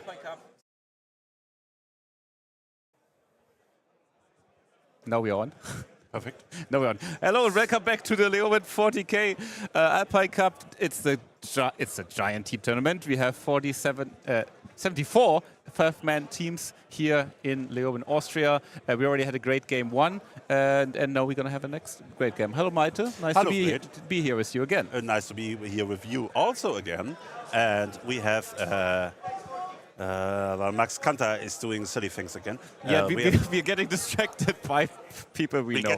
Alpine Cup. Now we're on. Perfect. Now we're on. Hello and welcome back to the Leoben 40K Alpine Cup. It's a giant team tournament. We have 74 5-man teams here in Leoben, Austria. We already had a great game one, and now we're going to have a next great game. Hello, Maite. Nice to be here with you again. Nice to be here with you also again. And we have well, Max Kanter is doing silly things again. Yeah, we're getting distracted by people we know.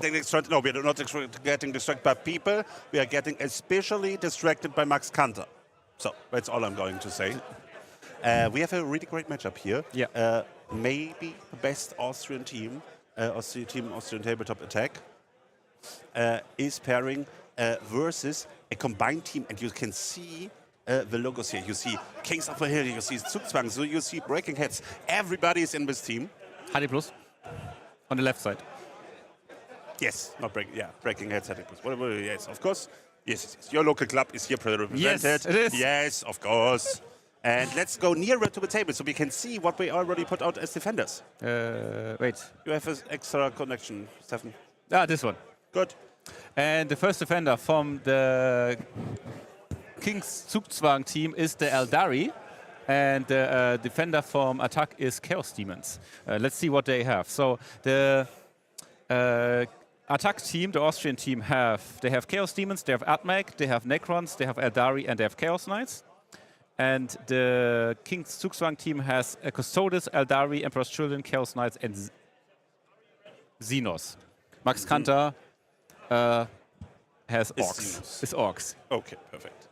No, we're not getting distracted by people. We are getting especially distracted by Max Kanter. So that's all I'm going to say. We have a really great matchup here. Yeah. Maybe the best Austrian team, Austrian tabletop attack, is pairing versus a combined team, and you can see the logos here. You see Kings of the Hill, you see Zugzwang, so you see Breaking Heads. Everybody is in this team. HD Plus on the left side. Yes, not Breaking. Yeah, Breaking Heads, HD Plus. Whatever. Yes, of course. Yes. Your local club is here represented. Yes, it is. Yes, of course. And let's go nearer to the table so we can see what we already put out as defenders. Wait. You have an extra connection, Stefan. Ah, this one. Good. And the first defender from the King's Zugzwang team is the Eldari, and the defender from Attack is Chaos Demons. Let's see what they have. So the Attack team, the Austrian team, they have Chaos Demons, they have Admech, they have Necrons, they have Eldari, and they have Chaos Knights. And the King's Zugzwang team has Custodes, Eldari, Emperor's Children, Chaos Knights, and Xenos. Max Kanter has Orcs. It's Orcs. Okay, perfect.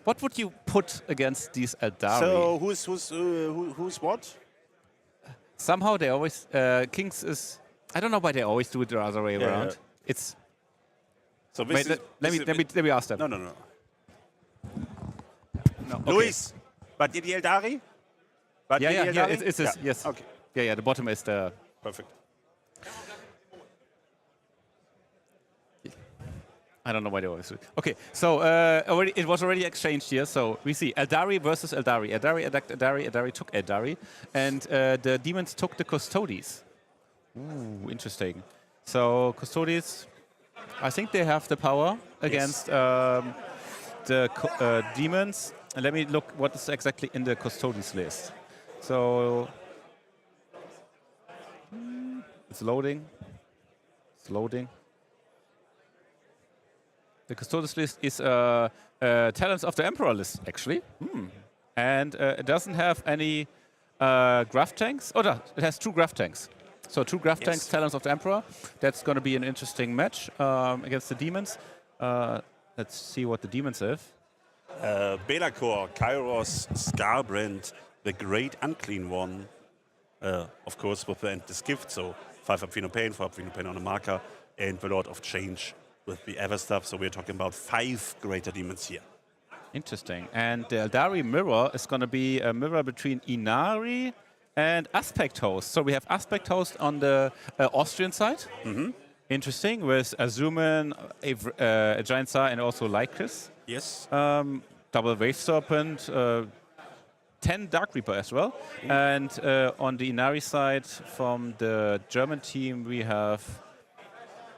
What would you put against these Eldari? So who's what? Somehow they always Kings is. I don't know why they always do it the other way around. Yeah. It's. So wait, let me ask them. No. No, okay. Luis, but did the Eldari? Yeah. It's yes. Okay. Yeah. The bottom is the. Perfect. I don't know why they always do it. Okay, so it was already exchanged here. So we see Eldari versus Eldari. Eldari attacked Eldari. Eldari took Eldari, and the demons took the Custodes. Ooh, interesting. So Custodes, I think they have the power against the demons. And let me look what is exactly in the Custodes list. So it's loading. It's loading. The Custodes list is Talents of the Emperor list, actually. And it doesn't have any Graph tanks. Oh, no, it has 2 Graph tanks. So 2 Graph tanks, Talents of the Emperor. That's going to be an interesting match against the demons. Let's see what the demons have. Belacor, Kairos, Scarbrand, the Great Unclean One. Of course, with the Endless Gift. So 5 up Pain, 4 up Pain on a marker, and the Lord of Change with the Ever stuff. So we're talking about 5 greater demons here. Interesting. And the Eldari mirror is going to be a mirror between Inari and Aspect Host. So we have Aspect Host on the Austrian side. Interesting, with Azuman, a Giant Tsar, and also Lycris. Yes. Double Wave Serpent, 10 Dark Reaper as well. And on the Inari side, from the German team, we have.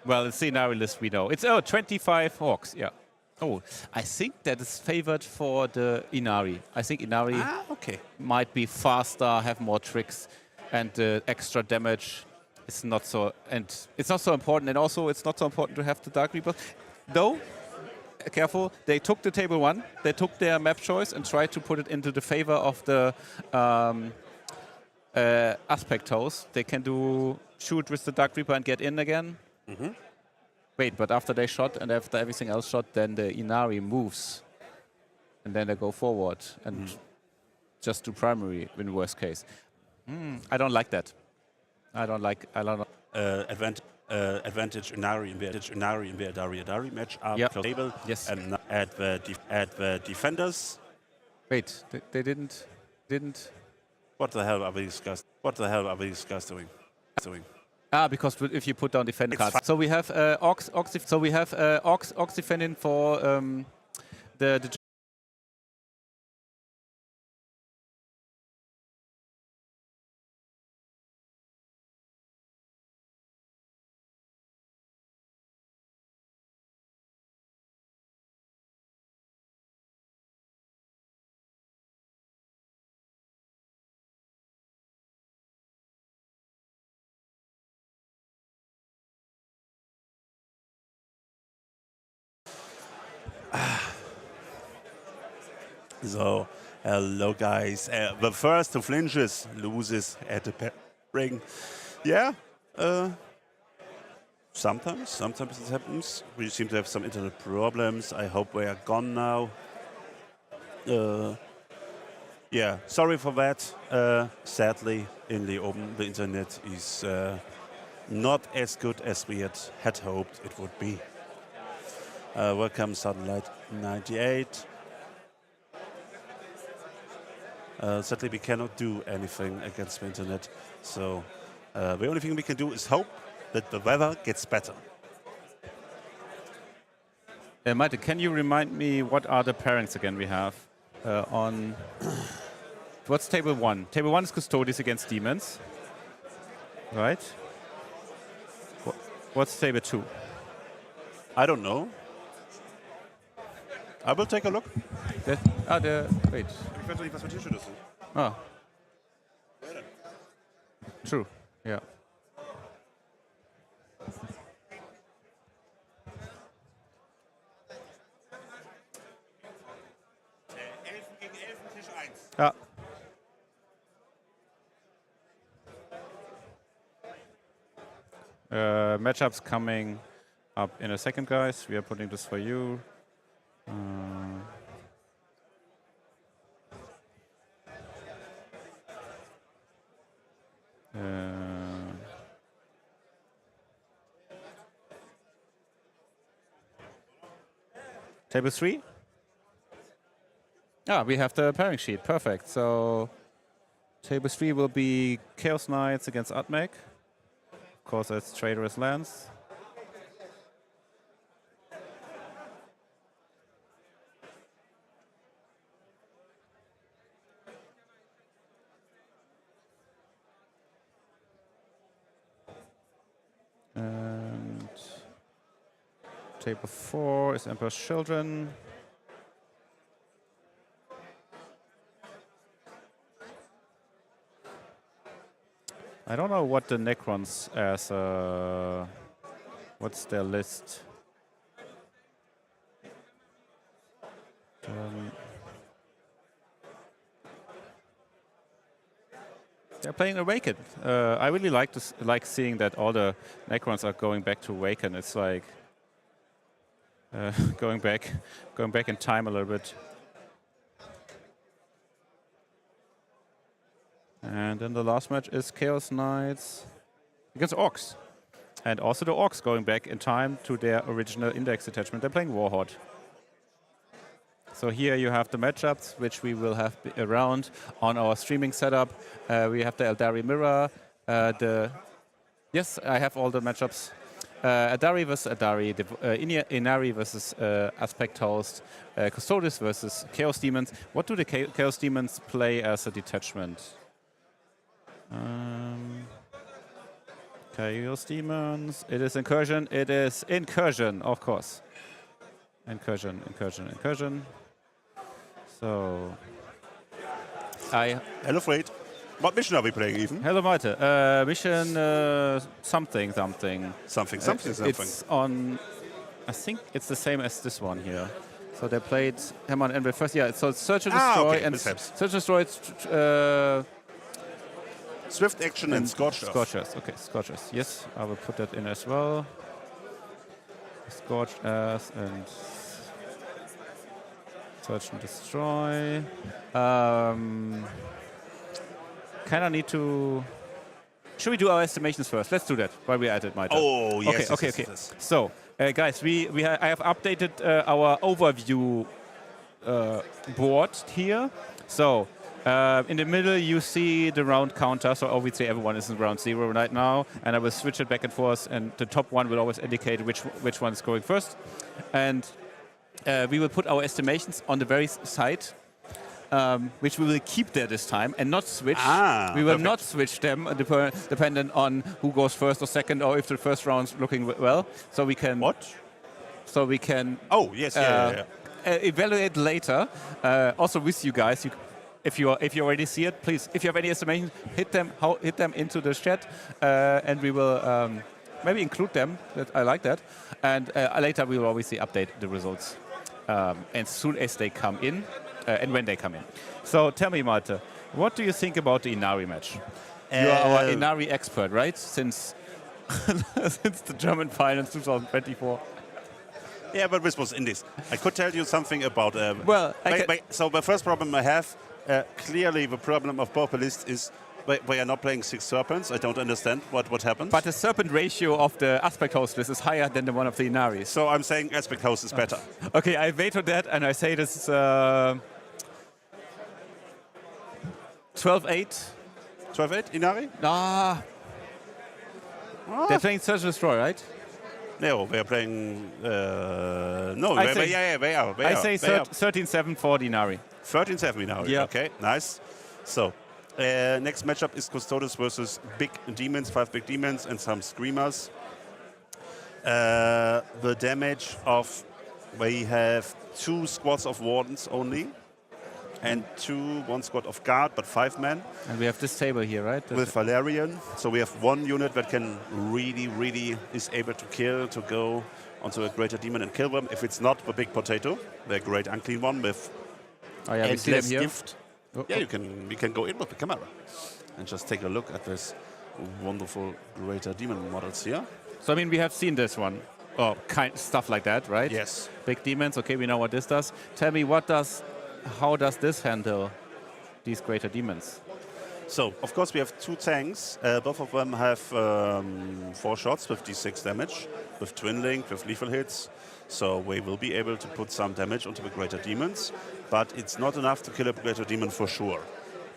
Well, it's the Inari list we know. It's 25 Hawks, yeah. Oh, I think that is favored for the Inari. I think Inari might be faster, have more tricks, and the extra damage is not so. And it's not so important. And also, it's not so important to have the Dark Reapers. Though, careful, they took the table 1. They took their map choice and tried to put it into the favor of the Aspect Host. They can shoot with the Dark Reaper and get in again. Wait, but after they shot and after everything else shot, then the Inari moves. And then they go forward and just do primary in worst case. I don't like that. I don't like. Advantage Inari in the Eldari match up table. Yes. And at the defenders. Wait, they didn't. What the hell are these guys doing? Because if you put down defend cards. So we have Orcs defending for the So, hello guys. The first who flinches loses at the ring. Yeah, sometimes it happens. We seem to have some internet problems. I hope we are gone now. Yeah, sorry for that. Sadly, in Leoben, the internet is not as good as we had hoped it would be. Welcome, Satellite 98. Sadly, we cannot do anything against the internet, so the only thing we can do is hope that the weather gets better. Maite, can you remind me what are the pairings again we have on... What's table 1? Table 1 is Custodes against Demons, right? What's table 2? I don't know. I will take a look. Wait. Ich weiß doch nicht, was für Tische das sind. Ah. True, yeah. Elfen gegen Elfen, Tisch 1. Ah. Matchups coming up in a second, guys. We are putting this for you. Table 3? Ah, we have the pairing sheet. Perfect. So table 3 will be Chaos Knights against Admech. Of course, that's Traitorous Lance. And table 4 is Emperor's Children. I don't know what the Necrons as what's their list? They're playing Awaken. I really like seeing that all the Necrons are going back to Awaken. It's like going back in time a little bit. And then the last match is Chaos Knights against Orcs. And also the Orcs going back in time to their original index attachment. They're playing Warhawk. So here you have the matchups, which we will have around on our streaming setup. We have the Eldari Mirror. Yes, I have all the matchups. Adari versus Adari, Inari versus Aspect Host, Custodes versus Chaos Demons. What do the Chaos Demons play as a detachment? Chaos Demons. It is Incursion. It is Incursion, of course. Incursion. So, Hello, Fred. What mission are we playing, even? Hello, Maite. Mission something. It's on. I think it's the same as this one here. So they played Hammer and Anvil first. Yeah. So it's Search and Destroy and Search and Destroy. Swift Action and Scorchers. Scorchers. Okay, Scorchers. Yes, I will put that in as well. Scorchers and Search and Destroy. Kind of need to... Should we do our estimations first? Let's do that while we're at it, Maite. Oh, yes. Okay. So, guys, I have updated our overview board here. So, in the middle, you see the round counter. So obviously everyone is in round 0 right now. And I will switch it back and forth. And the top one will always indicate which one is going first. And we will put our estimations on the very side, which we will keep there this time and not switch. We will not switch them dependent on who goes first or second or if the first round's looking well. So we can... What? So we can... Oh, yes, evaluate later. Also with you guys. If you already see it, please, if you have any estimations, hit them into the chat, and we will maybe include them. I like that. And later we will obviously update the results. And as soon as they come in, and when they come in. So tell me, Malte, what do you think about the Inari match? You are our Inari expert, right? Since since the German finals 2024. Yeah, but this was Indies. I could tell you something about. Well, so the first problem I have, clearly the problem of both lists is we are not playing 6 serpents. I don't understand what happened. But the serpent ratio of the aspect host list is higher than the one of the Inari. So I'm saying aspect host is better. Okay, I veto that and I say this is 12-8. 12-8 Inari? Ah. They're playing Search and Destroy, right? No, we are playing. No, they are. I say 13-7 for the Inari. 13-7 Inari. Yeah. Okay, nice. So, next matchup is Custodes versus big demons, 5 big demons and some screamers. The damage of we have 2 squads of wardens only, and 1 squad of guard, but 5 men. And we have this table here, right? With Valerian. So we have 1 unit that can really is able to kill, to go onto a greater demon and kill them. If it's not the big potato, the great unclean one with endless gift. Yeah, we can go in with the camera and just take a look at this wonderful greater demon models here. So I mean, we have seen this one, or stuff like that, right? Yes. Big demons. Okay, we know what this does. Tell me, how does this handle these greater demons? So, of course, we have 2 tanks. Both of them have 4 shots with d6 damage, with twin link, with lethal hits. So we will be able to put some damage onto the greater demons, but it's not enough to kill a greater demon for sure,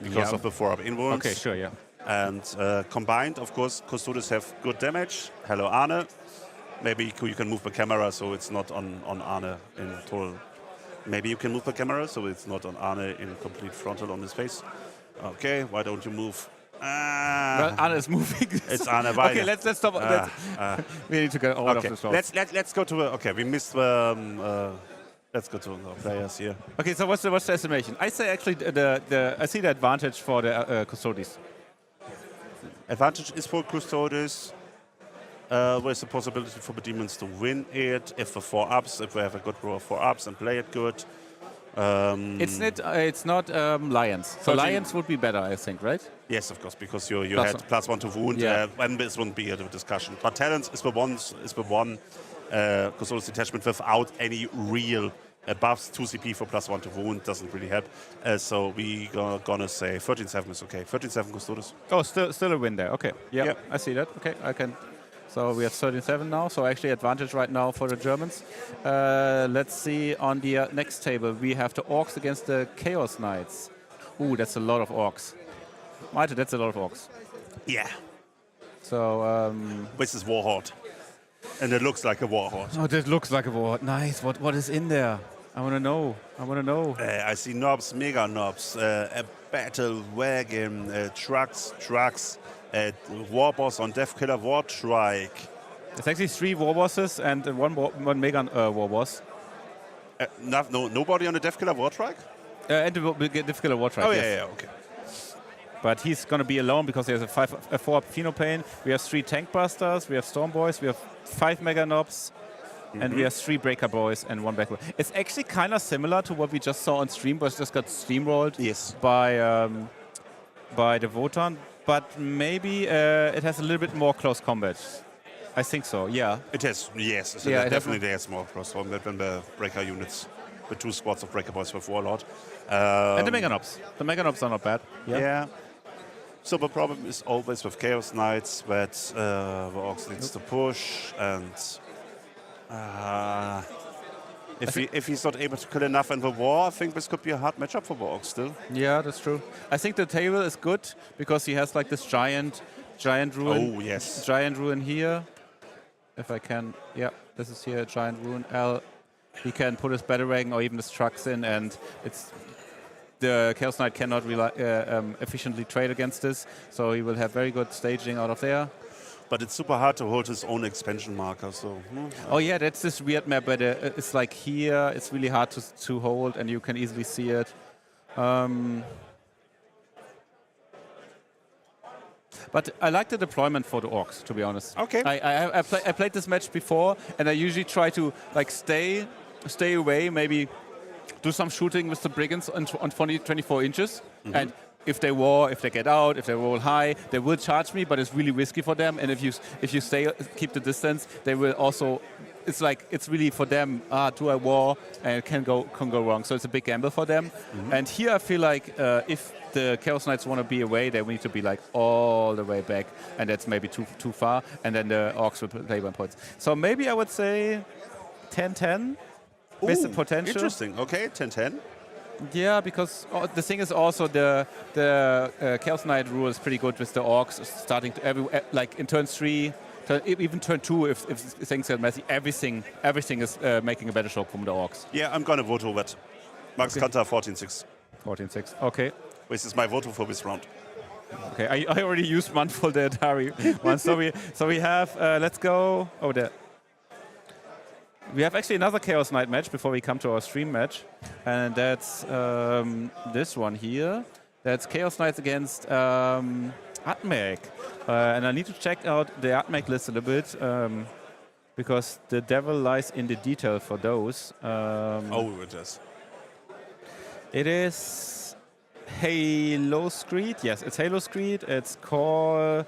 because of the 4-up inwards. Okay, sure, yeah. And combined, of course, Custodes have good damage. Hello, Arne. Maybe you can move the camera so it's not on Arne in total. Maybe you can move the camera so it's not on Arne in complete frontal on his face. Okay, why don't you move? Well, Arne is moving. It's Arne. Okay, let's stop. We need to get out of the show. Let's go to. Okay, we missed the. Let's go to the players here. Okay, so what's the estimation? I say actually I see the advantage for the Custodes. Advantage is for Custodes. There's the possibility for the demons to win it if the 4-ups, if we have a good row of 4-ups and play it good. It's not Lions. So Lions would be better, I think, right? Yes, of course, because you had +1 to wound. Yeah. And this wouldn't be a discussion. But Talents is the one Custodes detachment without any real buffs. 2 CP for +1 to wound doesn't really help. So we gonna say 13-7 is okay. 13-7 Custodes. Oh, still a win there. Okay. Yeah, I see that. Okay, I can. So we have 13-7 now, so actually advantage right now for the Germans. Let's see on the next table. We have the Orcs against the Chaos Knights. Ooh, that's a lot of Orcs. Malte, that's a lot of Orcs. Yeah. So... this is Warhorde. And it looks like a Warhorde. Oh, that looks like a Warhorde. Nice. What is in there? I want to know. I see knobs, mega knobs, a battle wagon, trucks, war boss on Death Killer War Trike. It's actually 3 war bosses and one mega war boss. Nobody on the Death Killer War Trike? And the Death Killer War Trike. Oh, yes. yeah, okay. But he's going to be alone because he has a 4-up Phenopane. We have 3 Tank Busters, we have Storm Boys, we have 5 Mega Knobs, and we have 3 Breaker Boys and 1 Backward. It's actually kind of similar to what we just saw on stream, but it just got steamrolled by the Wotan. But maybe it has a little bit more close combat. I think so, yeah. It has, yes. So it definitely has more close combat than the Breaker units. The 2 squads of Breaker Boys with Warlord. And the Mega Knobs. The Mega Knobs are not bad. Yeah. So the problem is always with Chaos Knights that the Orcs needs to push, and if he's not able to kill enough in the war, I think this could be a hard matchup for the Orcs still. Yeah, that's true. I think the table is good because he has like this giant ruin. Oh yes. Giant ruin here. If I can, yeah, this is here, giant ruin. He can put his battle wagon or even his trucks in, and the Chaos Knight cannot efficiently trade against this, so he will have very good staging out of there. But it's super hard to hold his own expansion marker, so... Oh yeah, that's this weird map where it's like here, it's really hard to hold and you can easily see it. But I like the deployment for the Orcs, to be honest. Okay. I played this match before, and I usually try to like stay away, maybe do some shooting with the brigands on 24 inches. And if they get out, if they roll high, they will charge me, but it's really risky for them. And if you keep the distance, they will also. It's really for them. Do a war and it can go wrong. So it's a big gamble for them. And here I feel like if the Chaos Knights want to be away, they need to be like all the way back, and that's maybe too far. And then the Orcs will play 1 point. So maybe I would say 10-10. With the potential. Interesting. Okay, 10-10. Yeah, because the thing is also the Chaos Knight rule is pretty good with the Orcs starting to like in turn 3, even turn 2 if things get messy. Everything is making a better show from the Orcs. Yeah, I'm gonna vote for that. Max Kanter 14-6. 14-6. Okay. This is my vote for this round. Okay, I already used one for the Atari one. So we have let's go over there. We have actually another Chaos Knight match before we come to our stream match, and that's this one here. That's Chaos Knights against Admech. And I need to check out the Admech list a little bit, because the devil lies in the detail for those. It is. It is Halo Screed. Yes, it's Halo Screed. It's Call,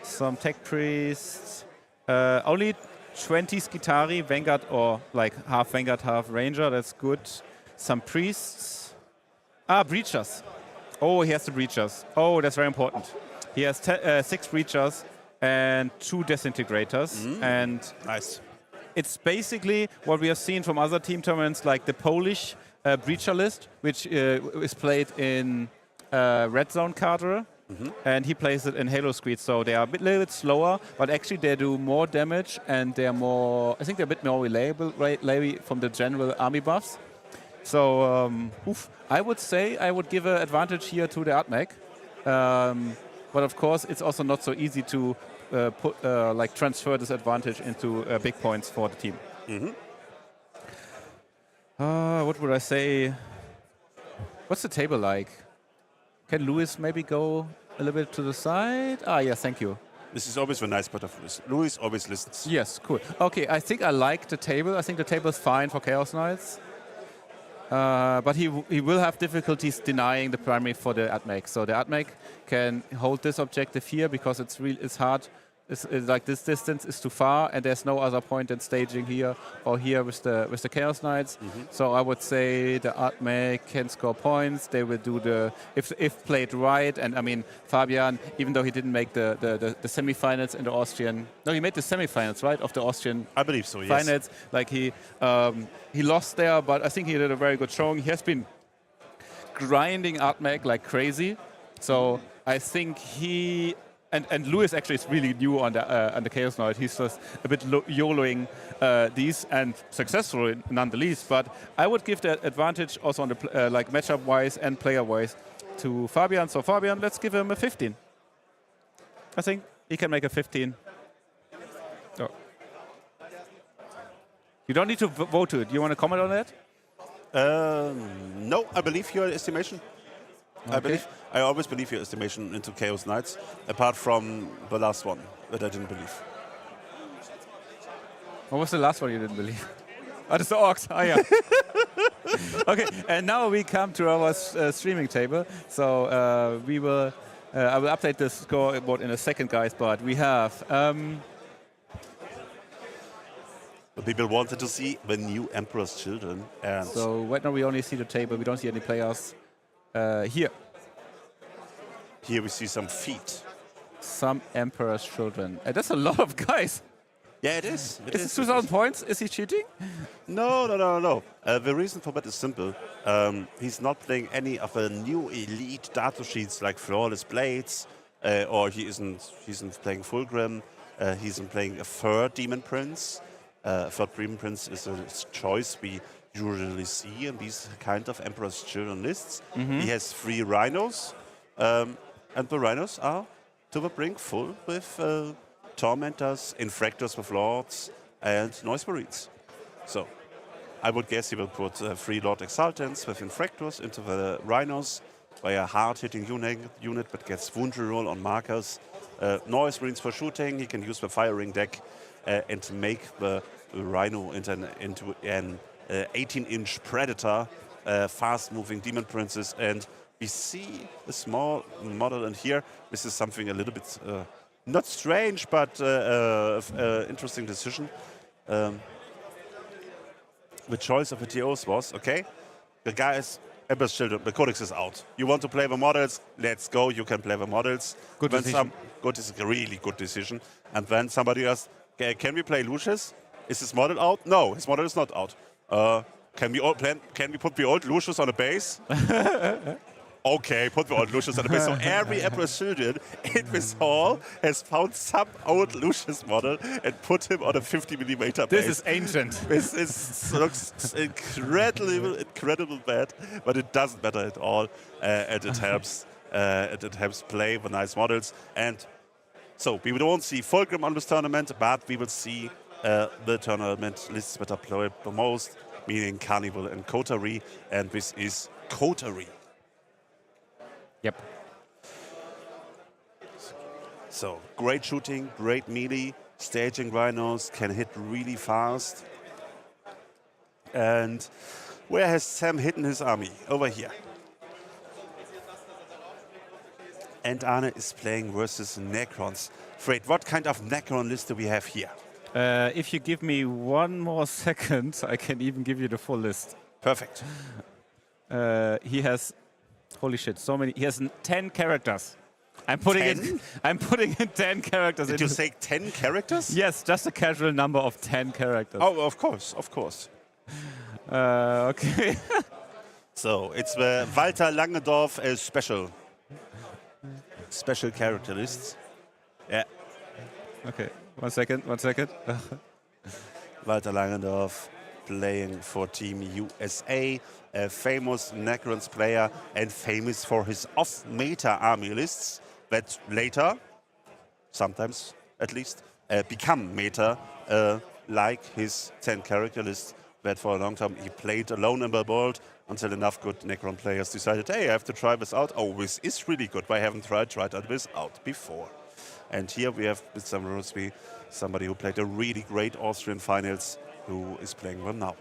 some Tech Priests. Only 20 Skitari, Vanguard, or like half Vanguard, half Ranger. That's good. Some Priests. Breachers. Oh, he has the Breachers. Oh, that's very important. He has 6 Breachers and 2 Disintegrators. And nice. It's basically what we have seen from other team tournaments, like the Polish Breacher list, which is played in Red Zone Cadre. And he plays it in Halo Screed, so they are a little bit slower, but actually they do more damage, and they're more. I think they're a bit more reliable from the general army buffs. So I would say I would give an advantage here to the Admech, but of course it's also not so easy to transfer this advantage into big points for the team. What would I say? What's the table like? Can Louis maybe go a little bit to the side? Yes, thank you. This is always a nice part of Louis. Louis always listens. Yes, cool. Okay, I think I like the table. I think the table is fine for Chaos Knights. But he will have difficulties denying the primary for the Admech. So the Admech can hold this objective here because it's hard. It's like this distance is too far, and there's no other point in staging here or here with the Chaos Knights. So I would say the Admech can score points. They will do if played right. And I mean Fabian, even though he didn't make the semifinals in the Austrian, no, he made the semifinals, right, of the Austrian. I believe so. Yes. Finals. Like he lost there, but I think he did a very good showing. He has been grinding Admech like crazy. So I think he. And Louis actually is really new on the Chaos Knight. He's just a bit YOLOing these, and successful none the least. But I would give the advantage also on the matchup-wise and player-wise to Fabian. So Fabian, let's give him a 15. I think he can make a 15. Oh. You don't need to vote to it. You want to comment on that? No, I believe your estimation. Okay. I always believe your estimation into Chaos Knights, apart from the last one that I didn't believe. What was the last one you didn't believe? That's the Orcs. Yeah. Okay, and now we come to our streaming table. So we will. I will update the scoreboard in a second, guys. But we have. The people wanted to see the new Emperor's Children. And so right now we only see the table. We don't see any players. Here we see some feet. Some Emperor's Children. That's a lot of guys. Yeah, it is. Is it 2,000 points? Is he cheating? No. The reason for that is simple. He's not playing any of the new elite data sheets like Flawless Blades, or he isn't playing Fulgrim. He's playing a third Demon Prince. Third Demon Prince is a choice we usually see in these kind of Emperor's Children lists. He has 3 Rhinos, and the Rhinos are to the brink full with Tormentors, Infractors with Lords, and Noise Marines. So I would guess he will put 3 Lord Exaltants with Infractors into the Rhinos by a hard-hitting unit that gets wound reroll on markers. Noise Marines for shooting. He can use the firing deck and make the Rhino into an 18-inch Predator fast-moving demon princes, and we see a small model in here. This is something a little bit not strange, but interesting decision. The choice of the TOs was, okay, the guys, Emperor's Children, the Codex is out. You want to play the models? Let's go, you can play the models. Good decision. Good is a really good decision. And then somebody asked, can we play Lucius? Is his model out? No, his model is not out. Can we put the old Lucius on a base? Okay, put the old Lucius on the base. So every Emperor's Children in this hall has found some old Lucius model and put him on a 50mm base. This is ancient. This looks incredible bad, but it doesn't matter at all, and it helps. It helps play the nice models, and so we won't see folgendem on this tournament, but we will see the tournament lists that are played the most, meaning Carnival and Coterie, and this is Coterie. Yep. So great shooting, great melee, staging rhinos, can hit really fast. And where has Sam hidden his army? Over here. And Arne is playing versus Necrons. Fred, what kind of Necron list do we have here? If you give me 1 more second, I can even give you the full list. Perfect. He has, holy shit, so many. He has 10 characters. I'm putting in 10 characters. Did you say 10 characters? Yes, just a casual number of 10 characters. Oh, of course, of course. Okay. So it's the Walter Langendorf special character lists. Yeah. Okay, 1 second. Walter Langendorf playing for Team USA, a famous Necrons player and famous for his off-meta army lists that later, sometimes at least, become meta, like his 10 character list that for a long time he played alone in the world until enough good Necron players decided, hey, I have to try this out. Oh, this is really good. I haven't tried this out before. And here we have with Sam Rosby, somebody who played a really great Austrian finals, who is playing them now.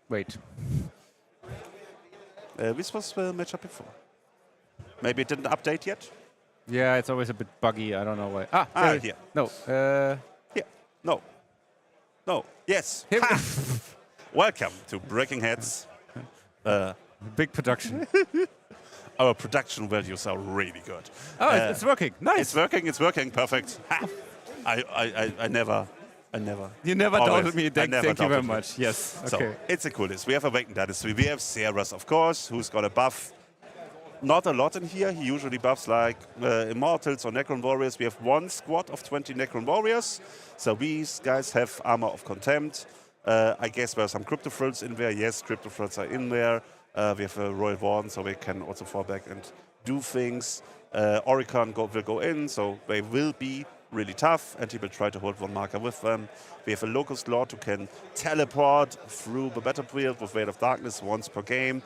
Wait. This was the matchup before. Maybe it didn't update yet? Yeah, it's always a bit buggy. I don't know why. Here. No. Here. No. No. Yes. Welcome to Breaking Heads. Big production. Our production values are really good. Oh, it's working. Nice. It's working. Perfect. I never. You never doubted me. Thank you very me. much. Yes. Okay. So it's a cool list. We have Awakened Dynasty. We have Ceres, of course, who's got a buff. Not a lot in here. He usually buffs like Immortals or Necron Warriors. We have 1 squad of 20 Necron Warriors. So these guys have Armor of Contempt. I guess there are some Crypto Frills in there. Yes, Crypto Frills are in there. We have a Royal Warden, so they can also fall back and do things. Oricon will go in, so they will be really tough, and he will try to hold 1 marker with them. We have a Locust Lord who can teleport through the battlefield with Veil of Darkness once per game.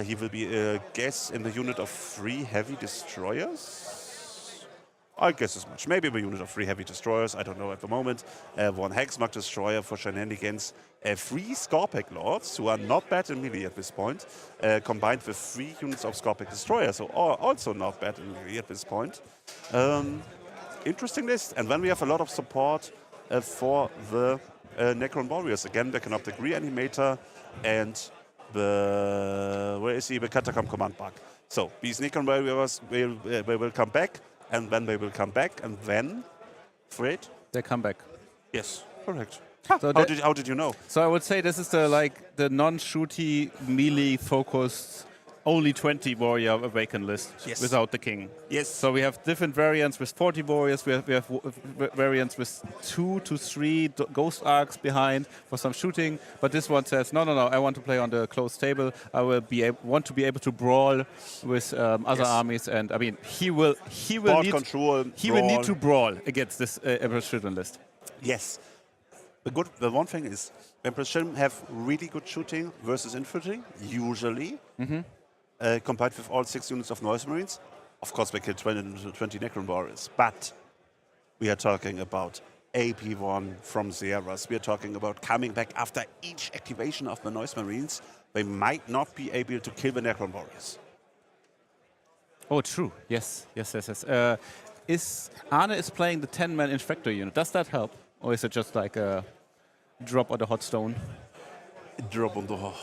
He will be a guess in the unit of 3 heavy destroyers. I guess as much. Maybe a unit of 3 heavy destroyers. I don't know at the moment. 1 Hexmark destroyer for shenanigans. 3 Scorpic Lords, who are not bad in melee at this point, combined with 3 units of Scorpic destroyers, so also not bad in melee at this point. Interesting list. And then we have a lot of support for the Necron Warriors. Again, the Canoptic Reanimator and the Catacomb Command Bug. So these Necron Warriors will come back, and then they will come back, and then, Fred? They come back. Yes, correct. So how did you know? So I would say this is the non-shooty melee focused only 20 warrior awaken list without the king. Yes. So we have different variants with 40 warriors. We have variants with 2 to 3 ghost arcs behind for some shooting. But this one says no. I want to play on the closed table. I will want to be able to brawl with other armies, and I mean he will need to brawl against this Emperor's Children list. Yes. The one thing is, Emperor's Children have really good shooting versus infantry, usually, combined with all 6 units of Noise Marines. Of course, they kill 20 Necron Warriors, but we are talking about AP1 from Sierras. We are talking about coming back after each activation of the Noise Marines. They might not be able to kill the Necron Warriors. Oh, true. Yes. Is Arne is playing the 10-man Infector unit. Does that help? Or is it just like a drop on the hot stone? Drop on the...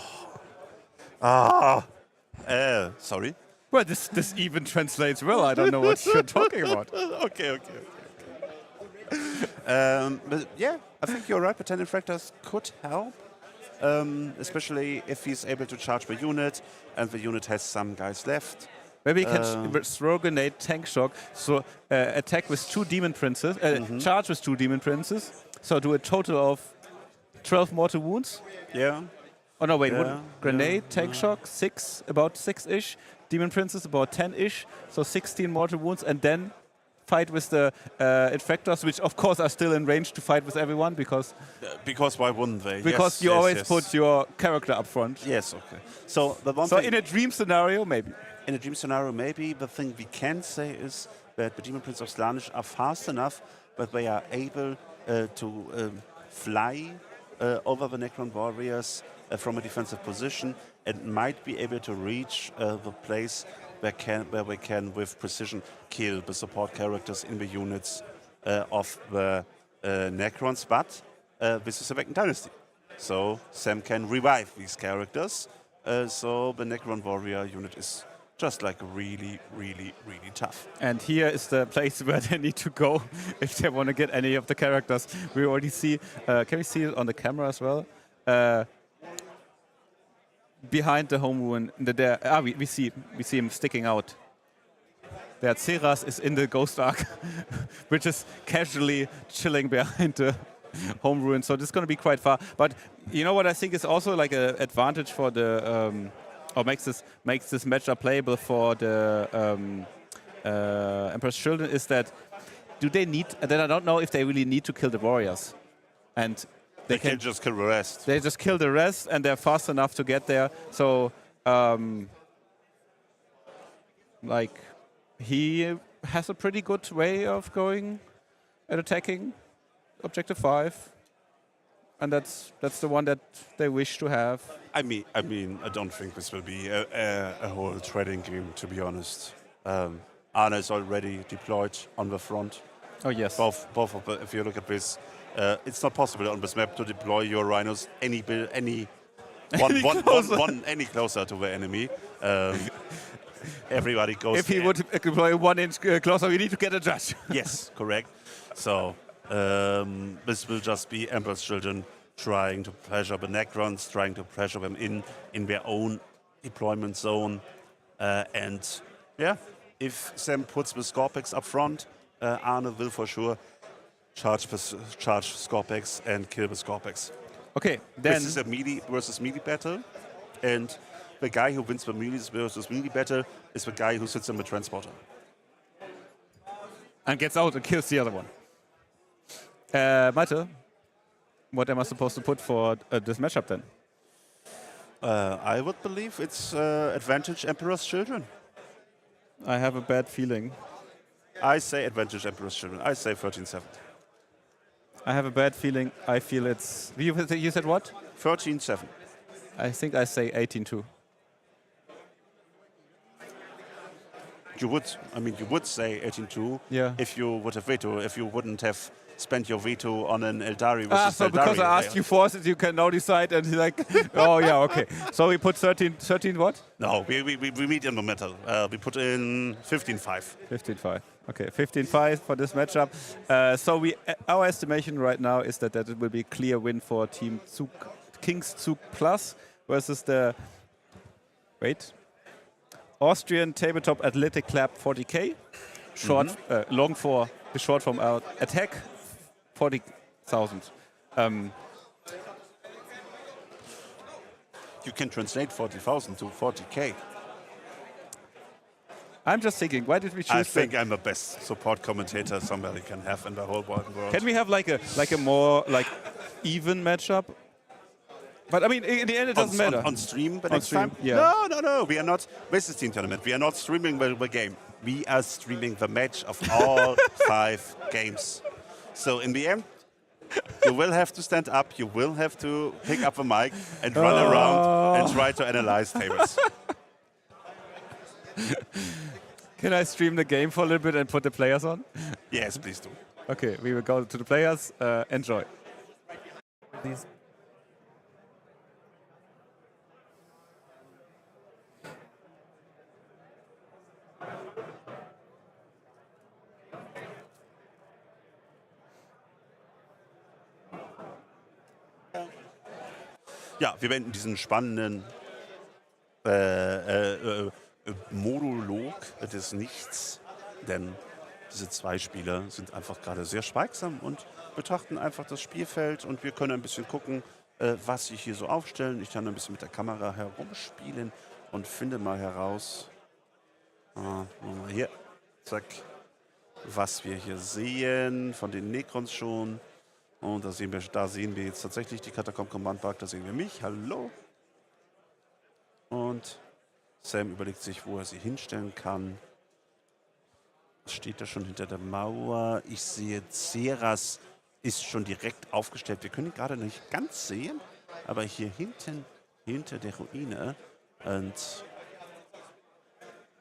sorry? Well, this even translates well. I don't know what you're talking about. Okay. But yeah, I think you're right. The 10 Infectors could help. Especially if he's able to charge the unit and the unit has some guys left. Maybe he can throw grenade, tank shock, so attack with 2 demon princes, charge with 2 demon princes, so do a total of 12 mortal wounds. Yeah. Oh no, wait, grenade, tank shock, 6, about 6-ish, demon princes about 10-ish, so 16 mortal wounds, and then fight with the infectors, which of course are still in range to fight with everyone, because why wouldn't they? Because you always put your character up front. Yes, okay. So the one So thing in a dream scenario, maybe. in a dream scenario, maybe the thing we can say is that the Demon Prince of Slaanesh are fast enough that they are able to fly over the Necron Warriors from a defensive position and might be able to reach the place where we can, with precision, kill the support characters in the units of the Necrons. But this is a Vecna Dynasty, so Sam can revive these characters. So the Necron Warrior unit is just like really tough. And here is the place where they need to go if they want to get any of the characters. We already see, can we see it on the camera as well? Behind the home rune, we see him sticking out. There, Ceras is in the Ghost Ark, which is casually chilling behind the home rune. So this is going to be quite far. But you know what I think is also like an advantage for the, or makes this matchup playable for the Emperor's Children is that then I don't know if they really need to kill the warriors, and they can just kill the rest. They just kill the rest, and they're fast enough to get there. So, like, he has a pretty good way of going and attacking Objective 5, and that's the one that they wish to have. I mean, I don't think this will be a whole trading game, to be honest. Arne is already deployed on the front. Oh yes. Both of the, if you look at this. It's not possible on this map to deploy your rhinos any closer to the enemy. Everybody goes. If he would deploy 1 inch closer, we need to get a judge. Yes, correct. So this will just be Emperor's Children trying to pressure the Necrons, trying to pressure them in their own deployment zone. And yeah, if Sam puts the Scorpex up front, Arne will for sure charge Scorpex and kill the Scorpex. Okay, then this is a melee versus melee battle, and the guy who wins the melee versus melee battle is the guy who sits in the transporter and gets out and kills the other one. Malte, what am I supposed to put for this matchup then? I would believe it's advantage Emperor's Children. I have a bad feeling. I say advantage Emperor's Children. I say 13-7. I have a bad feeling. I feel it's... You said what? 13-7. I think I say 18-2. You would say 18-2 if you would have veto, if you wouldn't have spent your veto on an Eldari versus so Eldari. Because I asked you forces, you can now decide, and he's like, oh yeah, okay. So we put 13 what? No, we meet in the middle. We put in 15-5. 15-5. Okay, 15-5 for this matchup. So our estimation right now is that it will be a clear win for Team King's Zug Plus versus the Austrian Tabletop Athletic Club 40K. Long for the short form out. Attack 40,000. You can translate 40,000 to 40K. I'm just thinking, why did we choose? I think I'm the best support commentator somebody can have in the whole wide world. Can we have like a more like even matchup? But I mean, in the end, it doesn't matter. On stream, the next time? Yeah. No. We are not. This is Team Tournament. We are not streaming the game. We are streaming the match of all 5 games. So in the end, You will have to stand up. You will have to pick up a mic and run around and try to analyze tables. Can I stream the game for a little bit and put the players on? Yes, please do. Okay, we will go to the players. Enjoy. These. Ja, wir beenden diesen spannenden Monolog des Nichts, denn diese zwei Spieler sind einfach gerade sehr schweigsam und betrachten einfach das Spielfeld und wir können ein bisschen gucken, was sie hier so aufstellen. Ich kann ein bisschen mit der Kamera herumspielen und finde mal heraus, mal hier, zack, was wir hier sehen von den Necrons schon. Und da sehen wir jetzt tatsächlich die Catacomb Command Park, da sehen wir mich, hallo. Und Sam überlegt sich, wo er sie hinstellen kann. Steht da schon hinter der Mauer. Ich sehe, Ceras ist schon direkt aufgestellt. Wir können ihn gerade nicht ganz sehen, aber hier hinten, hinter der Ruine. Und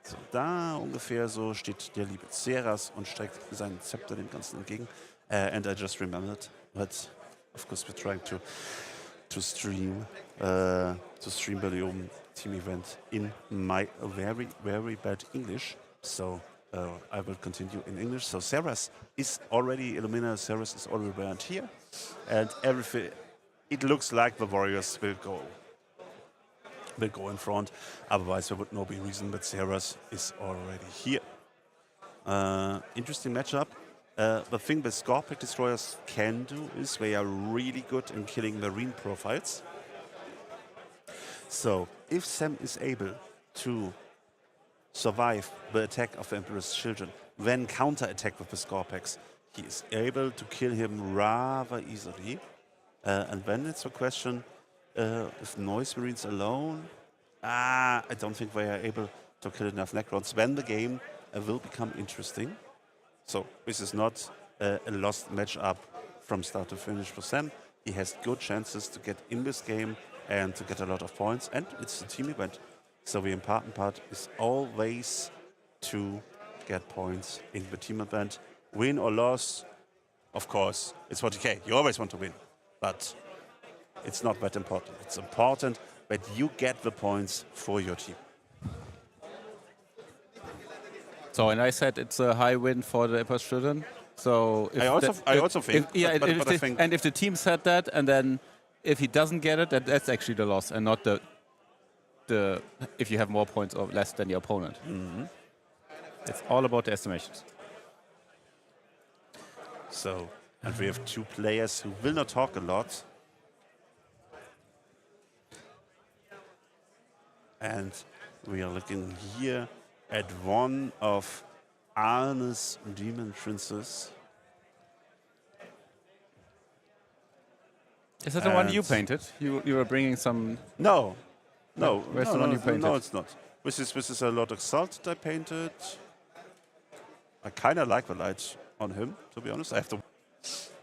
so da ungefähr so steht der liebe Ceras und streckt seinen Zepter dem Ganzen entgegen. And I just remembered, but of course we're trying to stream the Leoben team event in my very, very bad English. So I will continue in English. So Ceras is already, Illumina Ceras is already around here. And everything, it looks like the Warriors will go in front. Otherwise there would no be reason, but Ceras is already here. Interesting matchup. The thing that Scorpic Destroyers can do is they are really good in killing marine profiles. So, if Sam is able to survive the attack of the Emperor's Children, then counter-attack with the Scorpex, he is able to kill him rather easily. And then it's a question, if Noise Marines alone, I don't think they are able to kill enough Necrons. Then the game will become interesting. So this is not a lost matchup from start to finish for Sam. He has good chances to get in this game and to get a lot of points. And it's a team event. So the important part is always to get points in the team event. Win or loss, of course, it's 40k. You always want to win. But it's not that important. It's important that you get the points for your team. So, and I said it's a high win for the Emperor's Children. So if I also think. And if the team said that, and then if he doesn't get it, that's actually the loss, and not the if you have more points or less than the opponent. Mm-hmm. It's all about the estimations. So, and we have two players who will not talk a lot. And we are looking here at one of Arne's Demon Princes. Is that the one you painted? You were bringing some... No. Where's the one you painted? No, it's not. This is a lot of salt that I painted. I kind of like the light on him, to be honest.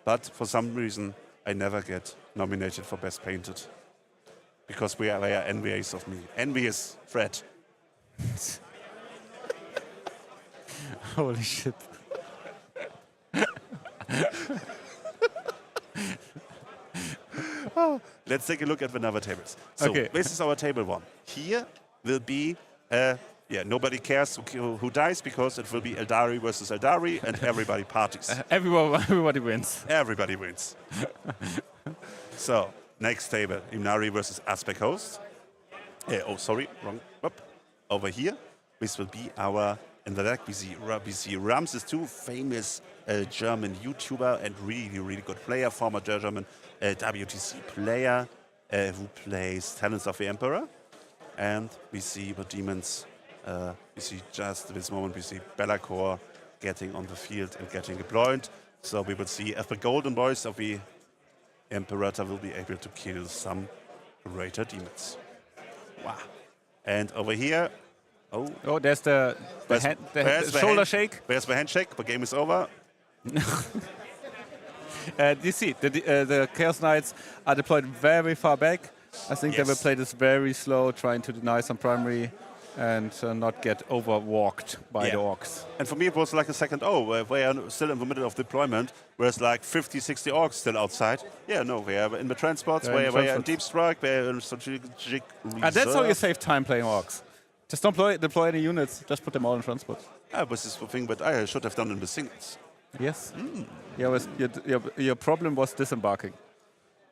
But for some reason, I never get nominated for Best Painted. Because they are envious of me. Envious, Fred. Holy shit. Let's take a look at the other tables. So okay. This is our table one. Here will be, nobody cares who dies because it will be Eldari versus Eldari and everybody parties. Everybody wins. Everybody wins. So, next table, Imnari versus Aspect Host. Wrong. Whoop. Over here, this will be our... In the deck, we see Ramses II, famous German YouTuber and really, really good player, former German WTC player who plays Talents of the Emperor. And we see the demons. We see just at this moment, we see Bellacore getting on the field and getting deployed. So we will see if the golden boys of the Imperator will be able to kill some greater demons. Wow. And over here, there's the shoulder shake. There's the handshake. The game is over. You see, the Chaos Knights are deployed very far back. I think they will play this very slow, trying to deny some primary and not get overwalked by the orcs. And for me, it was like a second, where we are still in the middle of deployment, whereas like 50, 60 orcs still outside. Yeah, no, we are in the transports, we are in deep strike, we are in strategic reserve. And that's how you save time playing orcs. Just don't deploy any units, just put them all in transport. Yeah, this is the thing that I should have done in the singles. Yes. Yeah, your problem was disembarking.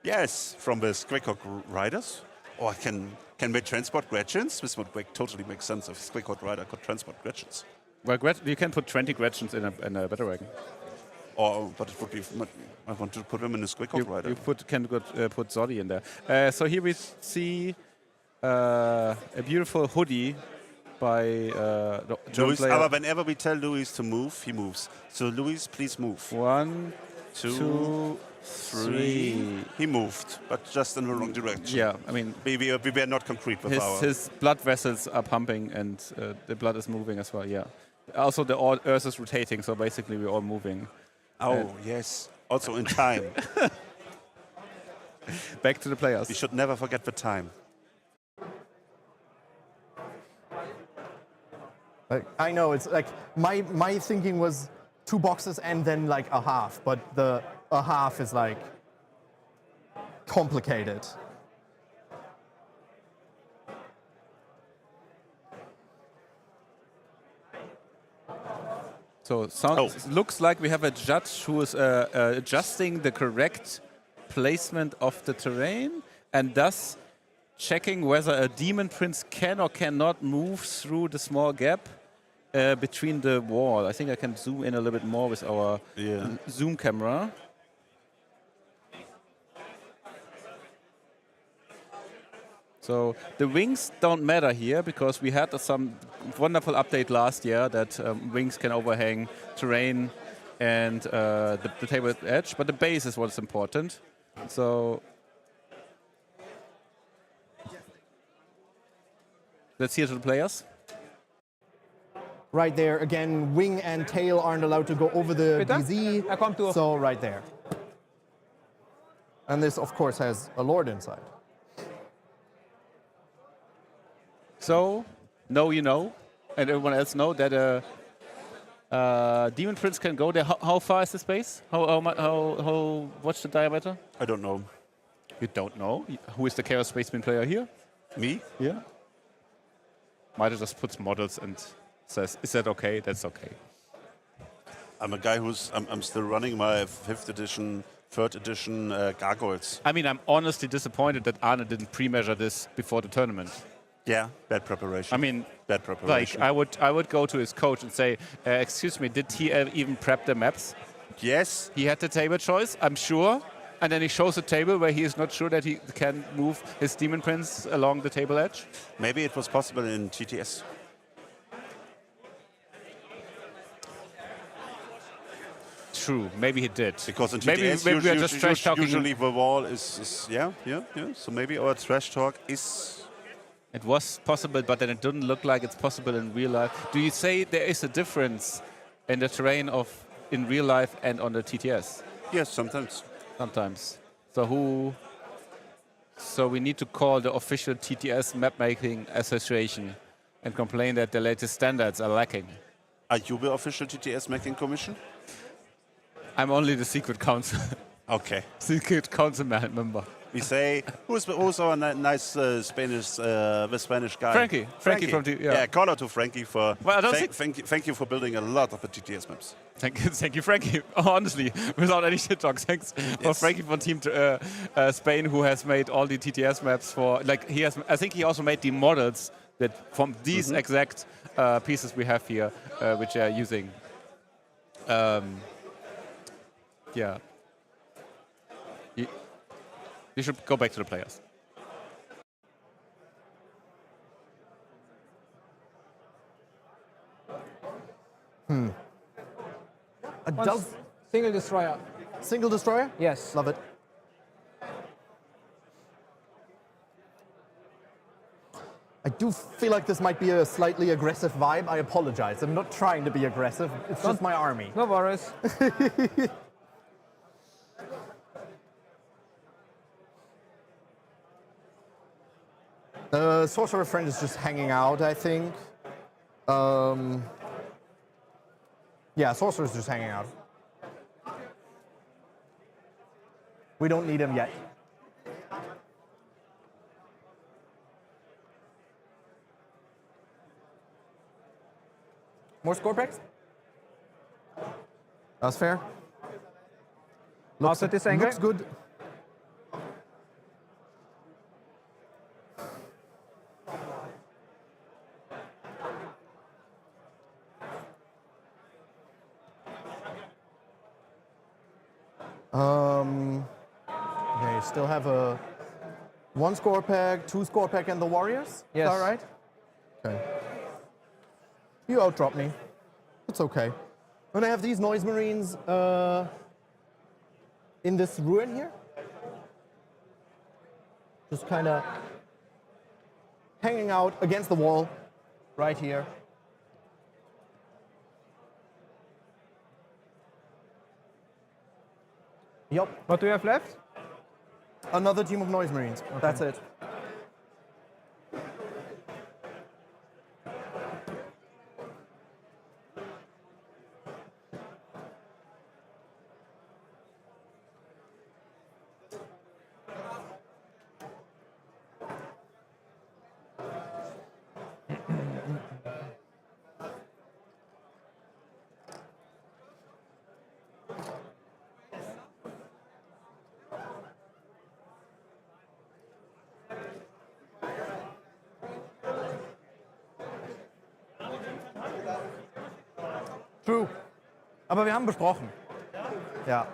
Yes, from the Squickhawk riders. Or can we transport Gretchens? This would totally make sense if Squickhawk rider could transport Gretchens. Well, you can put 20 Gretchens in a battle wagon. But it would be. I want to put them in a Squickhawk rider. You can put Zoddy in there. So here we see a beautiful hoodie by the German player. But whenever we tell Luis to move, he moves. So Luis, please move. 1, 2, 3. He moved, but just in the wrong direction. Yeah, I mean, we were not concrete with his blood vessels are pumping and the blood is moving as well. Yeah. Also, the Earth is rotating, so basically we're all moving. Oh yes. Also in time. Back to the players. We should never forget the time. I know, it's like, my thinking was 2 boxes and then like a half, but a half is like complicated. So looks like we have a judge who is adjusting the correct placement of the terrain and thus checking whether a demon prince can or cannot move through the small gap between the wall. I think I can zoom in a little bit more with our zoom camera. So the wings don't matter here because we had some wonderful update last year that wings can overhang terrain and the table edge, but the base is what's important. So let's hear to the players. Right there, again, wing and tail aren't allowed to go over the DZ, so right there. And this, of course, has a lord inside. So, now you know, and everyone else know that Demon Prince can go there. How far is the space? What's the diameter? I don't know. You don't know? Who is the Chaos Spaceman player here? Me? Yeah. Maida just puts models and says, is that okay? That's okay. I'm a guy I'm still running my 5th edition, 3rd edition gargoyles. I mean, I'm honestly disappointed that Arne didn't pre-measure this before the tournament. Yeah, bad preparation. I mean, bad preparation. Like, I would go to his coach and say, excuse me, did he even prep the maps? Yes. He had the table choice, I'm sure. And then he shows a table where he is not sure that he can move his Demon Prince along the table edge. Maybe it was possible in TTS. True, maybe he did. Because in TTS, maybe we are just trash talking. Usually the wall is yeah. So maybe our trash talk is... It was possible, but then it didn't look like it's possible in real life. Do you say there is a difference in the terrain in real life and on the TTS? Yes, sometimes. Sometimes. So we need to call the official TTS map-making association and complain that the latest standards are lacking. Are you the official TTS making commission? I'm only the secret council. Okay. Secret council member. We say, who's our nice Spanish guy? Frankie from yeah, call out to Frankie for. Well, I don't thank you for building a lot of the TTS maps. Thank you, Frankie. Honestly, without any shit talk, thanks for Frankie from Team Spain, who has made all the TTS maps for. Like he has, I think he also made the models that from these exact pieces we have here, which are using. Yeah. You should go back to the players. Single destroyer. Single destroyer? Yes. Love it. I do feel like this might be a slightly aggressive vibe. I apologize. I'm not trying to be aggressive. It's just my army. No worries. Sorcerer Friend is just hanging out, I think. Yeah, Sorcerer is just hanging out. We don't need him yet. More score packs? That's fair. Also this angle? Looks good. Okay, still have a 1 score pack, 2 score pack, and the Warriors? Yes. Is that right? Okay. You outdrop me. It's okay. When I have these Noise Marines in this ruin here, just kind of hanging out against the wall, right here. Yup. What do you have left? Another team of Noise Marines. Okay. That's it. True. Aber wir haben besprochen. Ja.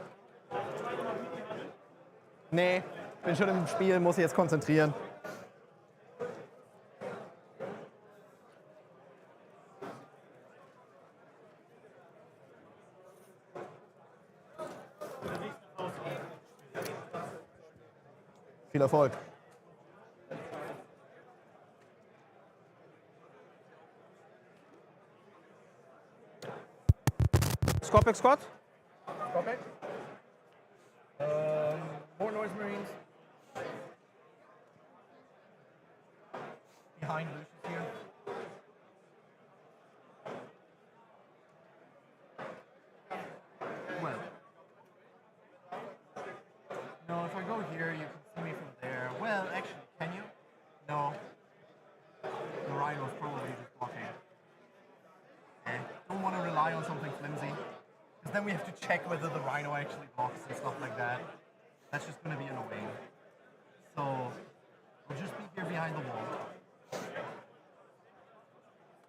Nee, bin schon im Spiel, muss jetzt konzentrieren. Viel Erfolg. Scorpic squad? Scorpic. More Noise Marines. Behind Lucius here. Well. No, if I go here, you can see me from there. Well, actually, can you? No. The Rhino's probably just blocking. Don't want to rely on something flimsy. Because then we have to check whether the Rhino actually blocks and stuff like that. That's just going to be annoying. So, we'll just be here behind the wall.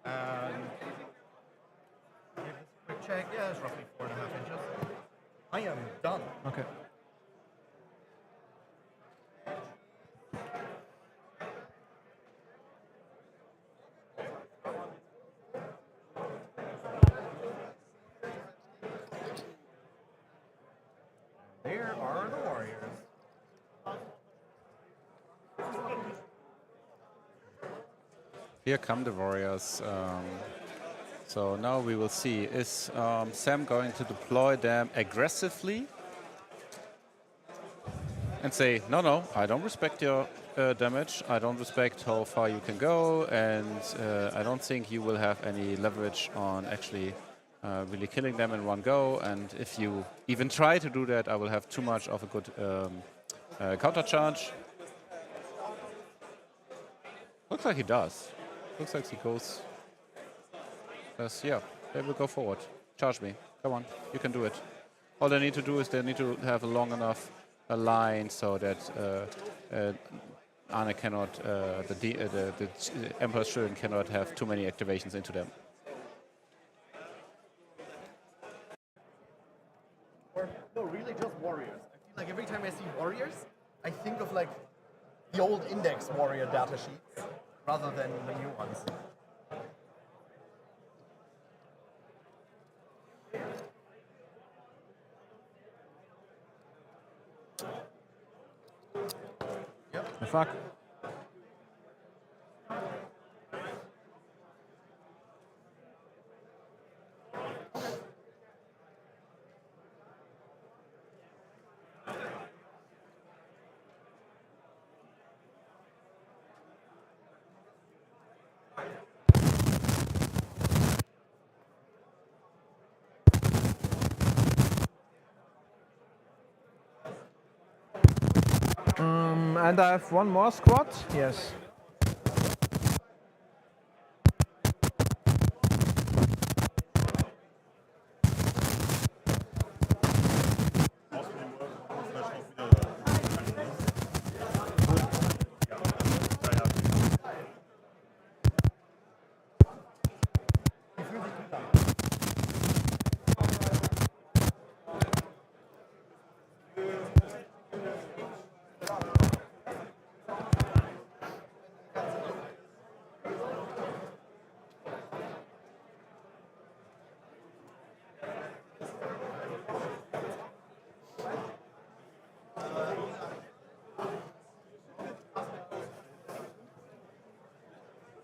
And give this a quick check. Yeah, it's roughly 4.5 inches. I am done. Okay. There are the Warriors. Here come the Warriors. So now we will see, is Sam going to deploy them aggressively and say, no, I don't respect your damage, I don't respect how far you can go, and I don't think you will have any leverage on actually really killing them in one go, and if you even try to do that, I will have too much of a good counter charge. Looks like he does. Looks like he goes. Yeah, they will go forward. Charge me. Come on, you can do it. All they need to do is they need to have a long enough line so that Arne cannot, the Emperor's Children cannot have too many activations into them. Or, no, really just Warriors. I feel like every time I see Warriors, I think of like the old Index Warrior data sheets rather than the new ones. The fuck? And I have one more squad. Yes.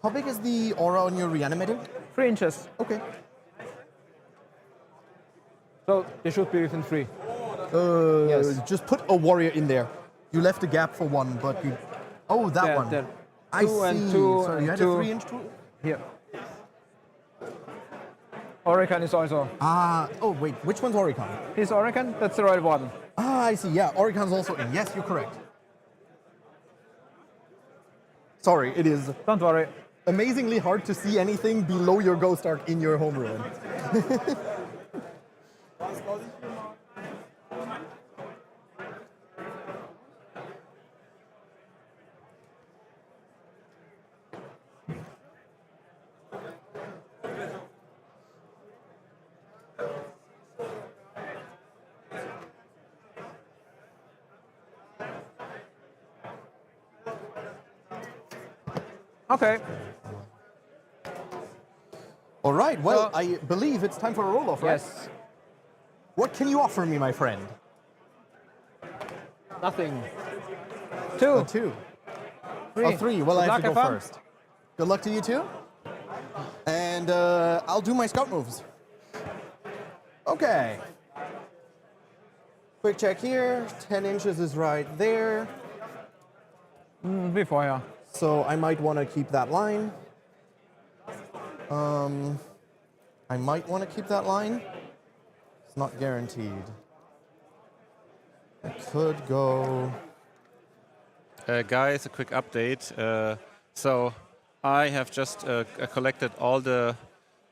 How big is the aura on your reanimator? 3 inches. Okay. So they should be within 3. Yes. Just put a warrior in there. You left a gap for one, but you... Oh, that There, one. there. I Two see. and two Sorry, you and had a two. 3-inch tool? Here. Oricon is also. Oh, wait. Which one's Oricon? Here's Oricon. That's the Royal Warden. I see. Yeah, Oricon's also in. Yes, you're correct. Sorry, it is Don't worry. amazingly hard to see anything below your Ghost Ark in your home ruin. Okay. All right, well, So- I believe it's time for a roll-off, right? Yes. What can you offer me, my friend? Nothing. 2. 2. 3. Oh, 3. Well, I Good have to luck, go have fun. first. Good luck to you too. And I'll do my scout moves. Okay. Quick check here. 10 inches is right there. Before, yeah. So I might want to keep that line. I might want to keep that line. It's not guaranteed. I could go... Guys, a quick update. So I have just collected all the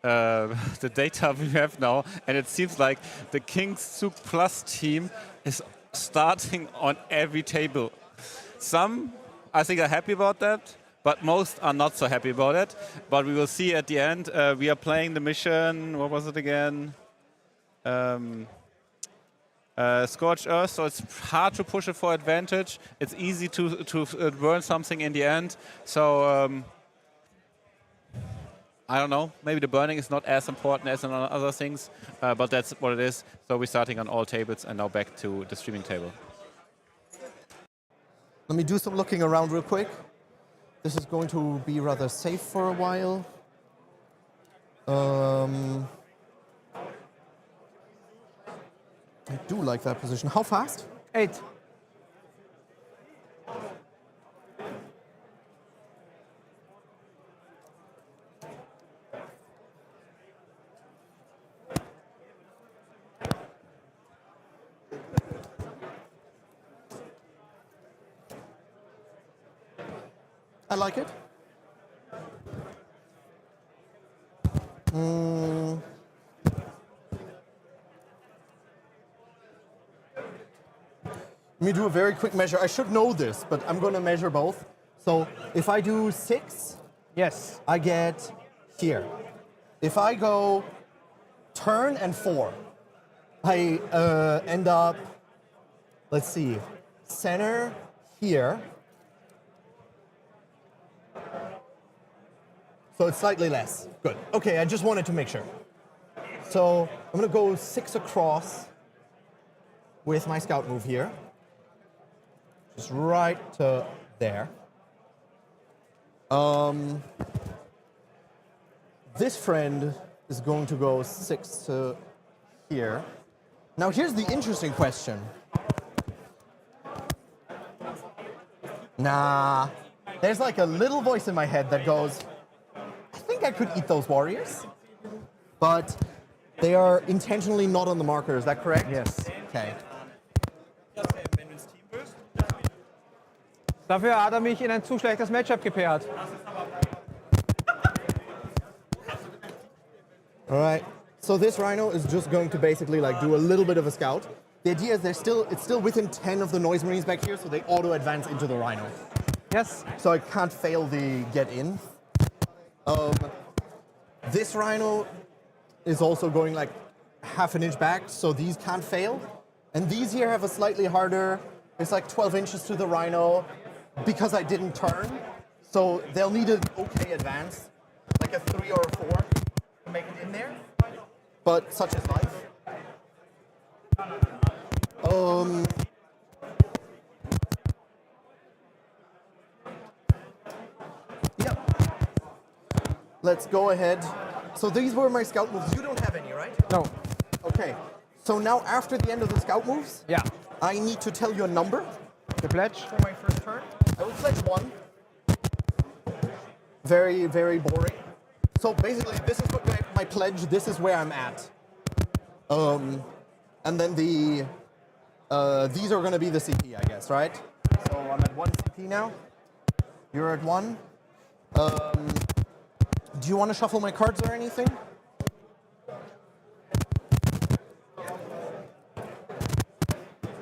the data we have now, and it seems like the King's Zug Plus team is starting on every table. Some, I think, are happy about that, but most are not so happy about it. But we will see at the end. We are playing the mission. What was it again? Scorched Earth, so it's hard to push it for advantage. It's easy to burn something in the end. So I don't know. Maybe the burning is not as important as on other things, but that's what it is. So we're starting on all tables and now back to the streaming table. Let me do some looking around real quick. This is going to be rather safe for a while. I do like that position. How fast? 8. I like it. Let me do a very quick measure. I should know this, but I'm going to measure both. So if I do 6, Yes. I get here. If I go turn and 4, I end up, let's see, center here. So it's slightly less. Good. Okay, I just wanted to make sure. So I'm going to go 6 across with my scout move here. Just right to there. This friend is going to go 6 to here. Now here's the interesting question. Nah, there's like a little voice in my head that goes, I think I could eat those warriors, but they are intentionally not on the marker, is that correct? Yes. Okay. Dafür hat mich in ein zu schlechtes Matchup gepaart. All right. So this rhino is just going to basically like do a little bit of a scout. The idea is it's still within 10 of the noise marines back here, so they auto advance into the rhino. Yes. So I can't fail the get in. This rhino is also going like half an inch back, so these can't fail. And these here have a slightly harder, it's like 12 inches to the rhino because I didn't turn. So they'll need an okay advance, like a 3 or a 4 to make it in there. But such is life. Yep. Let's go ahead. So these were my scout moves. You don't have any, right? No. Okay. So now after the end of the scout moves, Yeah. I need to tell you a number The pledge. for my first turn. I will pledge 1. Very, very boring. So basically, this is what my pledge, this is where I'm at. And then these are going to be the CP, I guess, right? So I'm at 1 CP now. You're at 1. Do you want to shuffle my cards or anything?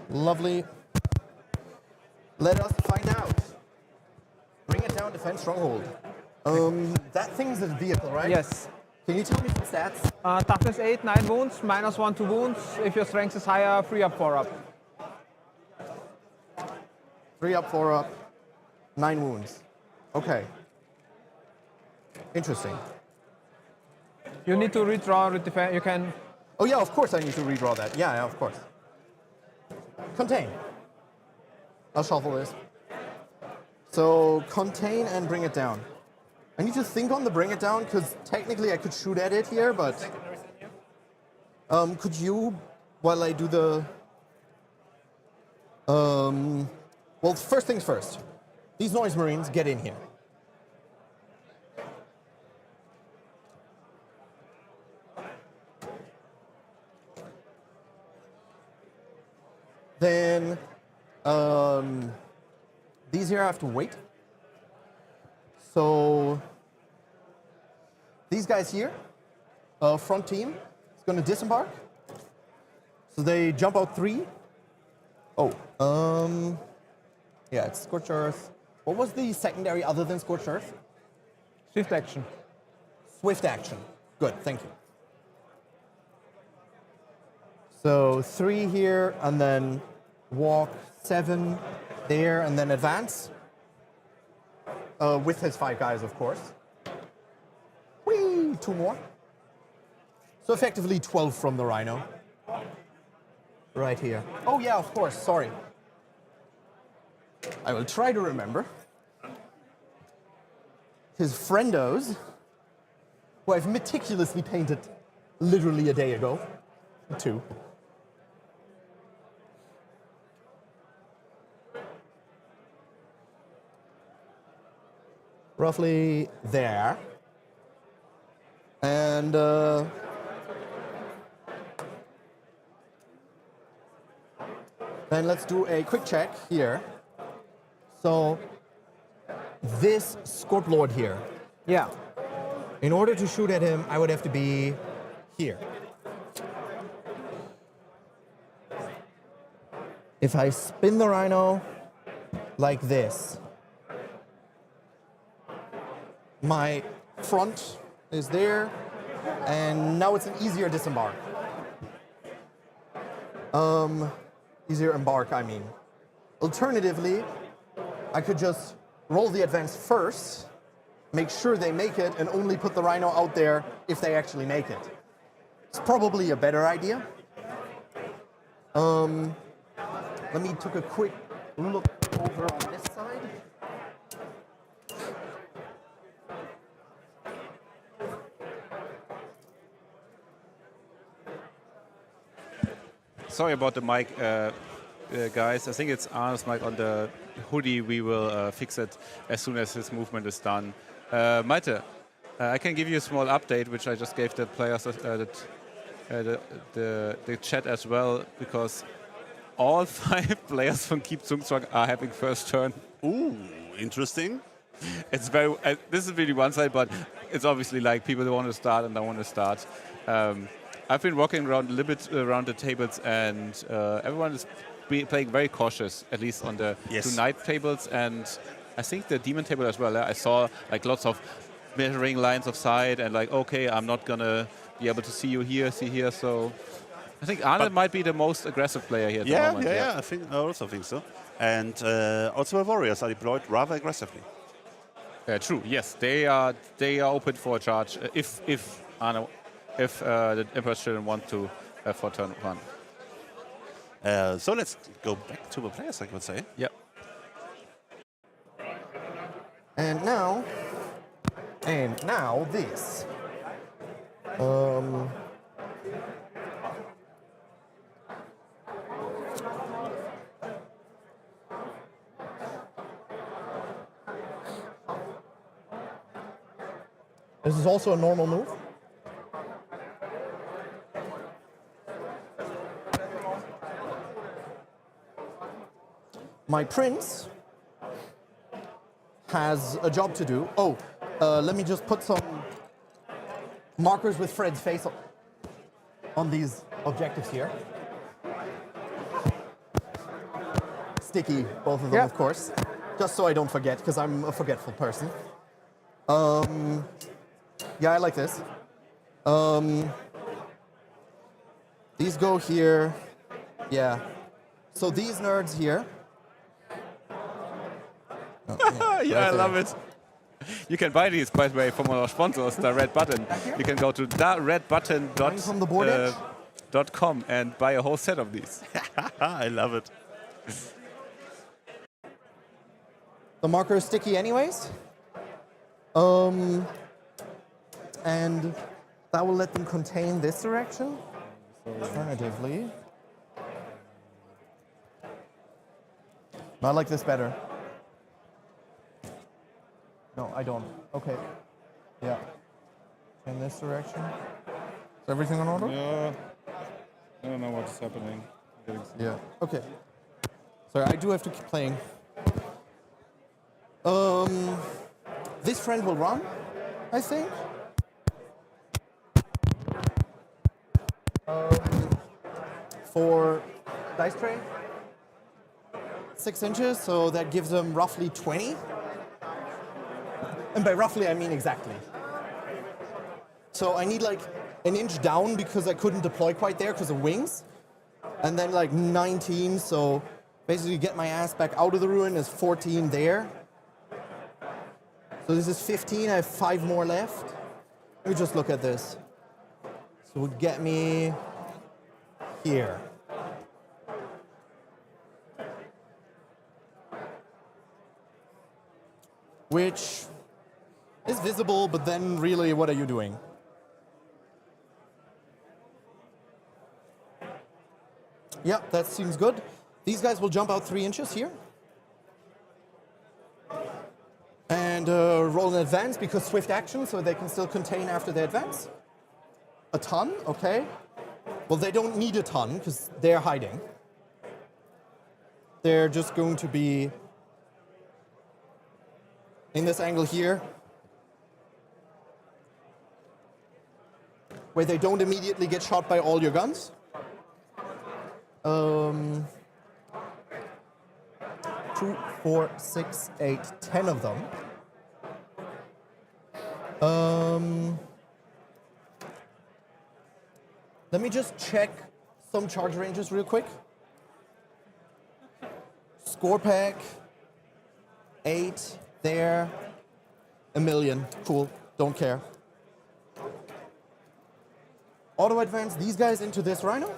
Lovely. Let us find out. Bring it down, defense, stronghold. That thing's a vehicle, right? Yes. Can you tell me some stats? Toughness 8, 9 wounds, -1 to wounds. If your strength is higher, 3 up, 4 up. 3 up, 4 up, 9 wounds. Okay. Interesting. You need to redraw, redefend. You can. Oh yeah, of course I need to redraw that. Yeah, of course. Contain. I'll shuffle this. So contain and bring it down. I need to think on the bring it down because technically I could shoot at it here, but could you, while I do the, well, first things first. These noise marines get in here. Then these here have to wait. So these guys here, front team, is going to disembark. So they jump out 3. Oh, yeah, it's Scorched Earth. What was the secondary other than Scorched Earth? Swift action. Swift action. Good, thank you. So 3 here, and then walk 7 there, and then advance. With his 5 guys, of course. Whee! 2 more. So effectively 12 from the Rhino. Right here. Oh yeah, of course, sorry. I will try to remember. His friendos, who I've meticulously painted literally a day ago. 2. Roughly there. And then let's do a quick check here. So this Scorp Lord here, Yeah. in order to shoot at him, I would have to be here. If I spin the Rhino like this, my front is there, and now it's an easier disembark. Easier embark, I mean. Alternatively, I could just roll the advance first, make sure they make it, and only put the Rhino out there if they actually make it. It's probably a better idea. Let me take a quick look over on this side. Sorry about the mic, guys. I think it's Arne's mic on the hoodie. We will fix it as soon as his movement is done. Malte, I can give you a small update, which I just gave the players, the chat as well, because all 5 players from Keep Zungzwang are having first turn Ooh, interesting. It's very. This is really one side, but it's obviously like people want to start and don't want to start. I've been walking around a little bit around the tables, and everyone is playing very cautious, at least on the Yes. two knight tables, and I think the demon table as well. I saw like lots of measuring lines of sight, and like, okay, I'm not gonna be able to see you here, see here. So I think Arne might be the most aggressive player here at the moment. I also think so. And also the warriors are deployed rather aggressively. True. Yes, they are open for a charge if Arne, if the Emperor's Children want to for turn one. So let's go back to the players, I would say. Yep. And now this. This is also a normal move. My prince has a job to do. Oh, let me just put some markers with Fred's face on these objectives here. Sticky, both of them, of course. Just so I don't forget, because I'm a forgetful person. Yeah, I like this. These go here. Yeah. So these nerds here. Oh, Yeah, I love it. You can buy these, by the way, from our sponsors, the Red Button. You can go to From the board edge? .com and buy a whole set of these. I love it. The marker is sticky anyways. And that will let them contain this direction. Alternatively. I like this better. No, I don't. Okay. Yeah. In this direction. Is everything in order? Yeah. I don't know what's happening. Yeah. Okay. Sorry, I do have to keep playing. This friend will run, I think. For dice tray, 6 inches, so that gives them roughly 20. And by roughly, I mean exactly. So I need like an inch down because I couldn't deploy quite there because of wings. And then like 19, so basically get my ass back out of the ruin is 14 there. So this is 15, I have 5 more left. Let me just look at this. So it would get me here. Which is visible, but then really, what are you doing? Yeah, that seems good. These guys will jump out 3 inches here. And roll an advance because swift action, so they can still contain after they advance. A ton, okay. Well, they don't need a ton because they're hiding. They're just going to be in this angle here, where they don't immediately get shot by all your guns. 2, 4, 6, 8, 10 of them. Let me just check some charge ranges real quick. Score pack, 8, there, 1,000,000, cool, don't care. Auto advance these guys into this rhino.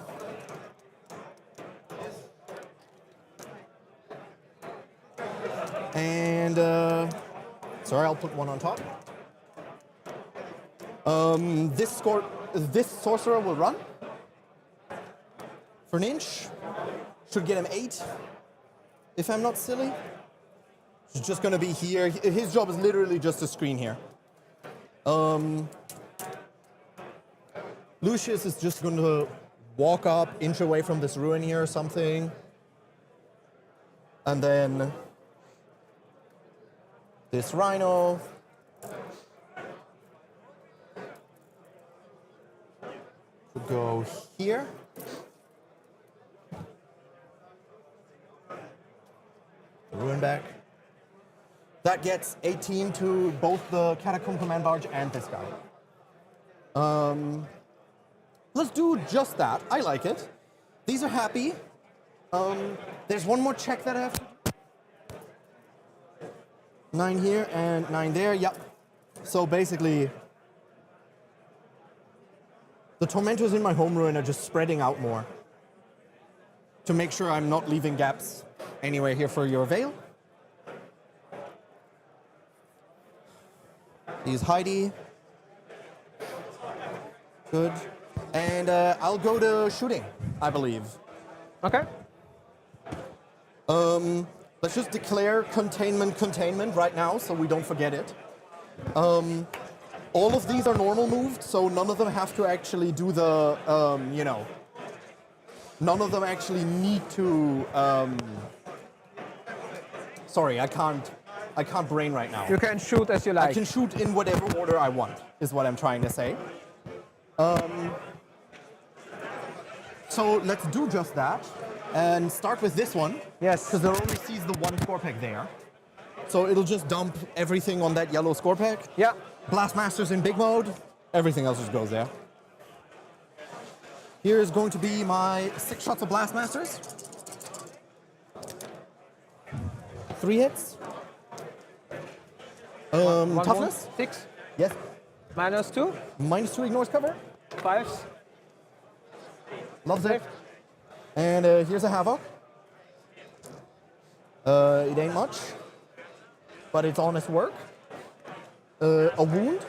And, sorry, I'll put one on top. This sorcerer will run for an inch. Should get him 8, if I'm not silly. He's just gonna be here. His job is literally just to screen here. Lucius is just going to walk up, inch away from this ruin here or something. And then this rhino. To go here. Ruin back. That gets 18 to both the Catacomb Command Barge and this guy. Let's do just that. I like it. These are happy. There's one more check that I have to do. 9 here and 9 there. Yep. So basically, the Tormentors in my home ruin are just spreading out more to make sure I'm not leaving gaps anywhere here for your Veil. He's Heidi. Good. And I'll go to shooting, I believe. Okay. Let's just declare containment right now so we don't forget it. All of these are normal moved, so none of them have to actually do the, none of them actually need to, sorry, I can't brain right now. You can shoot as you like. I can shoot in whatever order I want, is what I'm trying to say. So let's do just that and start with this one. Yes. Because there only sees the one score pack there. So it'll just dump everything on that yellow score pack. Yeah. Blastmasters in big mode. Everything else just goes there. Here is going to be my 6 shots of Blastmasters. 3 hits. One Toughness? wound, 6. Yes. -2. -2 ignores cover. 5s. Loves it. And here's a Havoc. It ain't much, but it's honest work. A wound.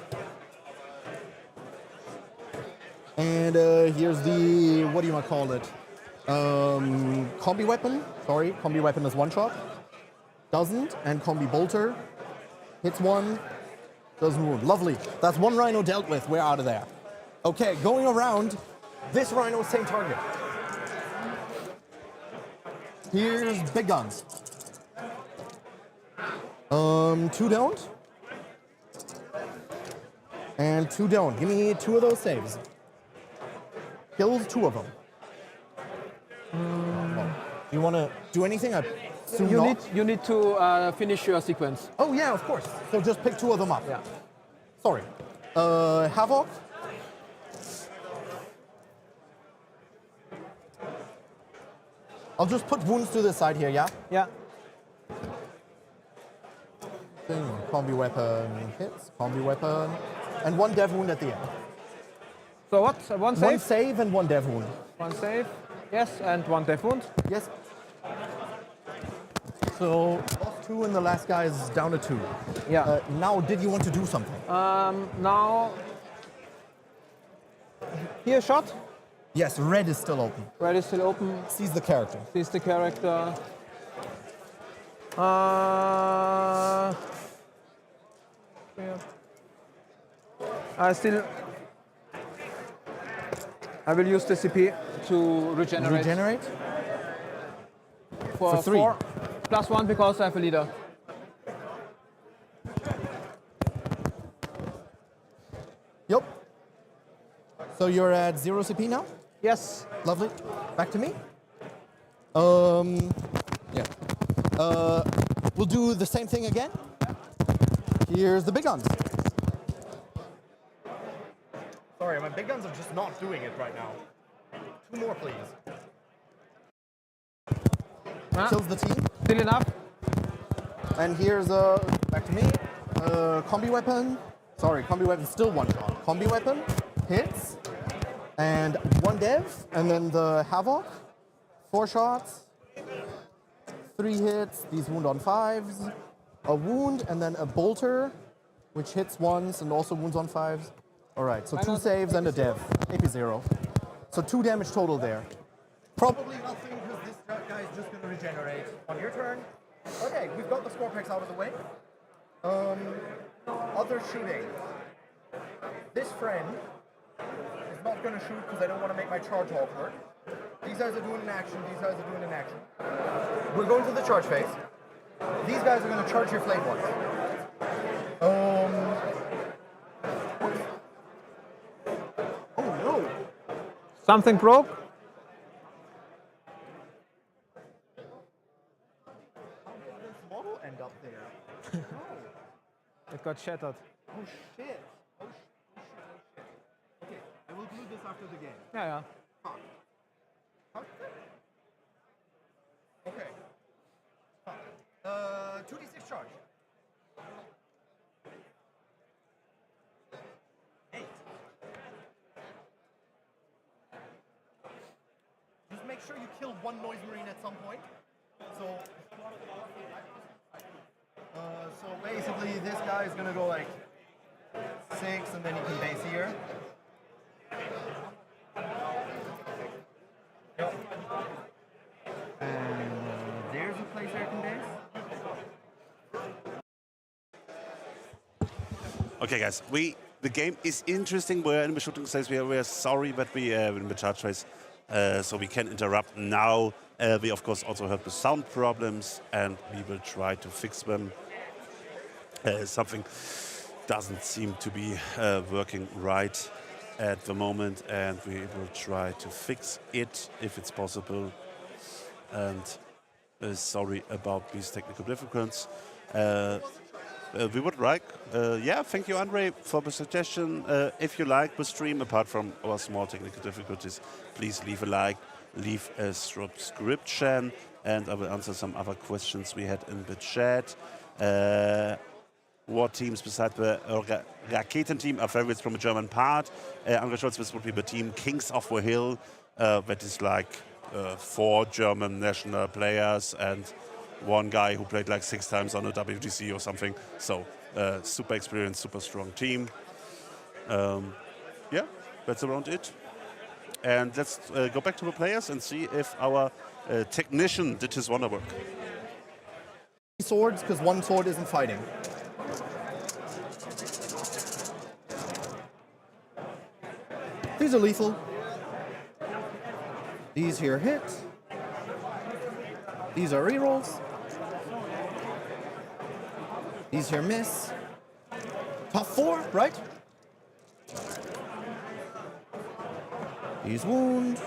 And here's the, what do you want to call it? Combi weapon. Sorry, combi weapon is 1 shot. Doesn't. And combi bolter. Hits 1. Doesn't wound. Lovely. That's 1 rhino dealt with. We're out of there. Okay, going around. This rhino, same target. Here's big guns. 2 don't. And 2 don't. Give me 2 of those saves. Kills 2 of them. Do you want to do anything? I assume not. You need to finish your sequence. Oh yeah, of course. So just pick 2 of them up. Yeah. Sorry. Havoc. I'll just put wounds to the side here, yeah? Yeah. Combi weapon hits, combi weapon, and 1 dev wound at the end. So what? 1 save? 1 save and 1 dev wound. 1 save. Yes, and 1 death wound. Yes. So lost 2 and the last guy is down to 2. Yeah. Now, did you want to do something? Now, here shot. Yes, red is still open. Red is still open. Sees the character. Sees the character. I will use the CP to regenerate. Regenerate? For 3. 4. +1 because I have a leader. Yep. So you're at 0 CP now? Yes. Lovely. Back to me. Yeah. We'll do the same thing again. Here's the big guns. Sorry, my big guns are just not doing it right now. 2 more, please. Kills the team. Still enough. And here's back to me. Combi weapon. Sorry, combi weapon still 1 shot. Combi weapon hits. And 1 dev, and then the Havoc, 4 shots, 3 hits, these wound on 5s, a wound, and then a bolter, which hits once and also wounds on 5s. All right, so 2 saves and a dev, AP 0. So 2 damage total there. Probably nothing because this guy is just going to regenerate on your turn. Okay, we've got the score packs out of the way. Other shooting. This friend is not going to shoot because I don't want to make my charge awkward. These guys are doing an action, these guys are doing an action. We're going to the charge phase. These guys are going to charge your flame ones. Something broke? Model end up there? It got shattered. Oh shit. Oh shit. Okay, I will glue this after the game. Yeah. Okay. 2d6 charge. 8. Just make sure you kill one noise marine at some point. So basically this guy is gonna go like 6 and then he can base here. And there's a place where I can base. Okay, guys, the game is interesting. We're in the shooting stage. We are sorry, but we in the charge phase, so we can interrupt now. We of course also have the sound problems, and we will try to fix them. Something doesn't seem to be working right at the moment, and we will try to fix it if it's possible. And sorry about these technical difficulties. We would like, thank you, Andre, for the suggestion. If you like the stream, apart from our small technical difficulties, please leave a like, leave a subscription, and I will answer some other questions we had in the chat. What teams besides the Raketen team are favorites from the German part? Andre Scholz, this would be the team Kings of the Hill. That is like 4 German national players and one guy who played like 6 times on a WTC or something. So super experienced, super strong team. Yeah, that's around it. And let's go back to the players and see if our technician did his wonder work. Swords, because one sword isn't fighting. These are lethal. These here hit. These are rerolls. These here miss. Top 4, right? These wound.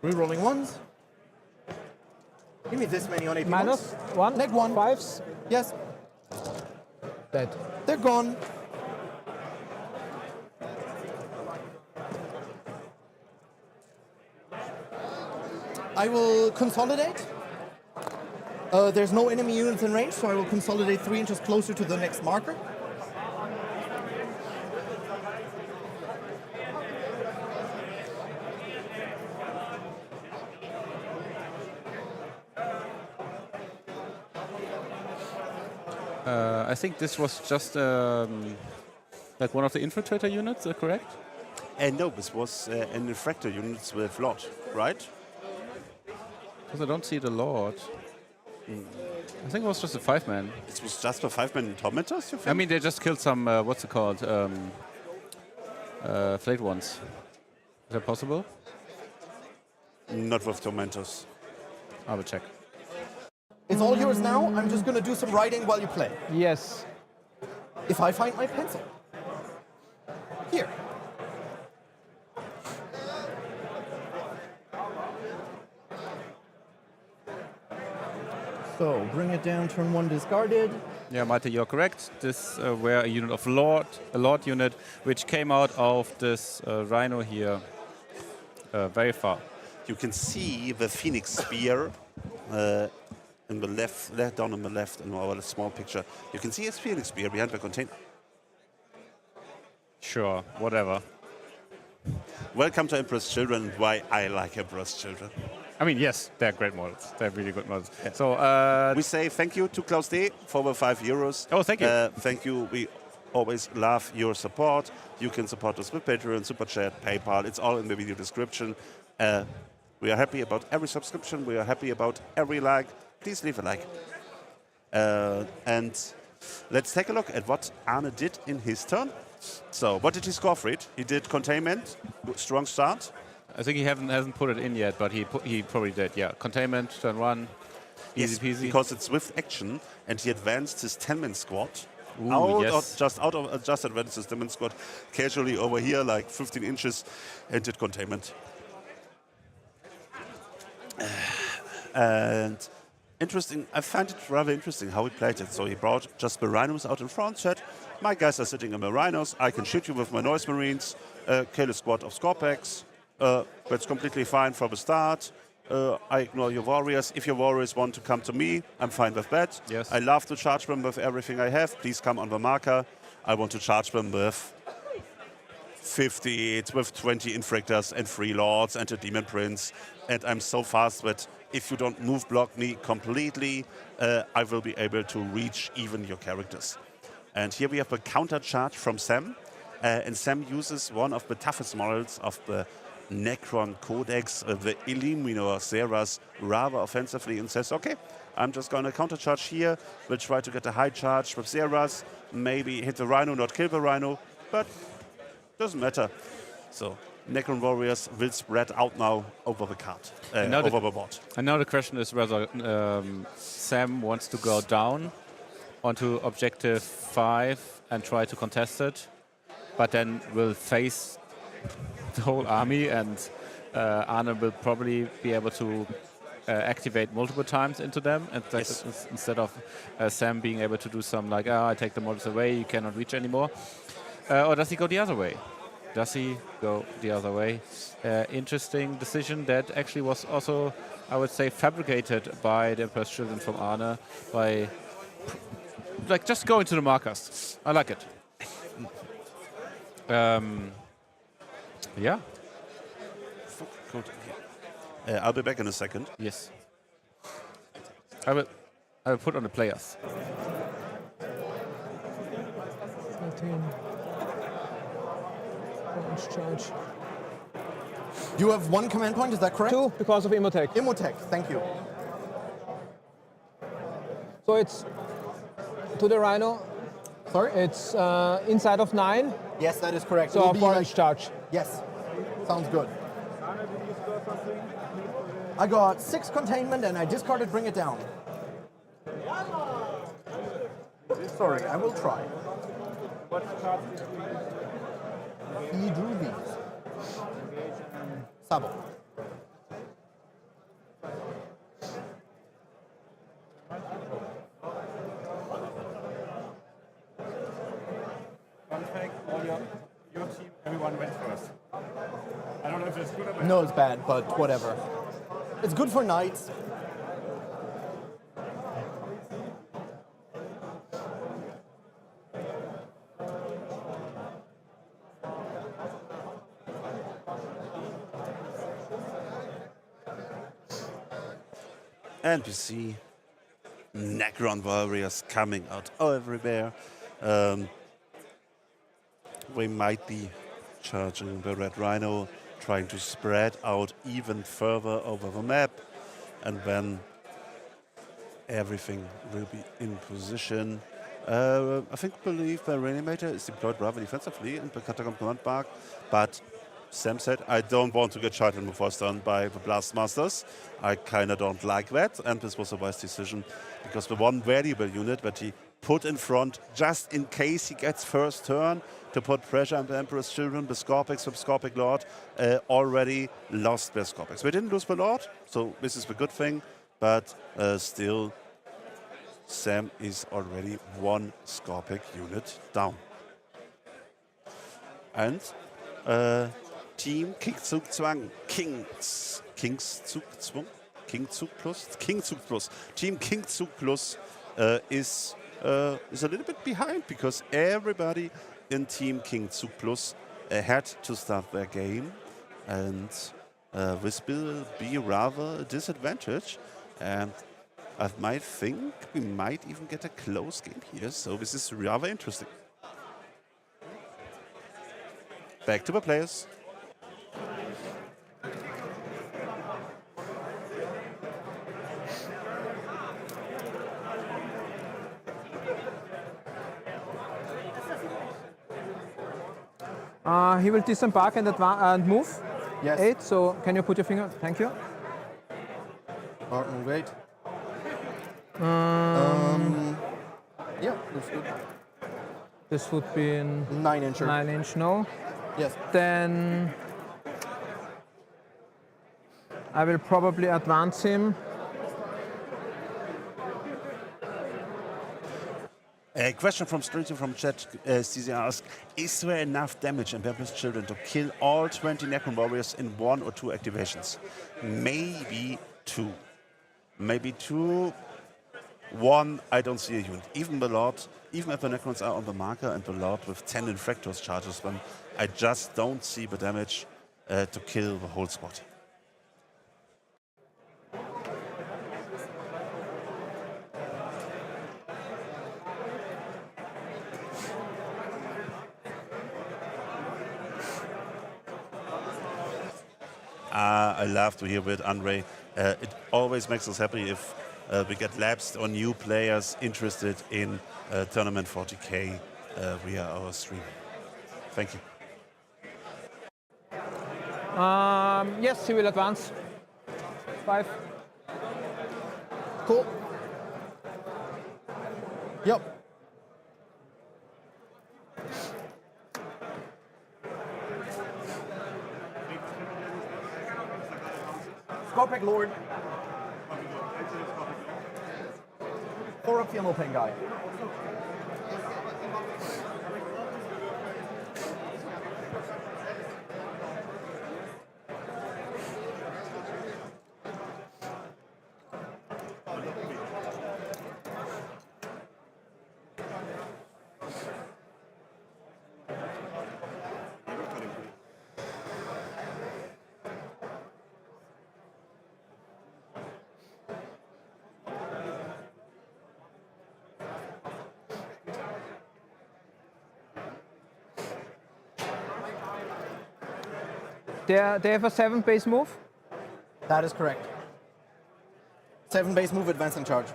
Rerolling 1s. Give me this many on AP Minus ones. 1. Neg 1. 5s. Yes, Dead. they're gone. I will consolidate. There's no enemy units in range, so I will consolidate 3 inches closer to the next marker. I think this was just like one of the infiltrator units, correct? No, this was an infractor unit with Lord, right? Because I don't see the Lord. I think it was just a 5-man. It was just for 5-man tormentors, you think? I mean, they just killed some, what's it called? Flayed ones. Is that possible? Not with tormentors. I will check. It's all yours now. I'm just going to do some writing while you play. Yes. If I find my pencil. Here. So, bring it down, turn 1 discarded. Yeah, Malte, you're correct. This were a unit of Lord, a Lord unit, which came out of this Rhino here very far. You can see the Phoenix Spear in the left, down on the left in our small picture. You can see his Phoenix Spear behind the container. Sure, whatever. Welcome to Emperor's Children, why I like Emperor's Children. I mean, yes, they're great models. They're really good models. Yeah. So we say thank you to Klaus D for the €5. Oh, thank you. Thank you. We always love your support. You can support us with Patreon, Super Chat, PayPal. It's all in the video description. We are happy about every subscription. We are happy about every like. Please leave a like. And let's take a look at what Arne did in his turn. So, what did he score, Fried? He did containment, strong start. I think he hasn't put it in yet, but he probably did. Yeah, containment, turn 1, easy peasy. Because it's swift action, and he advanced his 10-man squad Ooh, yes. out of just advances. The squad casually over here, like 15 inches, and did containment. And interesting, I find it rather interesting how he played it. So he brought just the rhinos out in front, said, my guys are sitting in the rhinos, I can shoot you with my noise marines, kill a squad of scorpex. That's completely fine from the start. I ignore your warriors. If your warriors want to come to me, I'm fine with that. Yes. I love to charge them with everything I have. Please come on the marker. I want to charge them with 50, with 20 infractors and 3 lords and a demon prince. And I'm so fast that if you don't move block me completely, I will be able to reach even your characters. And here we have a counter charge from Sam. And Sam uses one of the toughest models of the Necron Codex, the Illuminor Zeras, rather offensively and says, okay, I'm just going to counter charge here. We'll try to get a high charge with Zeras, maybe hit the Rhino, not kill the Rhino, but doesn't matter. So Necron Warriors will spread out now over the card, over the board. And now the question is whether Sam wants to go down onto objective 5 and try to contest it, but then will face the whole army, and Arne will probably be able to activate multiple times into them, and instead of Sam being able to do some like, I take the models away, you cannot reach anymore. Or does he go the other way? Does he go the other way? Interesting decision that actually was also, I would say, fabricated by the Emperor's Children from Arne by like just going to the markers. I like it. Yeah. Good. I'll be back in a second. Yes. I will put on the players. 13. Charge. You have 1 command point, is that correct? 2 because of Immotech. Immotech, thank you. So it's to the Rhino. Sorry? It's inside of 9. Yes, that is correct. So It'll a be 4-inch charge. Yes, sounds good. I got 6 containment and I discarded Bring It Down. Sorry, I will try. He drew these. Sabo. Fun fact, your team, everyone went first. I don't know if it's good or bad. No, it's bad, but whatever. It's good for knights. And we see Necron Warriors coming out everywhere. We might be charging the Red Rhino, trying to spread out even further over the map. And then everything will be in position. I believe the Reanimator is deployed rather defensively in the Catacomb Command Park, but Sam said, I don't want to get shot in before it's done by the Blastmasters. I kind of don't like that, and this was a wise decision, because the one variable unit that he put in front, just in case he gets first turn, to put pressure on the Emperor's Children, the Scorpex with Scorpic Lord, already lost their Scorpex. We didn't lose the Lord, so this is the good thing, but still, Sam is already 1 Scorpic unit down. And Team Kingzugzwang, Kingzugzwang? Kingzug Plus. Team Kingzug Plus is a little bit behind, because everybody in Team Kingzug Plus had to start their game, and this will be rather a disadvantage. And I might think we might even get a close game here, so this is rather interesting. Back to the players. He will disembark and move. Yes. 8, so can you put your finger? Thank you. Wait. Yeah, looks good. This would be in 9-incher. 9-inch, no. Yes. Then I will probably advance him. A question from Streeter from chat. CZ asks, is there enough damage in Purpose Children to kill all 20 Necron Warriors in 1 or 2 activations? Maybe 2. Maybe 2. 1, I don't see a unit. Even the Lord, even if the Necrons are on the marker and the Lord with 10 Infractors charges them, I just don't see the damage to kill the whole squad. I love to hear with Andre. It always makes us happy if we get lapsed or new players interested in Tournament 40K via our stream. Thank you. Yes, he will advance. 5. Cool. Yep. Scorpic Lord. 4 up the Alpine guy. They have a 7 base move. That is correct. 7 base move, advancing charge.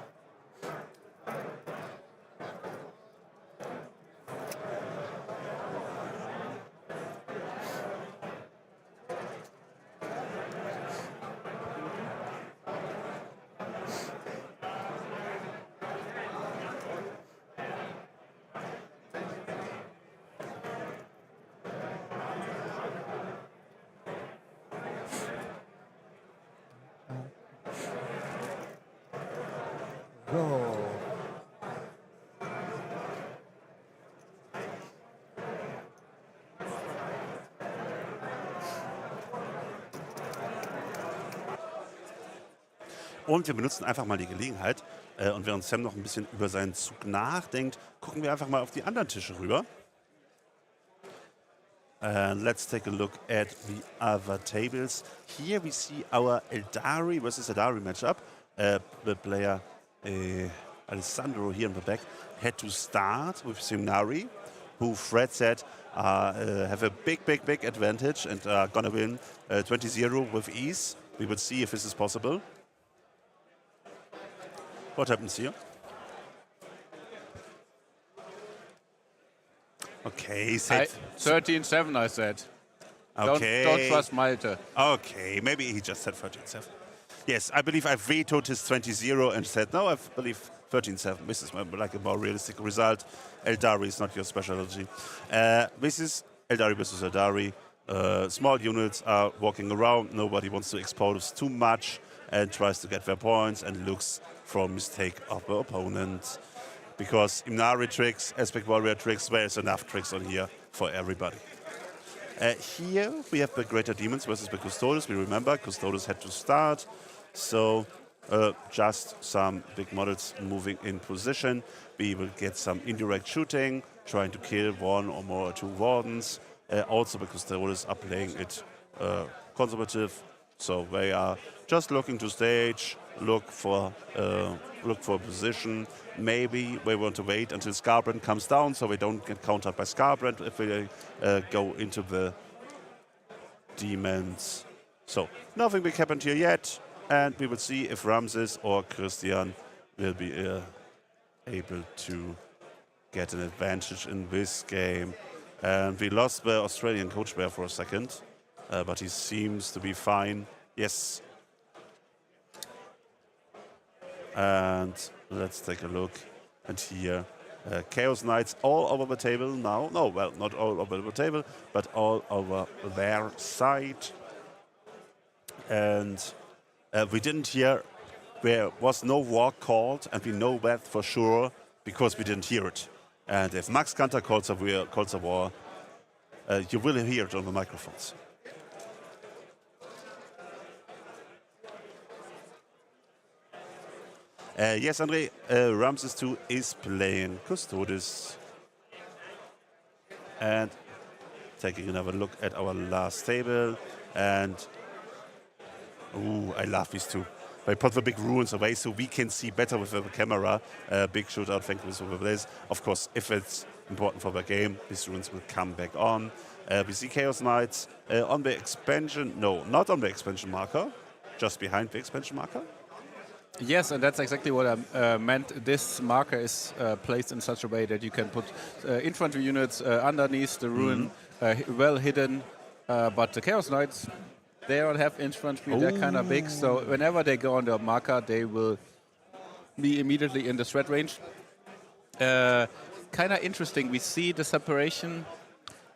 Go. Und wir benutzen einfach mal die Gelegenheit und während Sam noch ein bisschen über seinen Zug nachdenkt, gucken wir einfach mal auf die anderen Tische rüber. Let's take a look at the other tables. Here we see our Eldari versus Eldari matchup. The player Alessandro here in the back had to start with Simnari, who Fred said have a big advantage and are gonna win 20-0 with ease. We will see if this is possible. What happens here? Okay, he said 13-7, I said. okay. Don't trust Malte. Okay, maybe he just said 13-7. Yes, I believe I vetoed his 20-0 and said, no, I believe 13-7. This is like a more realistic result. Eldari is not your specialty. This is Eldari versus Eldari. Small units are walking around. Nobody wants to expose too much and tries to get their points and looks for a mistake of the opponent. Because Imnari tricks, Aspect Warrior tricks, there's enough tricks on here for everybody. Here we have the Greater Demons versus the Custodes. We remember Custodes had to start, so just some big models moving in position. We will get some indirect shooting, trying to kill 1 or more or 2 Wardens. Also the Custodes are playing it conservative, so they are just looking to stage, look for position. Maybe they want to wait until Scarbrand comes down so they don't get countered by Scarbrand if they go into the demons. So nothing big happened here yet, and we will see if Ramses or Christian will be able to get an advantage in this game. And we lost the Australian coach there for a second, but he seems to be fine. Yes. And let's take a look. And here Chaos Knights all over the table now. No, well, not all over the table, but all over their side. And we didn't hear, there was no war called, and we know that for sure because we didn't hear it. And if Max Kanter calls a war, you will hear it on the microphones. Yes, Andre, Ramses 2 is playing Custodes. And taking another look at our last table. And, ooh, I love these two. They put the big ruins away so we can see better with the camera. Big shootout, thank you for this. Of course, if it's important for the game, these ruins will come back on. We see Chaos Knights on the expansion, no, not on the expansion marker, just behind the expansion marker. Yes, and that's exactly what I meant. This marker is placed in such a way that you can put infantry units underneath the ruin, well hidden. But the Chaos Knights, they don't have infantry, they're kind of big, so whenever they go on the marker, they will be immediately in the threat range. Kind of interesting, we see the separation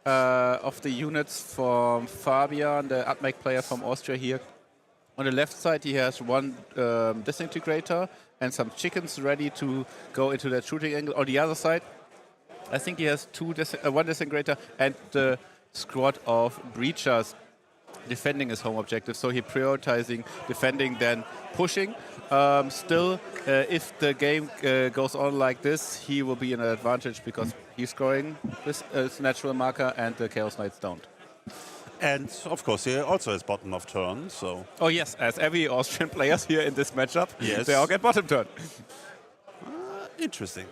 of the units from Fabian, the Admech player from Austria here. On the left side, he has one disintegrator and some chickens ready to go into that shooting angle. On the other side, I think he has one disintegrator and the squad of breachers defending his home objective. So he's prioritizing defending, then pushing. Still, if the game goes on like this, he will be in an advantage because he's scoring with his natural marker and the Chaos Knights don't. And of course, he also has bottom of turn. So. Oh yes, as every Austrian players here in this matchup, yes, they all get bottom turn. Interesting,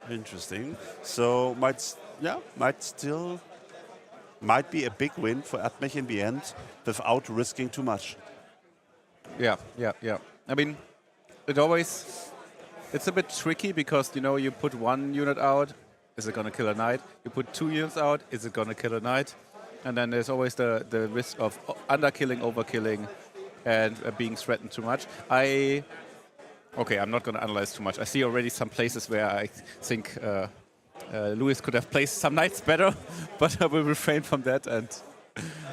interesting. So might be a big win for Admech in the end, without risking too much. Yeah. I mean, it's a bit tricky because you put one unit out, is it going to kill a knight? You put 2 units out, is it going to kill a knight? And then there's always the risk of underkilling, overkilling, and being threatened too much. I'm not going to analyze too much. I see already some places where I think Louis could have placed some knights better, but I will refrain from that. And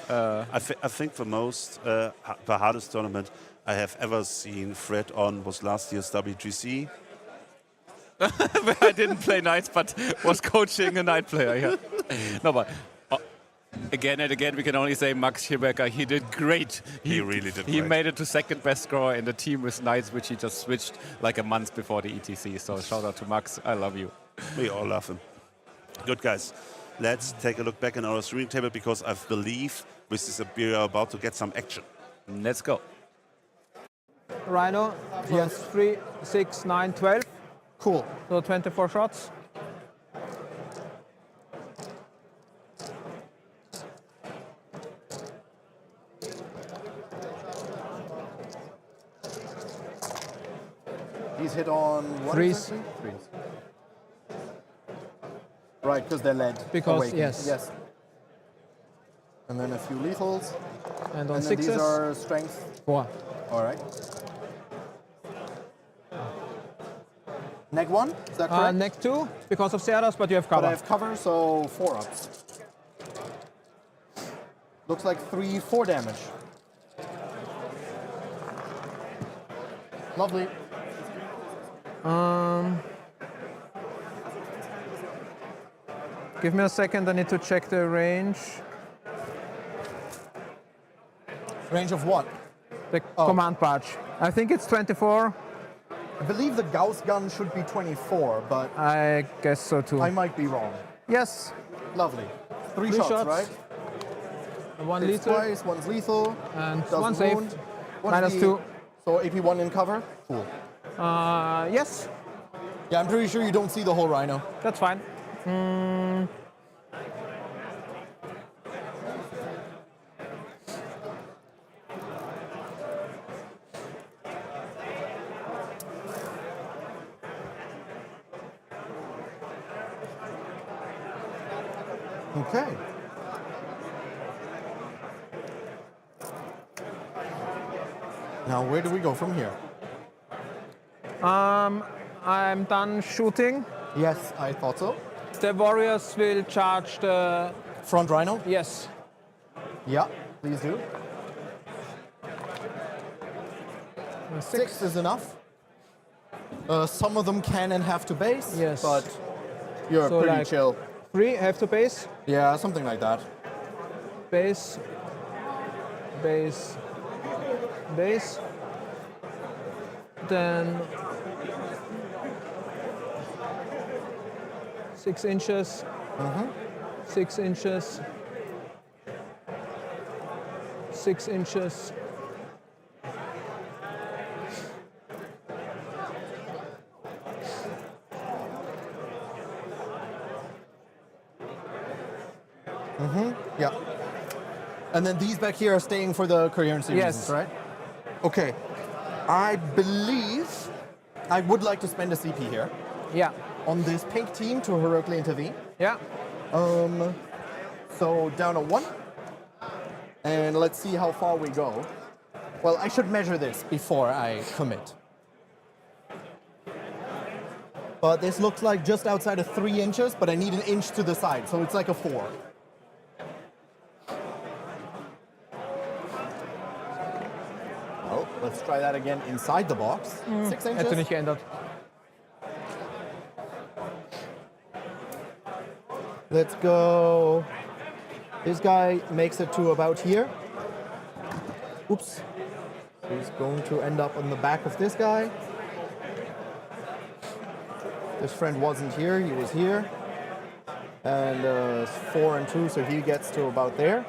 I think the hardest tournament I have ever seen Fred on was last year's WGC. I didn't play knights, but was coaching a knight player. Yeah. No, but. Again and again, we can only say Max Schierbecker, he did great. He really did He great. made it to second best scorer in the team with Knights, which he just switched like a month before the ETC. So shout out to Max, I love you. We all love him. Good, guys. Let's take a look back in our streaming table because I believe with this we are about to get some action. Let's go. Rhino, yes. 3, 6, 9, 12. Cool. So 24 shots. He's hit on what? Threes. Exactly? Threes. Right, because they're led. Because, awakened. yes. And then a few lethals. And on And then sixes, these are strength. 4. All right. Neg 1, is that correct? Neck 2, because of Ceras, but you have But cover. I have cover, so 4 ups. Looks like 3, 4 damage. Lovely. Give me a second, I need to check the range. Range of what? The command patch. I think it's 24. I believe the Gauss gun should be 24, but I guess so too. I might be wrong. Yes. Lovely. 3 3 shots, right? 1 Hits lethal twice, one's lethal. and doesn't 1 saved. wound. One's Minus the- 2. So AP1 in cover? Cool. Yes, Yeah, I'm pretty sure you don't see the whole Rhino. that's fine. Okay. Now, where do we go from here? I'm done shooting. Yes, I thought so. The warriors will charge the... Front rhino? Yes. Yeah, please do. 6 is enough. Some of them can and have to base, Yes. but you're So, pretty like- chill. 3 have to base. Yeah, something like that. Base. Base. Base. Then 6 inches. 6 inches. 6 inches. Yeah. And then these back here are staying for the coherency Yes. reasons, right? Okay. I believe I would like to spend a CP here Yeah. on this pink team to heroically intervene. Yeah. So down to 1. And let's see how far we go. Well, I should measure this before I commit. But this looks like just outside of 3 inches, but I need an inch to the side, so it's like a 4. Oh, let's try that again inside the box. 6 Hätte inches. nicht geändert. Let's go. This guy makes it to about here. Oops. He's going to end up on the back of this guy. This friend wasn't here, he was here. And it's 4 and 2, so he gets to about there.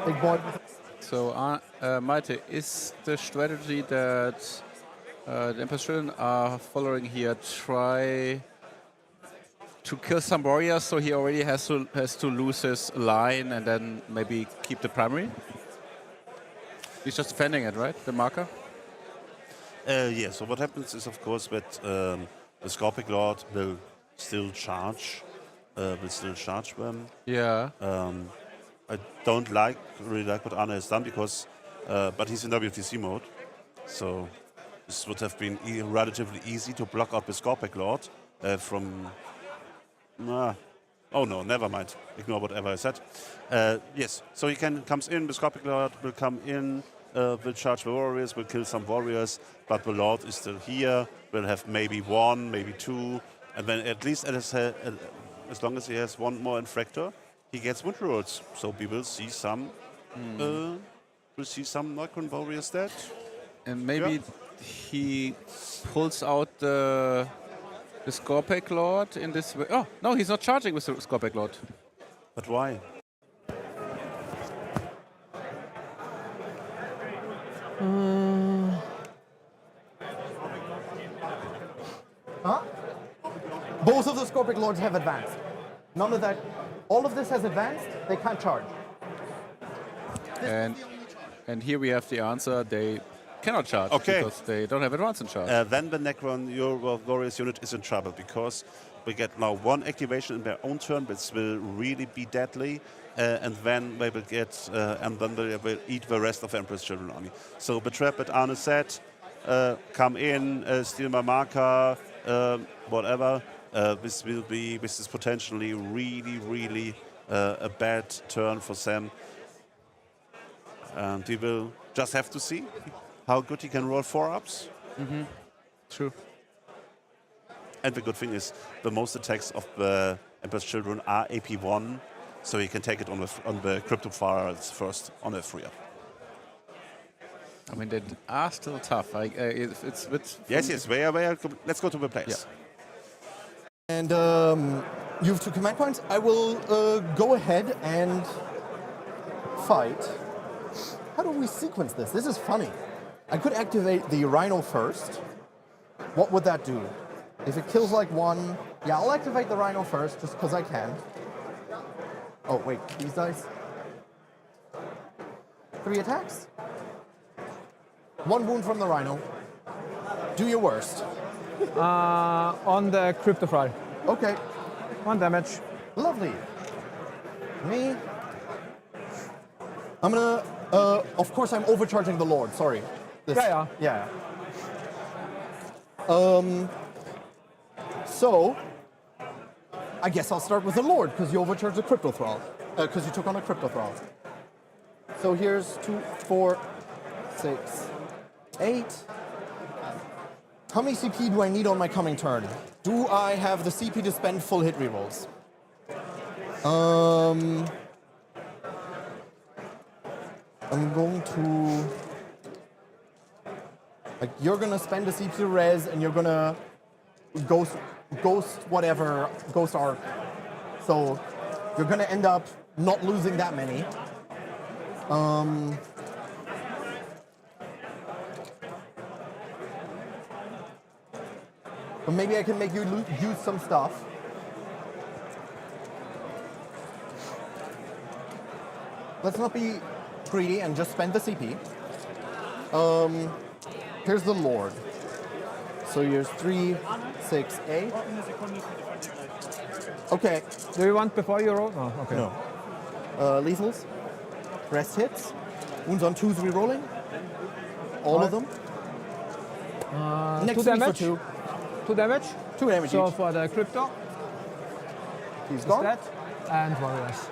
Big boy. So, Malte, is the strategy that the Emperor's Children are following here try to kill some warriors so he already has to lose his line and then maybe keep the primary? He's just defending it, right? The marker? Yeah, so what happens is, of course, that the Scorpic Lord will still charge them. Yeah. I don't really like what Arne has done because, but he's in WTC mode, so this would have been relatively easy to block out the Scorpic Lord from. Oh no, never mind. Ignore whatever I said. Yes, so he comes in. The Scorpic Lord will come in. Will charge the warriors. Will kill some warriors, but the Lord is still here. Will have maybe 1, maybe 2, and then at least as long as he has 1 more infractor, he gets wound rolls. So we will see some. We'll see some Necron warriors dead. And maybe he pulls out the Scorpic Lord in this way. Oh, no, he's not charging with the Scorpic Lord. But why? Huh? Both of the Scorpic Lords have advanced. None of that. All of this has advanced. They can't charge. And here we have the answer. They cannot charge because they don't have advance in charge. Then the Necron, your Warriors unit, is in trouble because we get now 1 activation in their own turn, which will really be deadly, and then they will get, and then they will eat the rest of the Emperor's Children army. So the trap that Arne said, come in, steal my marker, whatever. This is potentially really a bad turn for Sam. And we will just have to see how good he can roll 4-ups. True. And the good thing is, the most attacks of the Emperor's Children are AP1, so he can take it on the Crypto Files first on a 3-up. I mean, they are still tough. It's a bit. Yes, they are. Let's go to the place. And you have 2 command points. I will go ahead and fight. How do we sequence this? This is funny. I could activate the Rhino first. What would that do? If it kills like 1, yeah, I'll activate the Rhino first just because I can. Oh wait, these dice. 3 attacks. 1 wound from the Rhino. Do your worst. On the Crypto Fry. Okay, 1 damage. lovely. Me. I'm gonna. Of course, I'm overcharging the Lord. Sorry. This, Yeah. Yeah. So, I guess I'll start with the Lord, because you overcharged the Crypto Thrall. Because you took on a Crypto Thrall. So here's 2, 4, 6, 8. How many CP do I need on my coming turn? Do I have the CP to spend full hit rerolls? I'm going to... Like, you're gonna spend the CP res, and you're gonna ghost whatever, ghost arc. So you're gonna end up not losing that many. But maybe I can make you use some stuff. Let's not be greedy and just spend the CP. Here's the Lord. So here's 3, 6, 8. Okay. Do you want before you roll? Oh, okay. No. Lethals. Rest hits. Wounds on 2s rerolling. All of them. Next 2 week damage. for 2. 2 damage. 2 damage So each. for the Crypto, He's is gone. that? And Warriors.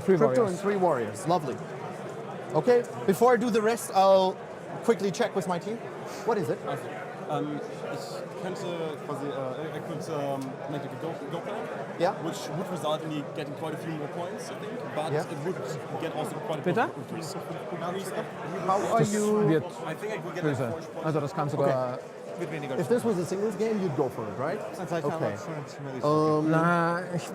3 Crypto Warriors. and 3 warriors. Lovely. Okay, before I do the rest, I'll quickly check with my team. What is it? Ich könnte quasi, I could make a go-plan, Yeah. which would result in me getting quite a few more points, I think, but Yeah. it would get also quite a Bitte? increase. How are Das you? wird I think I could get like böse. 40 points. Also das kann sogar... Mit weniger. If this was a singles game, you'd go for it, right? Okay. Na, ich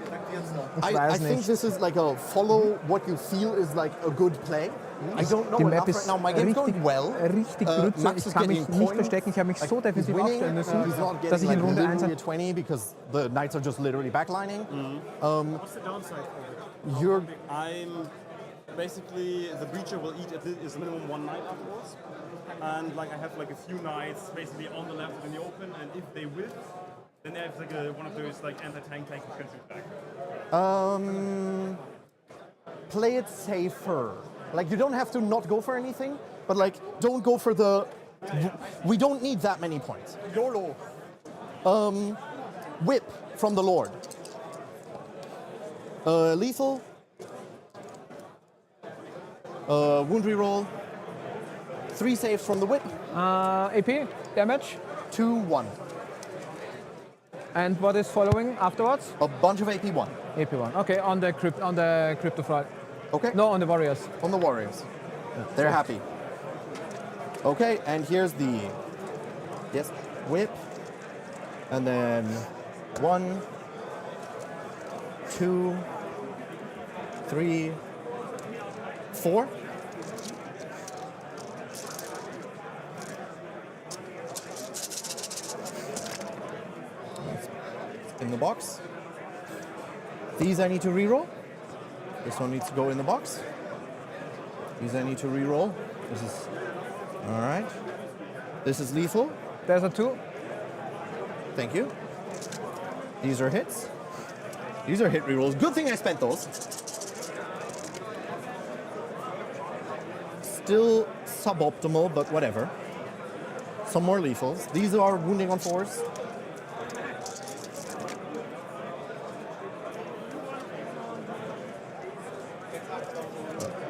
I weiß think nicht. this is like a follow what you feel is like a good play. I don't know Die enough Map right ist now. My game's going well. richtig Grütze. Max Ich is kann getting mich nicht points. verstecken. Ich habe mich so He's defensiv winning. aufstellen müssen, He's not dass getting ich in like Runde 1 literally a 20 because the knights are just literally backlining. What's the downside for it? You're I'm basically the breacher will eat at least minimum 1 knight afterwards, and like I have like a few knights basically on the left in the open, and if they whiff, then they have like one of those like anti-tank defensive back. play it safer. Like, you don't have to not go for anything, but like, don't go for the. We don't need that many points. YOLO. Whip from the Lord. Lethal. Wound reroll. 3 saves from the whip. AP, damage. 2, 1. And what is following afterwards? A bunch of AP1. AP1. Okay, on the Crypto Fraud. Okay. No, on the Warriors. On the warriors. They're happy. Okay, and here's the whip, and then 1, 2, 3, 4. In the box. These I need to reroll. This one needs to go in the box. These I need to reroll. This is all right. This is lethal. There's a 2. Thank you. These are hits. These are hit rerolls. Good thing I spent those. Still suboptimal, but whatever. Some more lethals. These are wounding on 4s.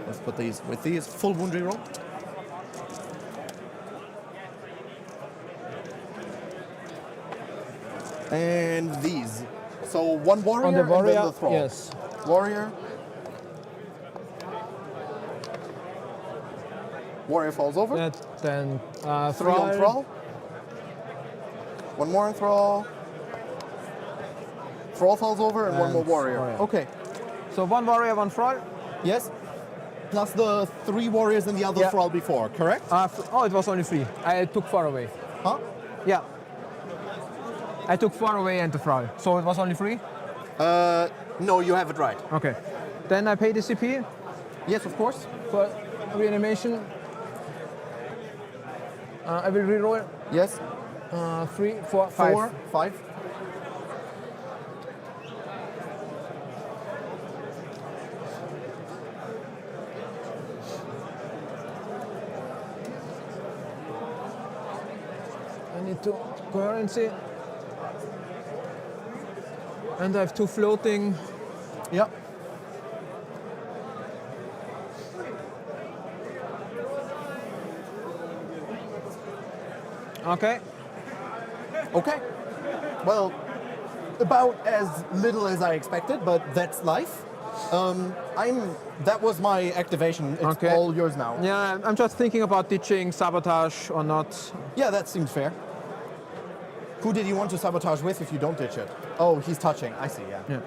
Let's put these with these full wound reroll. And these. So 1 warrior, On the and Warrior, then the thrall. yes. Warrior. Warrior falls over. Then 3 on thrall. 1 more on thrall. Thrall falls over and 1 more And warrior. warrior. Okay. So 1 Warrior, 1 Thrall. Yes. Plus the 3 warriors and the other Yeah. thrall before, correct? Oh, it was only 3. I took 4 away. Huh? Yeah. I took 4 away and the Thrall. So it was only 3? No, you have it right. Okay. Then I pay the CP Yes, of course. for reanimation. I will reroll Yes. 3, 4, 5. 4, 5. need to currency. And I have 2 floating. Yep. Okay. Okay. Well, about as little as I expected, but that's life. That was my activation. It's Okay. all yours now. Yeah, I'm just thinking about ditching sabotage or not. Yeah, that seems fair. Who did you want to sabotage with if you don't ditch it? Oh, he's touching. I see, yeah. Yeah.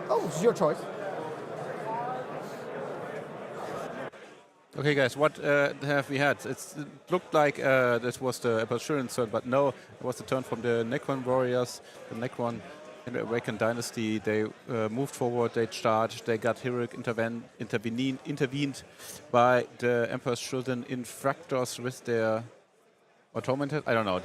Oh, it's your choice. Okay, guys, what have we had? It looked like this was the Assurance turn, but no, it was the turn from the Necron Warriors, the Necron in the Awakened Dynasty. They moved forward, they charged, they got heroic intervened by the Emperor's Children Infractors with their... or Tormented? I don't know,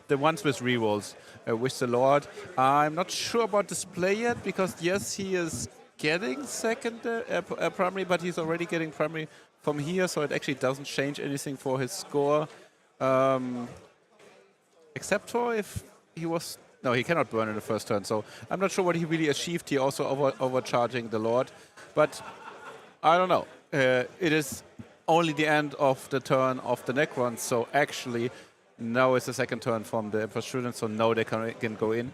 the ones with rerolls with the Lord. I'm not sure about display yet, because yes, he is getting second primary, but he's already getting primary from here, so it actually doesn't change anything for his score. Except for if he was... No, he cannot burn in the first turn, so I'm not sure what he really achieved here, also overcharging the Lord. But I don't know. It is only the end of the turn of the Necrons, so actually now it's the second turn from the Emperor's Children, so now they can go in.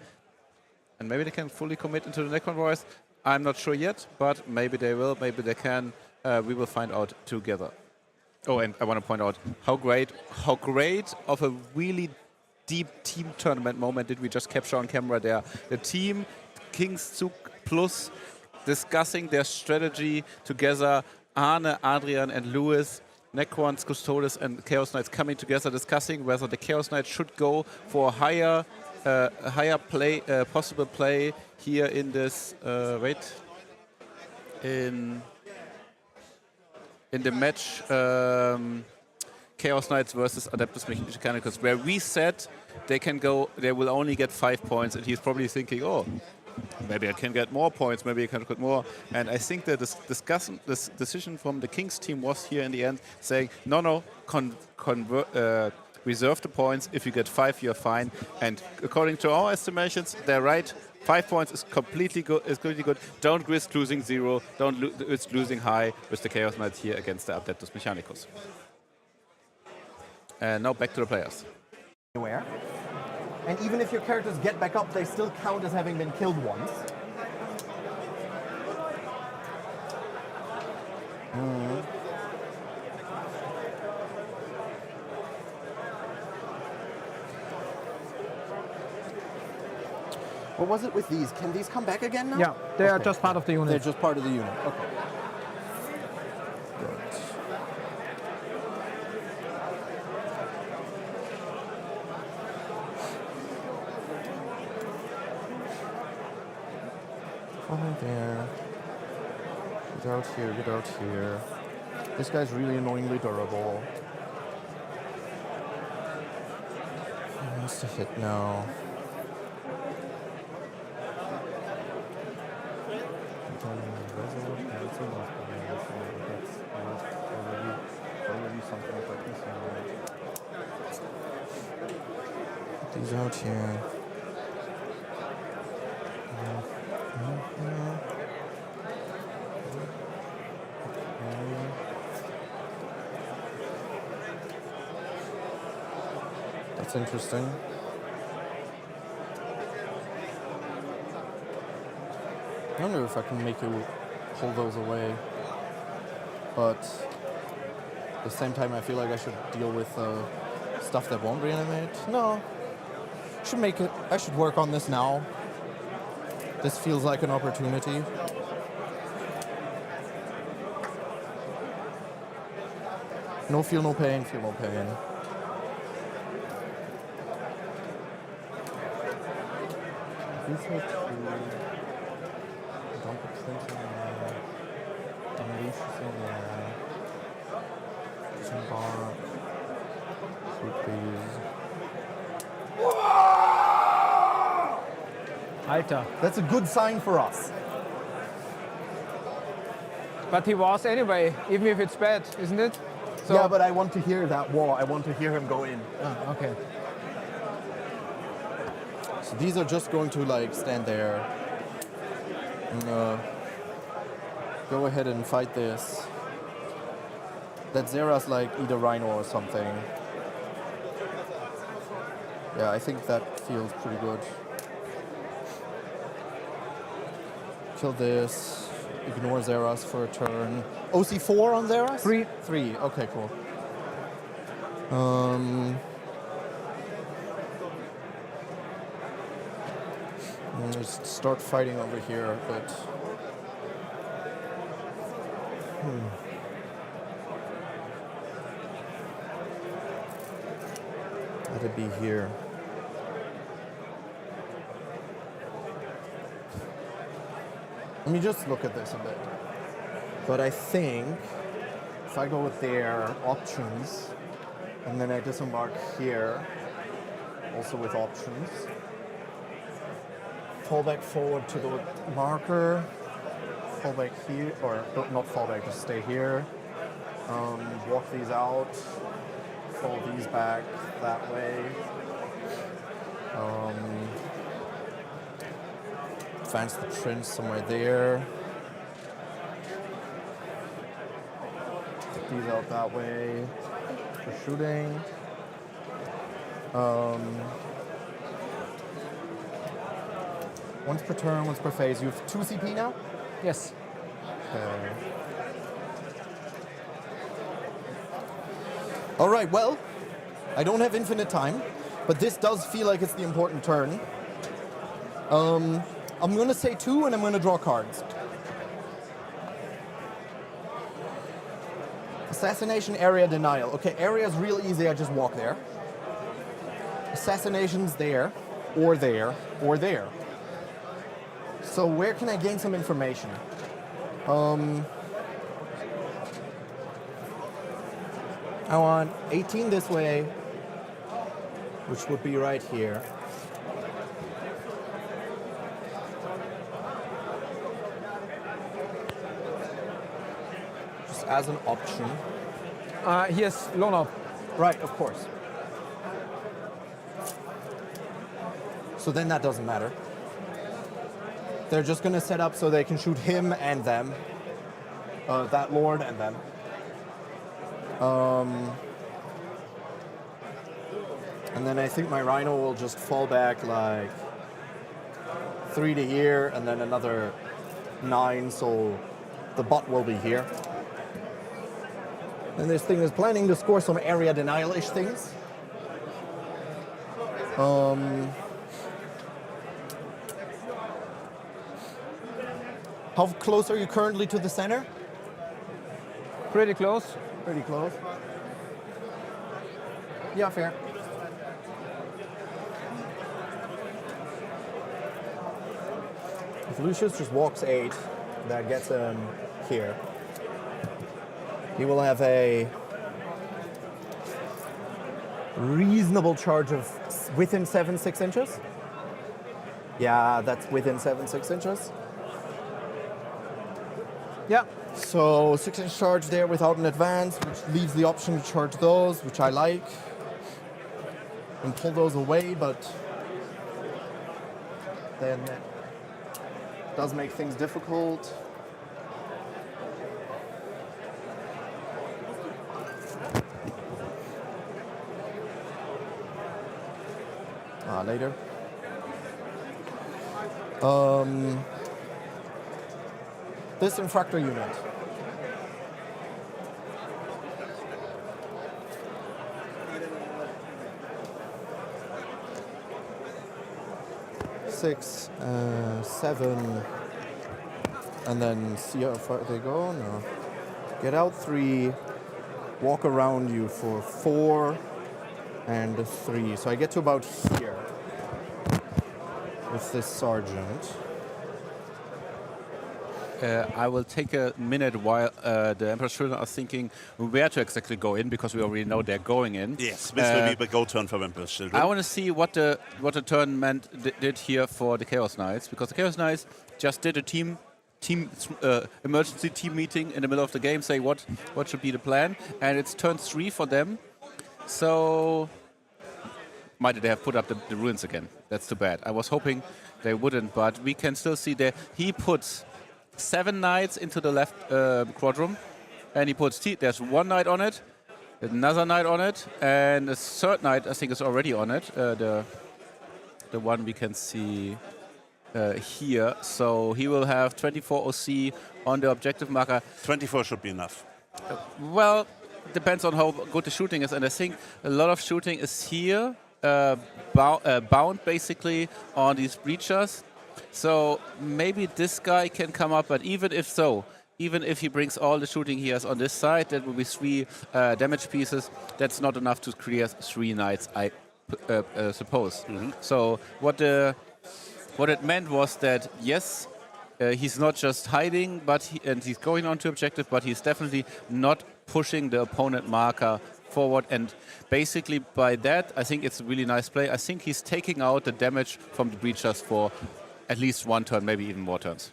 And maybe they can fully commit into the Necron Warriors. I'm not sure yet, but maybe they will, maybe they can. We will find out together. Oh, and I want to point out how great of a really deep team tournament moment did we just capture on camera there. The team, Kingszug Plus, discussing their strategy together. Arne, Adrian and Lewis, Necrons, Custodes and Chaos Knights coming together, discussing whether the Chaos Knights should go for a higher play, possible play here in this, in the match Chaos Knights versus Adeptus Mechanicus, where we said they will only get 5 points, and he's probably thinking, oh, maybe I can get more points, maybe I can get more. And I think that this decision from the Kings team was here in the end, saying, no, reserve the points. If you get 5, you're fine. And according to our estimations, they're right. 5 points is completely good. Don't risk losing 0. Don't risk losing high with the Chaos Knights here against the Adeptus Mechanicus. And now back to the players. Anywhere. And even if your characters get back up, they still count as having been killed once. What was it with these? Can these come back again now? Yeah, they are Okay. just part of the unit. They're just part of the unit. Okay. Good. Over there. Get out here, get out here. This guy's really annoyingly durable. He wants to hit now. These out here. That's interesting. I wonder if I can make you pull those away. But at the same time, I feel like I should deal with stuff that won't reanimate. No. I should work on this now. This feels like an opportunity. No feel, no pain, feel no pain. These are two. Don't put Trench in there. Unleashes in there. Some bar. Sweet babies. Alter. That's a good sign for us. But he was anyway, even if it's bad, isn't it? So Yeah, but I want to hear that wall. I want to hear him go in. Okay. So these are just going to like stand there and go ahead and fight this. Let Xera's like eat a rhino or something. Yeah, I think that feels pretty good. Kill this. Ignore Xera's for a turn. OC4 on Xera's? 3. 3. Okay, cool. Let's start fighting over here a bit. Let it be here. Let me just look at this a bit. But I think if I go with their options, and then I disembark here, also with options, fall back forward to the marker, fall back here, or not fall back, just stay here, walk these out, fall these back that way, advance the trench somewhere there, take these out that way for shooting. Once per turn, once per phase. You have 2 CP now? Yes. Okay. All right, well, I don't have infinite time, but this does feel like it's the important turn. I'm going to say 2 and I'm going to draw cards. Assassination, area, denial. Okay, area is real easy, I just walk there. Assassination's there, or there, or there. So where can I gain some information? I want 18 this way, which would be right here. Just as an option. Here's Lono. Right, of course. So then that doesn't matter. They're just going to set up so they can shoot him and them. That lord and them. And then I think my rhino will just fall back like 3 to here and then another 9, so the butt will be here. And this thing is planning to score some area denial-ish things. How close are you currently to the center? Pretty close. Pretty close. Yeah, fair. If Lucius just walks 8, that gets him here. He will have a reasonable charge of within 7-6 inches. Yeah, that's within 7-6 inches. Yeah. So 6-inch charge there without an advance, which leaves the option to charge those, which I like. And pull those away, but then it does make things difficult. Later. This infractor unit. Six, 7, and then see how far they go. No. Get out 3, walk around you for 4 and 3. So I get to about here with this sergeant. I will take a minute while the Emperor's Children are thinking where to exactly go in, because we already know they're going in. Yes, this will be the go turn for Emperor's Children. I want to see what the tournament did here for the Chaos Knights, because the Chaos Knights just did a emergency team meeting in the middle of the game, say what should be the plan, and it's turn 3 for them. So might they have put up the ruins again. That's too bad. I was hoping they wouldn't, but we can still see that he puts 7 knights into the left quadrum, and he puts there's 1 knight on it, another knight on it, and a 3rd knight I think is already on it. The one we can see here. So he will have 24 OC on the objective marker. 24 should be enough. Well, depends on how good the shooting is, and I think a lot of shooting is here, bound basically on these breachers. So maybe this guy can come up, but even if so, even if he brings all the shooting he has on this side, that will be 3 damage pieces. That's not enough to clear 3 knights, I suppose. So what it meant was that, yes, he's not just hiding, and he's going on to objective, but he's definitely not pushing the opponent marker forward. And basically by that, I think it's a really nice play. I think he's taking out the damage from the breachers for at least 1 turn, maybe even more turns.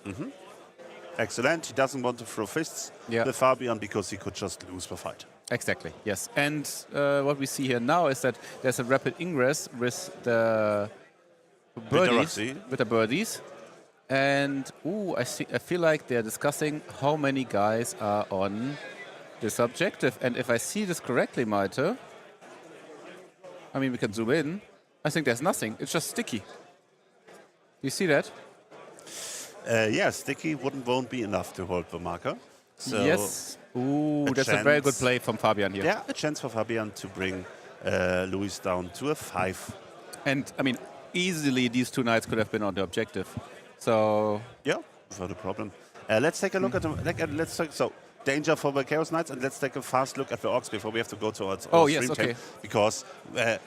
Excellent. He doesn't want to throw fists with Fabian because he could just lose the fight. Exactly, yes. And what we see here now is that there's a rapid ingress with the birdies. And I feel like they're discussing how many guys are on this objective. And if I see this correctly, Malte, I mean, we can zoom in. I think there's nothing. It's just sticky. You see that? Yeah, sticky won't be enough to hold the marker. So yes. That's a very good play from Fabian here. Yeah, a chance for Fabian to bring Luis down to a 5. And, I mean, easily these 2 knights could have been on the objective. So yeah, without a problem. Let's take a look at so danger for the Chaos Knights, and let's take a fast look at the Orcs before we have to go to our stream chat, because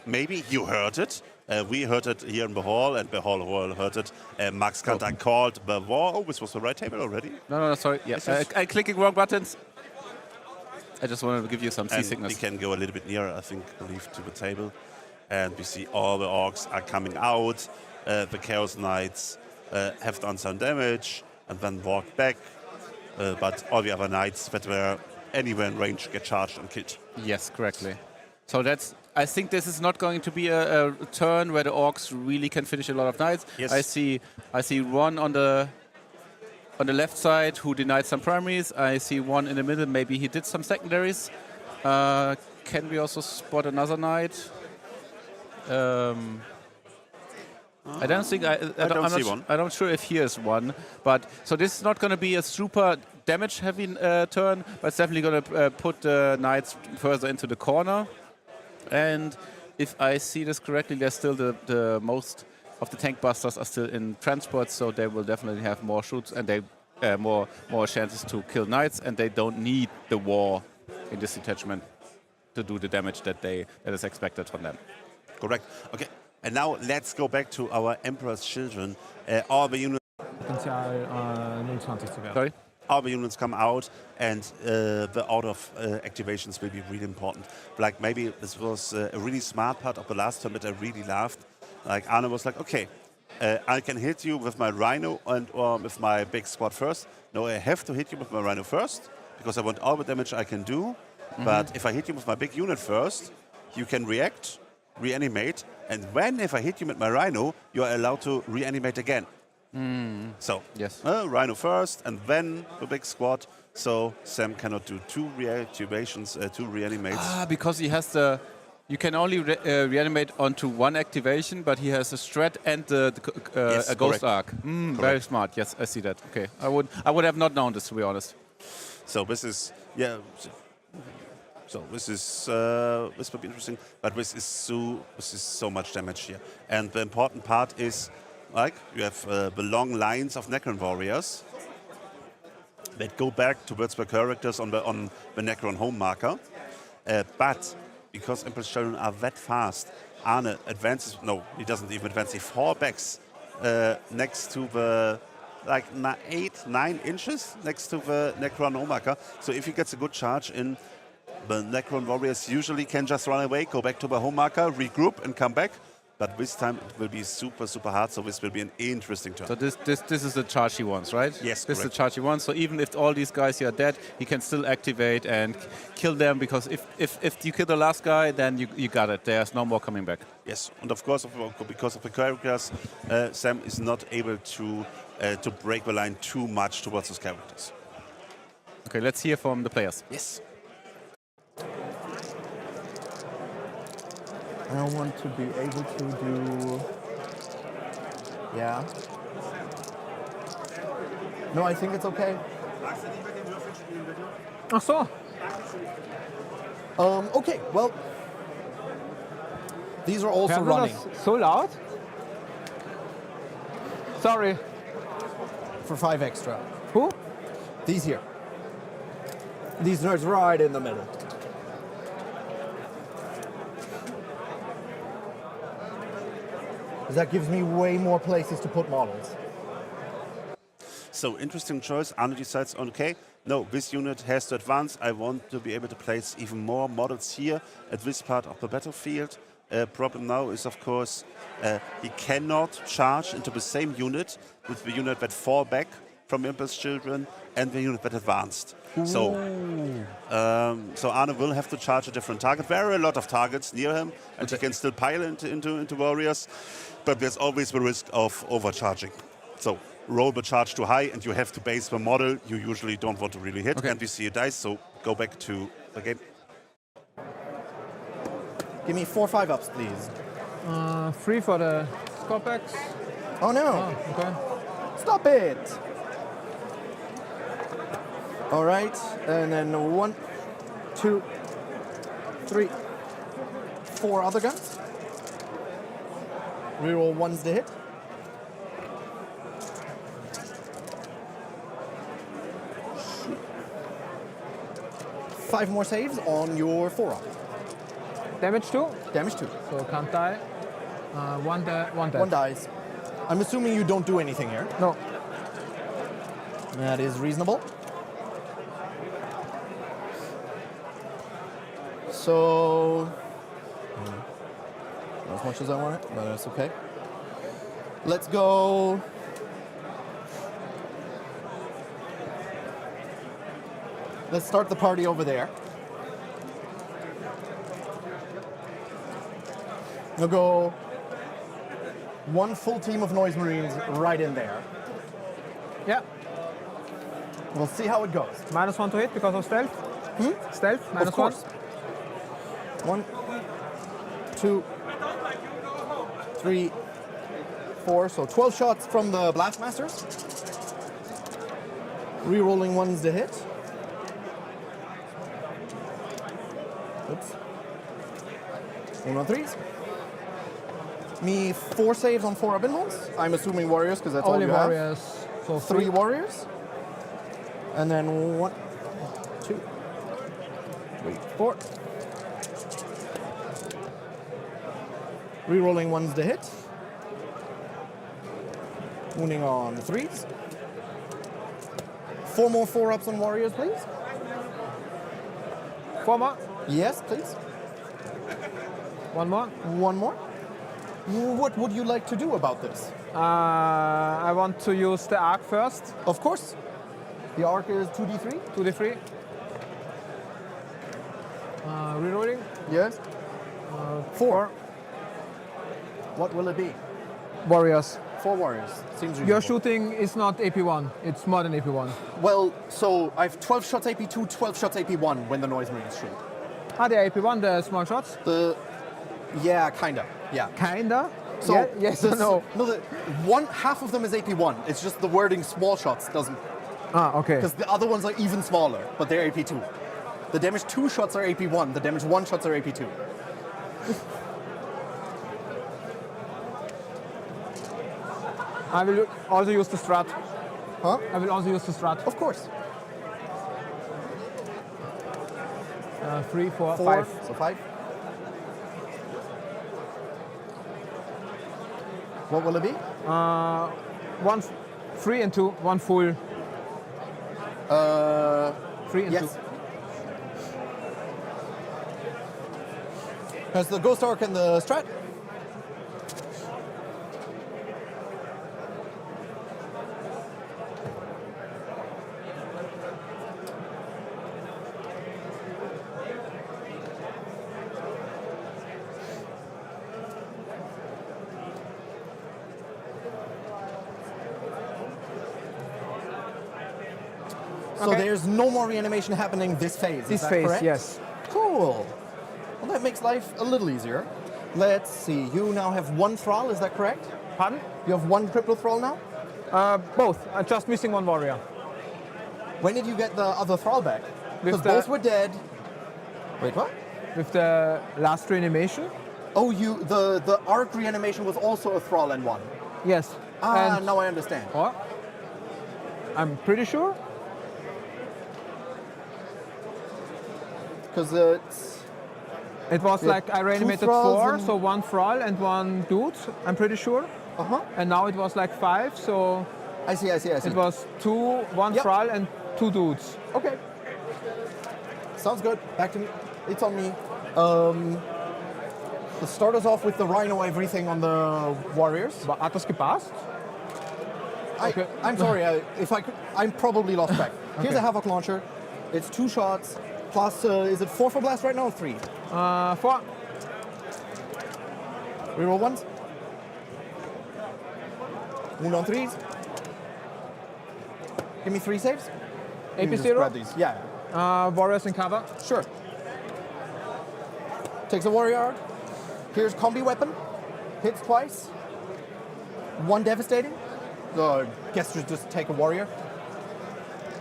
maybe you heard it. We heard it here in the hall, and the hall heard it. Max Kanter called the war. Oh, this was the right table already. No, sorry. Yeah, I'm clicking wrong buttons. I just wanted to give you some seasickness. We can go a little bit nearer, I believe, to the table, and we see all the Orcs are coming out. The Chaos Knights have done some damage and then walked back, but all the other knights that were anywhere in range get charged and killed. Yes, correctly. So I think this is not going to be a turn where the Orcs really can finish a lot of knights. Yes. I see one on the left side who denied some primaries. I see one in the middle. Maybe he did some secondaries. Can we also spot another knight? I don't think I'm not sure if here's one, but so this is not going to be a super damage-heavy turn, but it's definitely going to put the knights further into the corner. And if I see this correctly, there's still the most of the tank busters are still in transport, so they will definitely have more shoots and they more chances to kill knights, and they don't need the war in this detachment to do the damage that is expected from them. Correct. Okay. And now let's go back to our Emperor's Children. All the units. Sorry? All the units come out, and the out of activations will be really important. Like maybe this was a really smart part of the last turn that I really laughed. Like Arne was like, okay, I can hit you with my Rhino or with my big squad first. No, I have to hit you with my Rhino first because I want all the damage I can do. But if I hit you with my big unit first, you can react, reanimate, and if I hit you with my Rhino, you are allowed to reanimate again. So, yes. Rhino first, and then the big squad. So Sam cannot do 2 reactivations, 2 reanimates. Because he has you can only reanimate onto 1 activation, but he has a strat and Yes, a ghost correct. arc. Very smart. Yes, I see that. Okay, I would have not known this, to be honest. So this is So this will be interesting, but this is so much damage here. And the important part is, like, you have the long lines of Necron warriors that go back towards the characters on the Necron home marker. But because Emperor's Children are that fast, Arne advances. No, he doesn't even advance. He fall backs next to the 8-9 inches next to the Necron home marker. So if he gets a good charge in, the Necron warriors usually can just run away, go back to the home marker, regroup, and come back. but this time it will be super, super hard, so this will be an interesting turn. So this is the charge he wants, right? Yes, This is the correct. charge he wants. So even if all these guys here are dead, he can still activate and kill them, because if you kill the last guy, then you got it. There's no more coming back. Yes, and of course, because of the characters, Sam is not able to break the line too much towards his characters. Okay, let's hear from the players. Yes. I want to be able to do... Yeah. No, I think it's okay. Ach so. Okay, well... These are also Hören wir running das so laut? Sorry. for 5 extra. Who? These here. These nerds right in the middle. That gives me way more places to put models. So interesting choice. Arno decides, okay, no, this unit has to advance. I want to be able to place even more models here at this part of the battlefield. Problem now is, of course, he cannot charge into the same unit with the unit that fall back from Impulse Children and the unit that advanced. So Arno will have to charge a different target. There are a lot of targets near him, and he can still pile into warriors, but there's always the risk of overcharging. So roll the charge too high, and you have to base the model you usually don't want to really hit, and we see a dice, so go back to the game. Give me 4 5-ups, please. 3 for the Scorpex. Oh no! Oh, okay. Stop it! All right, and then 1, 2, 3, 4 other guns. Reroll 1s to hit. Five more saves on your 4-up. Damage 2. Damage 2. So can't die. One dead. 1 dies. I'm assuming you don't do anything here. No. That is reasonable. So, not as much as I want it, but that's okay. Let's go. Let's start the party over there. We'll go 1 full team of Noise Marines right in there. Yeah. We'll see how it goes. -1 to hit because of stealth. Stealth, -1. Of course. 1, 2, 3, 4. So 12 shots from the Blastmasters. Rerolling 1s to hit. Oops. 1 on 3s. Me 4 saves on 4 Abinholes. I'm assuming warriors because that's Only all you warriors. So have. 3 warriors. And then 1, 2, 3, 4. Rerolling 1s to hit. Wounding on 3s. 4 more 4-ups on warriors, please. 4 more. Yes, please. 1 more. 1 more. What would you like to do about this? I want to use the arc first. Of course. The arc is 2d3. 2d3. Rerolling. Yes. 4. What will it be? Warriors. 4 warriors. Seems reasonable. Your shooting is not AP1. It's more than AP1. Well, so I have 12 shots AP2, 12 shots AP1 when the Noise Marines shoot. Ah, the AP1, the small shots? Yeah, kinda. Yeah. Kinda. So Yeah, yes or no? No, half of them is AP1. It's just the wording small shots doesn't, Ah, okay. because the other ones are even smaller, but they're AP2. The damage 2 shots are AP1. The damage 1 shots are AP2. I will also use the strat. Huh? I will also use the strat. Of course. 3, 4, 4. 5. So 5. What will it be? 1, 3 and 2. 1 full. 3 and 2. Yes. Has the Ghost Arc and the Strat? So Okay. there's no more reanimation happening this phase. This is that phase, correct? yes. Cool. Well, that makes life a little easier. Let's see. You now have one thrall, is that correct? Pardon? You have one cripple thrall now? Both. I'm just missing one warrior. When did you get the other thrall back? Because With the- both were dead. Wait, what? With the last reanimation? Oh, the arc reanimation was also a thrall and one. Yes. Ah, And now I understand. what? I'm pretty sure. Because it's It was Yeah, like I two reanimated thralls 4, and- so one thrall and one dude, I'm pretty sure. And now it was like 5, so I see. it was 2, one Yep. thrall and 2 dudes. Okay. Sounds good. Back to me. It's on me. Let's start us off with the rhino everything on the warriors. Hat das gepasst? Okay. I'm sorry. If I could, I'm probably lost track. Here's a havoc launcher. It's 2 shots plus. Is it 4 for blast right now or 3? 4. Reroll ones. Wound on 3s. Give me 3 saves. You can just grab AP0. these. Yeah. Warriors in cover. Sure. Takes a warrior arc. Here's combi weapon. Hits twice. 1 devastating. Guess just take a warrior.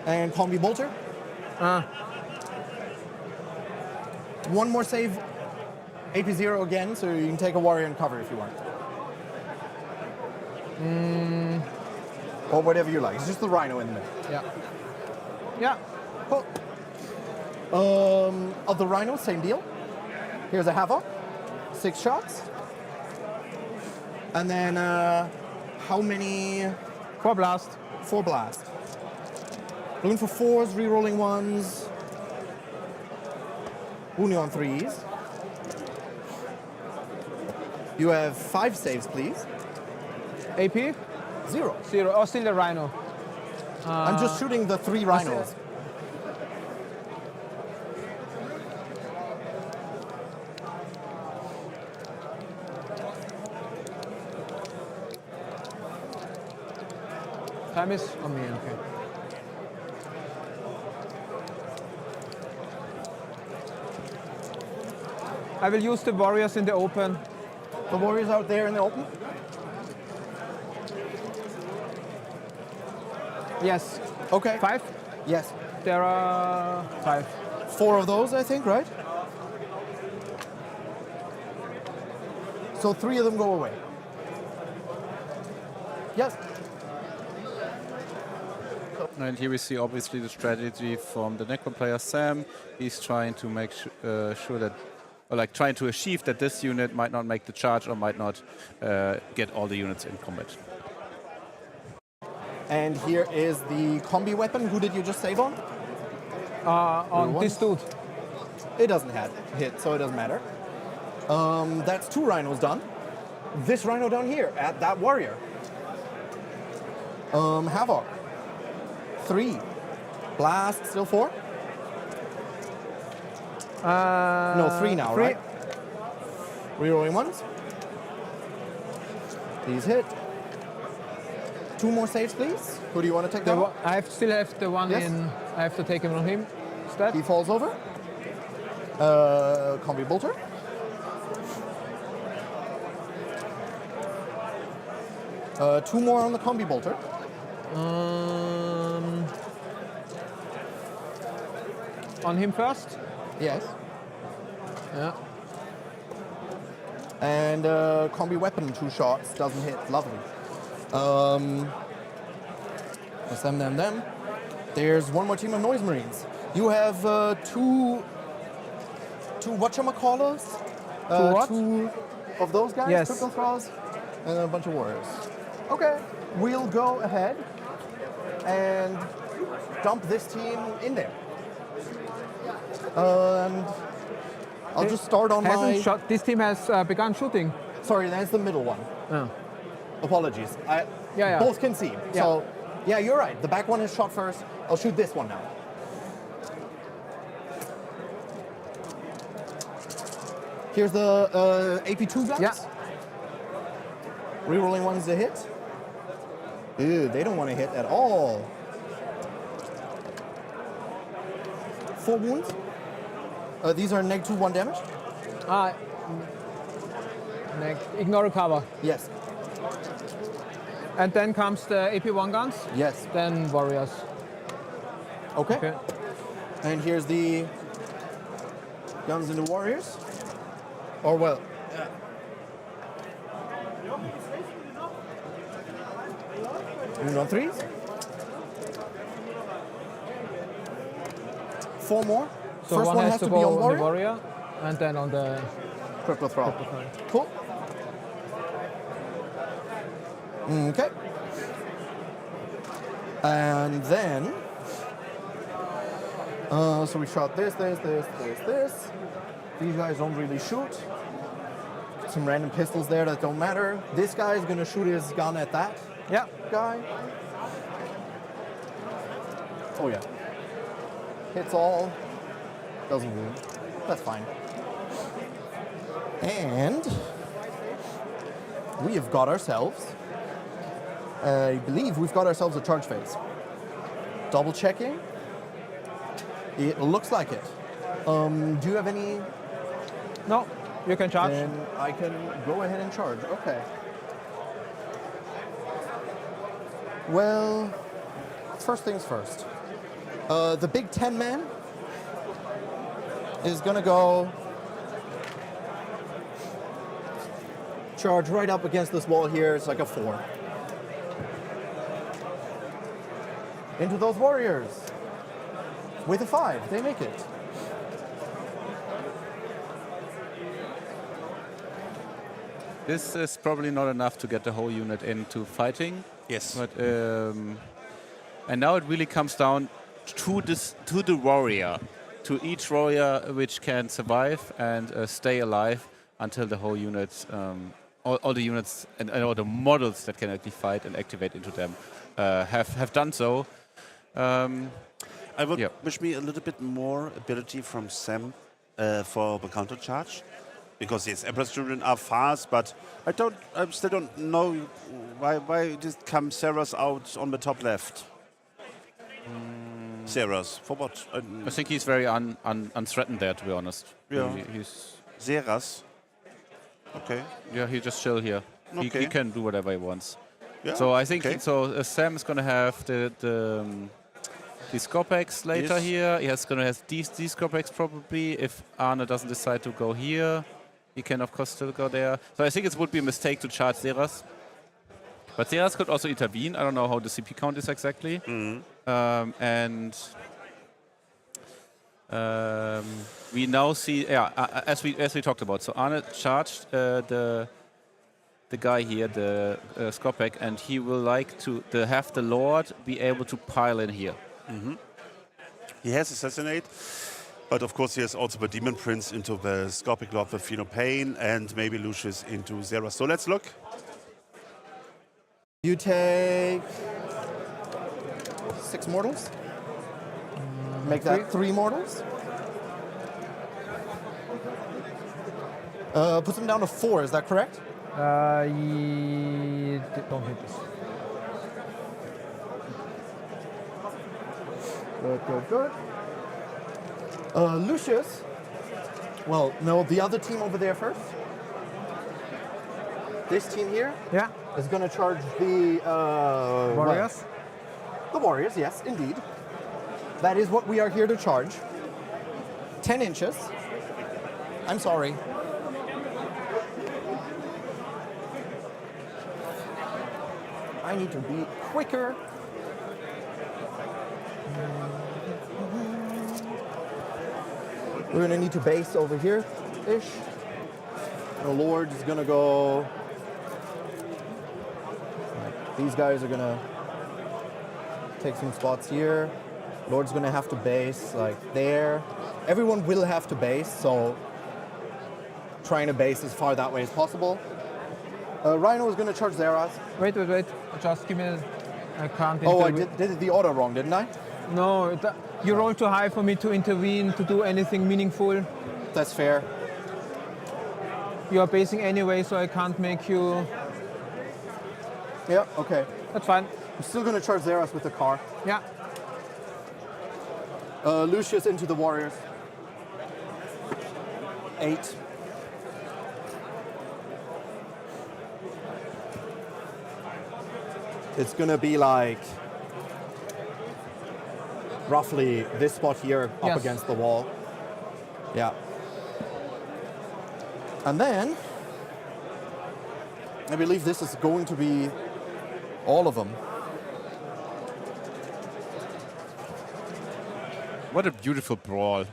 And combi bolter. 1 more save. AP0 again, so you can take a warrior and cover if you want. Or whatever you like. It's just the rhino in the middle. Yeah. Yeah. Cool. Of the rhino, same deal. Here's a havoc. 6 shots. And then how many? 4 blast. 4 blast. Balloon for 4s, rerolling 1s. Wounding on 3s. You have 5 saves, please. AP? 0. 0. Oh, still the rhino. I'm just shooting the 3 rhinos. Time is on me, okay. I will use the warriors in the open. The warriors out there in the open. Yes. Okay. 5? Yes. There are 5. 4 of those, I think, right? So 3 of them go away. Yes. And here we see obviously the strategy from the Necro player Sam. He's trying to make sure that, or like trying to achieve that this unit might not make the charge or might not get all the units in combat. And here is the combi weapon. Who did you just save on? On One. this dude. It doesn't hit, so it doesn't matter. That's 2 rhinos done. This rhino down here at that warrior. Havoc. 3. Blast, still 4? No, 3 now, 3. right? Rerolling 1s. These hit. 2 more saves, please. Who do you want to take that one? Still have the one Yes. in. I have to take him on him instead. He falls over. Combi bolter. Two more on the combi bolter. On him first. Yes. Yeah. And combi weapon, 2 shots, doesn't hit. Lovely. That's them. There's one more team of Noise Marines. You have two whatchamacallers? what? 2 of those guys, Yes. Triple Thralls, and a bunch of warriors. Okay, we'll go ahead and dump this team in there. And I'll just start on Hasn't my... shot. This team has begun shooting. Sorry, that's the middle one. Oh. Apologies. Yeah. Both can see. Yeah. So, yeah, you're right. The back one is shot first. I'll shoot this one now. Here's the AP2 guys. Yeah. Rerolling ones to hit. Ew, they don't want to hit at all. 4 wounds. These are -1 damage. Ignore cover. Yes. And then comes the AP1 guns. Yes. Then warriors. Okay. Okay. And here's the guns and the warriors. Or well. 3s. 4 more. So First one has to be go on on the warrior. warrior, and then on the Critical throw. Cool. Okay. And then, so we shot this. These guys don't really shoot. Some random pistols there that don't matter. This guy is gonna shoot his gun at that guy. Oh yeah. Hits all. Doesn't wound. That's fine. And we have got ourselves, I believe we've got ourselves a charge phase. Double checking. It looks like it. Do you have any? No, you can charge. Then I can go ahead and charge. Okay. Well, first things first. The big 10 man is gonna go charge right up against this wall here. It's like a 4. Into those warriors with a 5. They make it. This is probably not enough to get the whole unit into fighting. Yes. But and now it really comes down to the warrior, to each warrior which can survive and stay alive until the whole unit, all the units and all the models that can actually fight and activate into them have done so. I would wish me a little bit more ability from Sam for the counter charge, because yes, Emperor's children are fast, but I still don't know why did come Sarah's out on the top left. Sarah's for what? I think he's very unthreatened there, to be honest. Yeah. He's Sarah's. Okay. yeah, he just chill here. Okay. He can do whatever he wants. Yeah. So I think okay. Sam is going to have the Scorpex later Yes. here. He's going to have these Scorpex probably. If Arne doesn't decide to go here, he can of course still go there. So I think it would be a mistake to charge Seras. But Seras could also intervene. I don't know how the CP count is exactly. We now see, as we talked about. So Arne charged the guy here, the Skopek, and he will like to have the Lord be able to pile in here. He has Assassinate, but of course he has also the Demon Prince into the Scorpic Lord with Pain, and maybe Lucius into Zera. So let's look. You take 6 mortals. Make that 3 mortals. Puts them down to 4, is that correct? Don't hit this. Good. Lucius. Well, no, the other team over there first. This team here Yeah. is going to charge the Warriors. The warriors, yes, indeed. That is what we are here to charge. 10 inches. I'm sorry. I need to be quicker. We're gonna need to base over here-ish. The Lord is gonna go. These guys are gonna take some spots here. Lord's gonna have to base like there. Everyone will have to base, so trying to base as far that way as possible. Rhino is gonna charge Zeras. Wait. Just give me I can't Oh, I intervene. did the order wrong, didn't I? No, you rolled too high for me to intervene, to do anything meaningful. That's fair. You are basing anyway, so I can't make you... Yeah, okay. That's fine. I'm still gonna charge Zeras with the car. Yeah. Lucius into the warriors. 8. It's gonna be like roughly this spot here up Yes. against the wall. Yeah. And then I believe this is going to be all of them. What a beautiful brawl,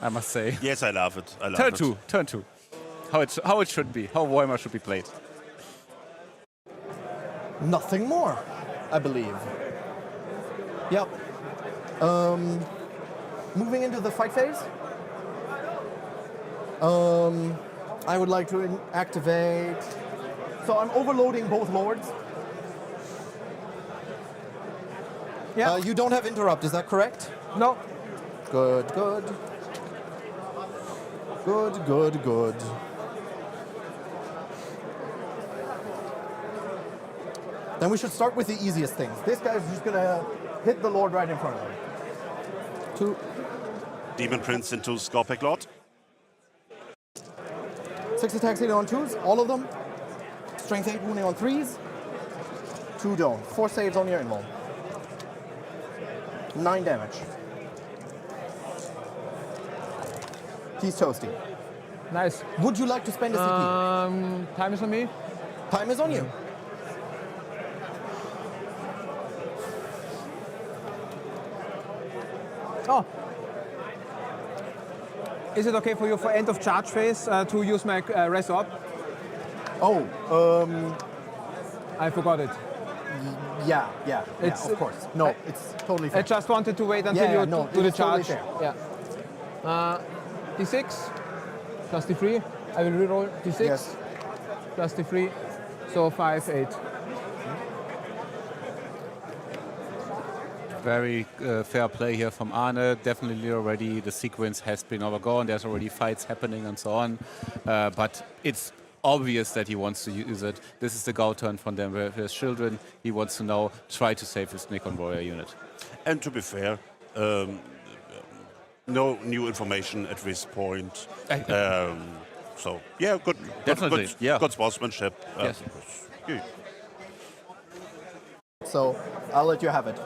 I must say. Yes, I love it. I love Turn it. two, turn two. How it should be, how Weimar should be played. Nothing more, I believe. Yep. Moving into the fight phase. I would like to activate. So I'm overloading both lords. Yeah. You don't have interrupt, is that correct? No. Good, good. Good, good, good. Then we should start with the easiest things. This guy's just gonna hit the lord right in front of him. 2. Demon Prince into Scorpic Lord. 6 attacks hitting on 2s, all of them. Strength 8 wounding on 3s. 2 don't. 4 saves on your invul. 9 damage. He's toasty. Nice. Would you like to spend a CP? Time is on me. Time is on you. Oh. Is it okay for you for end of charge phase to use my res up? Oh, I forgot it. yeah, It's- of course. No, it's totally fair. I just wanted to wait until Yeah, you no, do it the is totally charge. fair. Yeah. D6 plus D3. I will reroll D6 Yes. plus D3. So 5, 8. Very fair play here from Arne. Definitely already the sequence has been overgone. There's already fights happening and so on. But it's obvious that he wants to use it. This is the go turn from them with his children. He wants to now try to save his Nikon warrior unit. And to be fair, no new information at this point. So yeah, good, Definitely, good, yeah. good sportsmanship. Yes. Yeah. So I'll let you have it.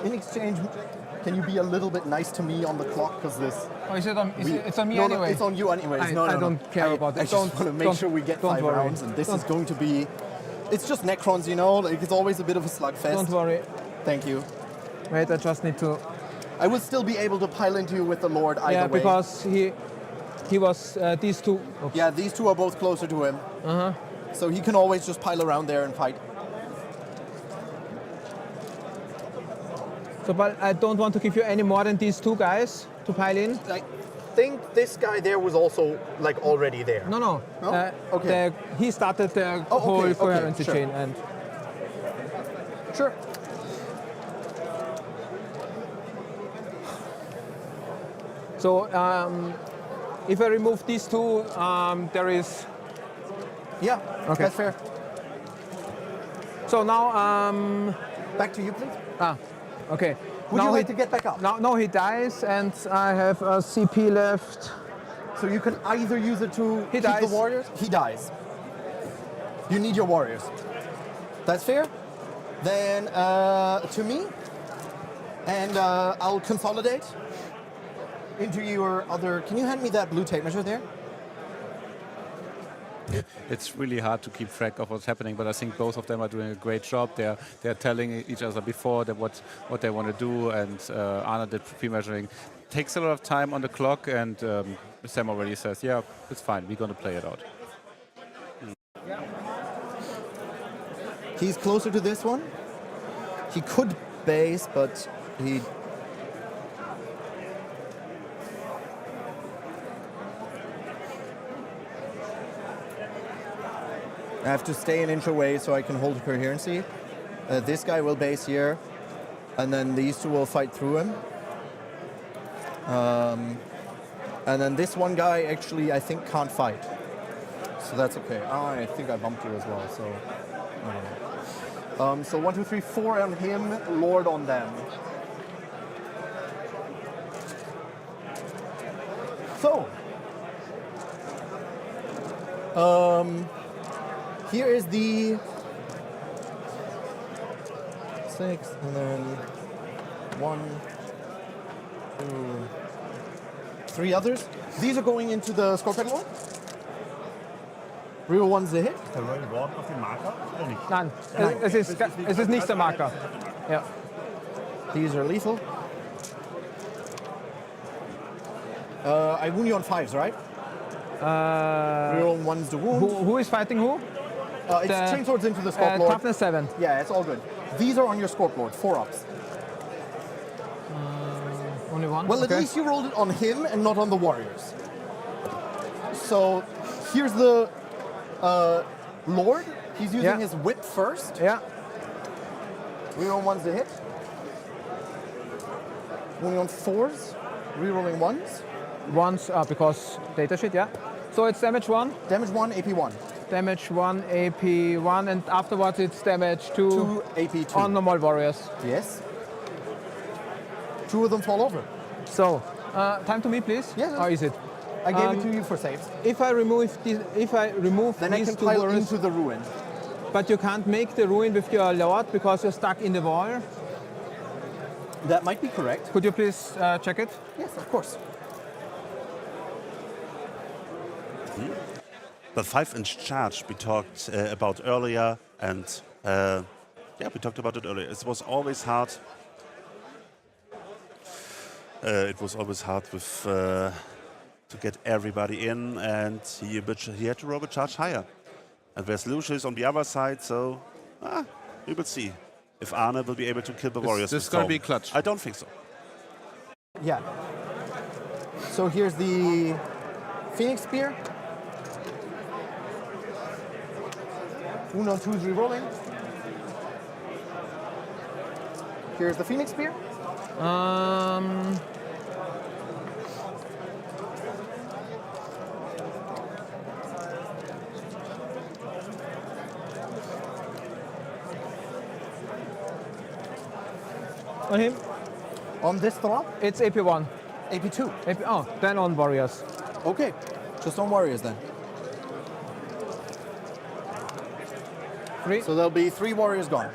In exchange, can you be a little bit nice to me on the clock? Because this. Oh, is it on? It's on me no, anyway. No, it's on you anyways. I No, don't care about it. I just want to make sure we get don't 5 worry. rounds, and this is going to be. It's just Necrons, you know. Like, it's always a bit of a slugfest. Don't worry. Thank you. Wait, I just need to. I will still be able to pile into you with the Lord either Yeah, way. because he was these two. Oops. Yeah, these two are both closer to him. So he can always just pile around there and fight. So, but I don't want to give you any more than these two guys to pile in. I think this guy there was also like already there. No, no. No? Okay. He started the Oh, whole okay, coherency sure. chain, and Sure. so if I remove these two, there is. Yeah. Okay. That's fair. So now, Back to you, please. okay. Would now you like he, to get back up? now he dies, and I have a CP left. So you can either use it to He keep dies. the warriors. He dies. You need your warriors. That's fair. Then to me, and I'll consolidate into your other. Can you hand me that blue tape measure there? It's really hard to keep track of what's happening, but I think both of them are doing a great job. They're telling each other before that what they want to do, and Arne did pre-measuring. Takes a lot of time on the clock, and Sam already says, yeah, it's fine, we're going to play it out. He's closer to this one. He could base, but he. I have to stay an inch away so I can hold coherency. This guy will base here, and then these two will fight through him. And then this one guy actually, I think, can't fight. So that's okay. Oh, I think I bumped you as well, so I don't know. So 1, 2, 3, 4 on him, Lord on them. So, here is the 6, and then 1, 2, 3 others. These are going into the scorpion wall. Real one's the hit. Der Royal Ward auf den Marker oder nicht? Nein, es ist nicht der Marker. Ja. These are lethal. I wound you on 5s, right? Real one's the wound. Who is fighting who? It's the- chainswords into the scorp lord. Toughness 7. Yeah, it's all good. These are on your scorp lord, 4-ups. Only one? Well, okay. at least you rolled it on him and not on the warriors. So here's the lord. He's using Yeah. his whip first. Yeah. Reroll 1's the hit. Wounding on 4s. Rerolling 1s. Once, because data sheet, yeah. So it's damage 1, Damage 1, AP 1. damage 1, AP 1, and afterwards it's damage 2, 2, AP 2. on normal warriors. Yes. 2 of them fall over. So, time to me, please. Yes. Or is it? I gave it to you for saves. If I remove Then I these can two pile warriors, into the ruin. but you can't make the ruin with your lord because you're stuck in the wall. That might be correct. Could you please check it? Yes, of course. The 5-inch charge we talked about earlier, and yeah, we talked about it earlier. It was always hard. It was always hard with to get everybody in, and he had to roll a charge higher. And there's Lucius on the other side, so we will see if Arne will be able to kill the warriors. This is with going to foam. be clutch. I don't think so. Yeah. So here's the Phoenix Spear. 1 on 2's rerolling. Here's the Phoenix Spear. On him, On this throw, it's AP1. AP2. Then on warriors. Okay, just on warriors then. 3. So there'll be 3 warriors gone.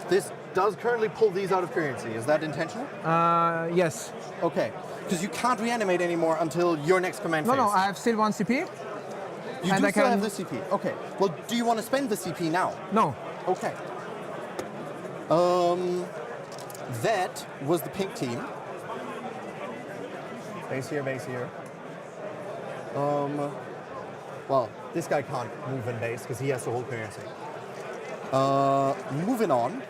This does currently pull these out of currency. Is that intentional? Yes. Okay, because you can't reanimate anymore until your next command No, phase. no, I have still 1 CP. You and do I still can- have the CP. Okay. Well, do you want to spend the CP now? No. Okay. That was the pink team. Base here, base here. Well, this guy can't move in base because he has to hold currency. Moving on.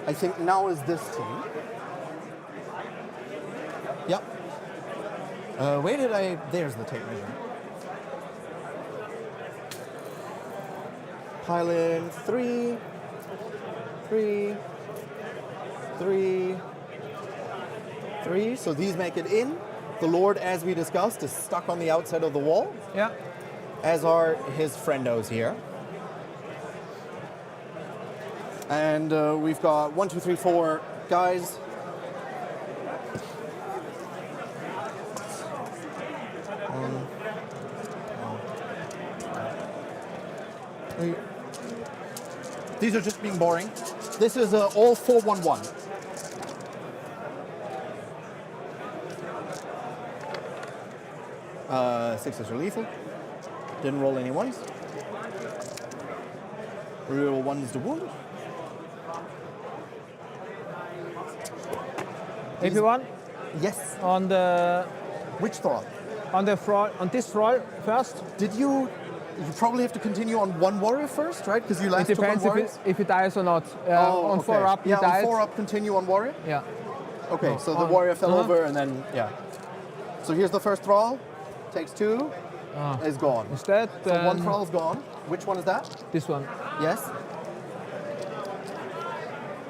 I think now is this team. Yep. Where did I? There's the tape measure. Pile in 3, 3, 3, 3. So these make it in. The Lord, as we discussed, is stuck on the outside of the wall, Yeah. as are his friendos here. And we've got 1, 2, 3, 4 guys. These are just being boring. This is all 4-1-1. Sixes are lethal. Didn't roll any ones. Real ones to wound. AP1 Yes. on the Which throw? on this roll first. Did you you probably have to continue on one warrior first, right? Because you last It took on depends warriors. if it dies or not. On okay. 4 up, he yeah, on died. 4 up, continue on warrior. Yeah. Okay, Oh, so the on- warrior fell over and then, yeah. So here's the first thrall. Takes 2. Is gone. Instead, So one then thrall's gone. Which one is that? this one. Yes?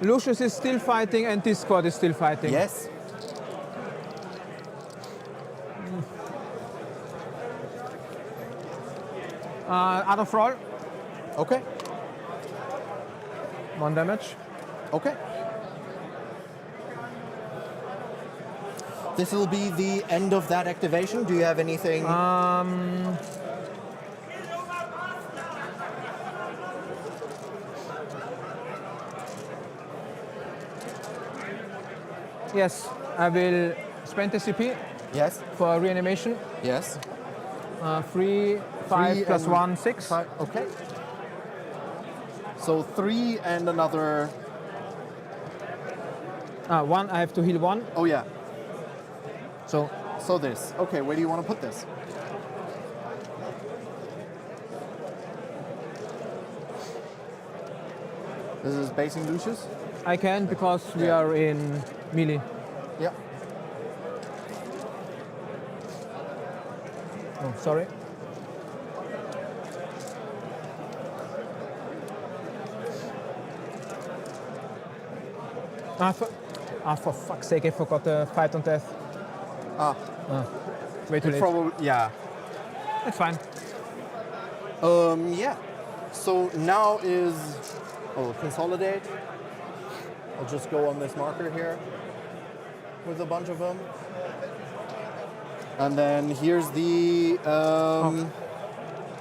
Lucius is still fighting and Discord is still fighting. Yes. Out of roll, Okay. 1 damage. Okay. This will be the end of that activation. Do you have anything? Yes, I will spend the CP Yes. for reanimation. Yes. 3, 5 3 plus and 1, 6. Okay. So 3 and another. 1, I have to heal 1. Oh yeah. So So this. Okay, where do you want to put this? This is basing Lucius? I can because we Yeah. are in melee. Yeah. Oh, sorry. For fuck's sake, I forgot the fight on death. Ah, Way too late. probably, yeah. It's fine. Yeah. So now is, consolidate. I'll just go on this marker here with a bunch of them. And then here's the,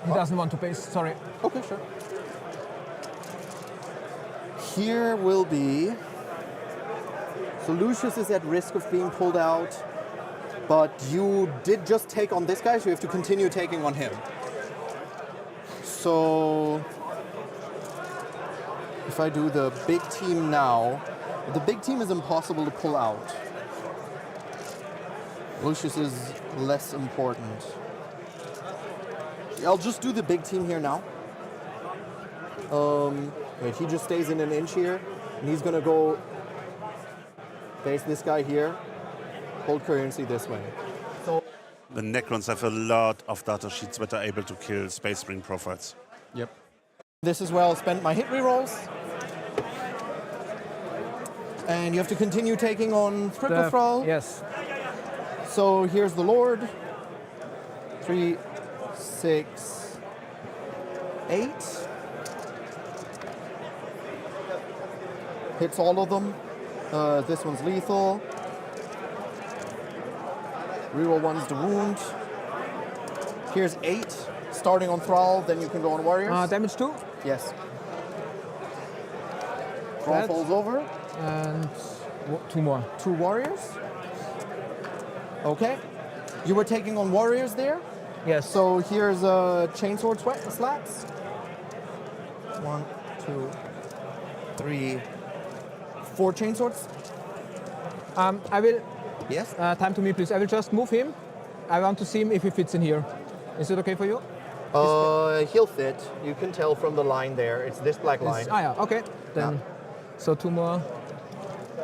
He doesn't want to base, sorry. okay, sure. Here will be, so Lucius is at risk of being pulled out, but you did just take on this guy, so you have to continue taking on him. So if I do the big team now, the big team is impossible to pull out. Lucius is less important. I'll just do the big team here now. Wait, he just stays in an inch here, and he's gonna go base this guy here, hold currency this way. So The Necrons have a lot of data sheets that are able to kill Space Marine profiles. yep. This is where I'll spend my hit rerolls. And you have to continue taking on Triple Thrall. Yes. So here's the Lord. 3, 6, 8. Hits all of them. This one's lethal. Reroll 1's the wound. Here's 8. Starting on Thrall, then you can go on Warriors. Damage 2. Yes. Thrall That. falls over. And 2 more. 2 Warriors. Okay. You were taking on Warriors there. Yes. So here's Chainsword Slaps. 1, 2, 3, 4 Chainswords. I will, Yes. time to me please. I will just move him. I want to see him if he fits in here. Is it okay for you? He'll fit. You can tell from the line there. It's this black line. Yeah, okay. Then, so 2 more.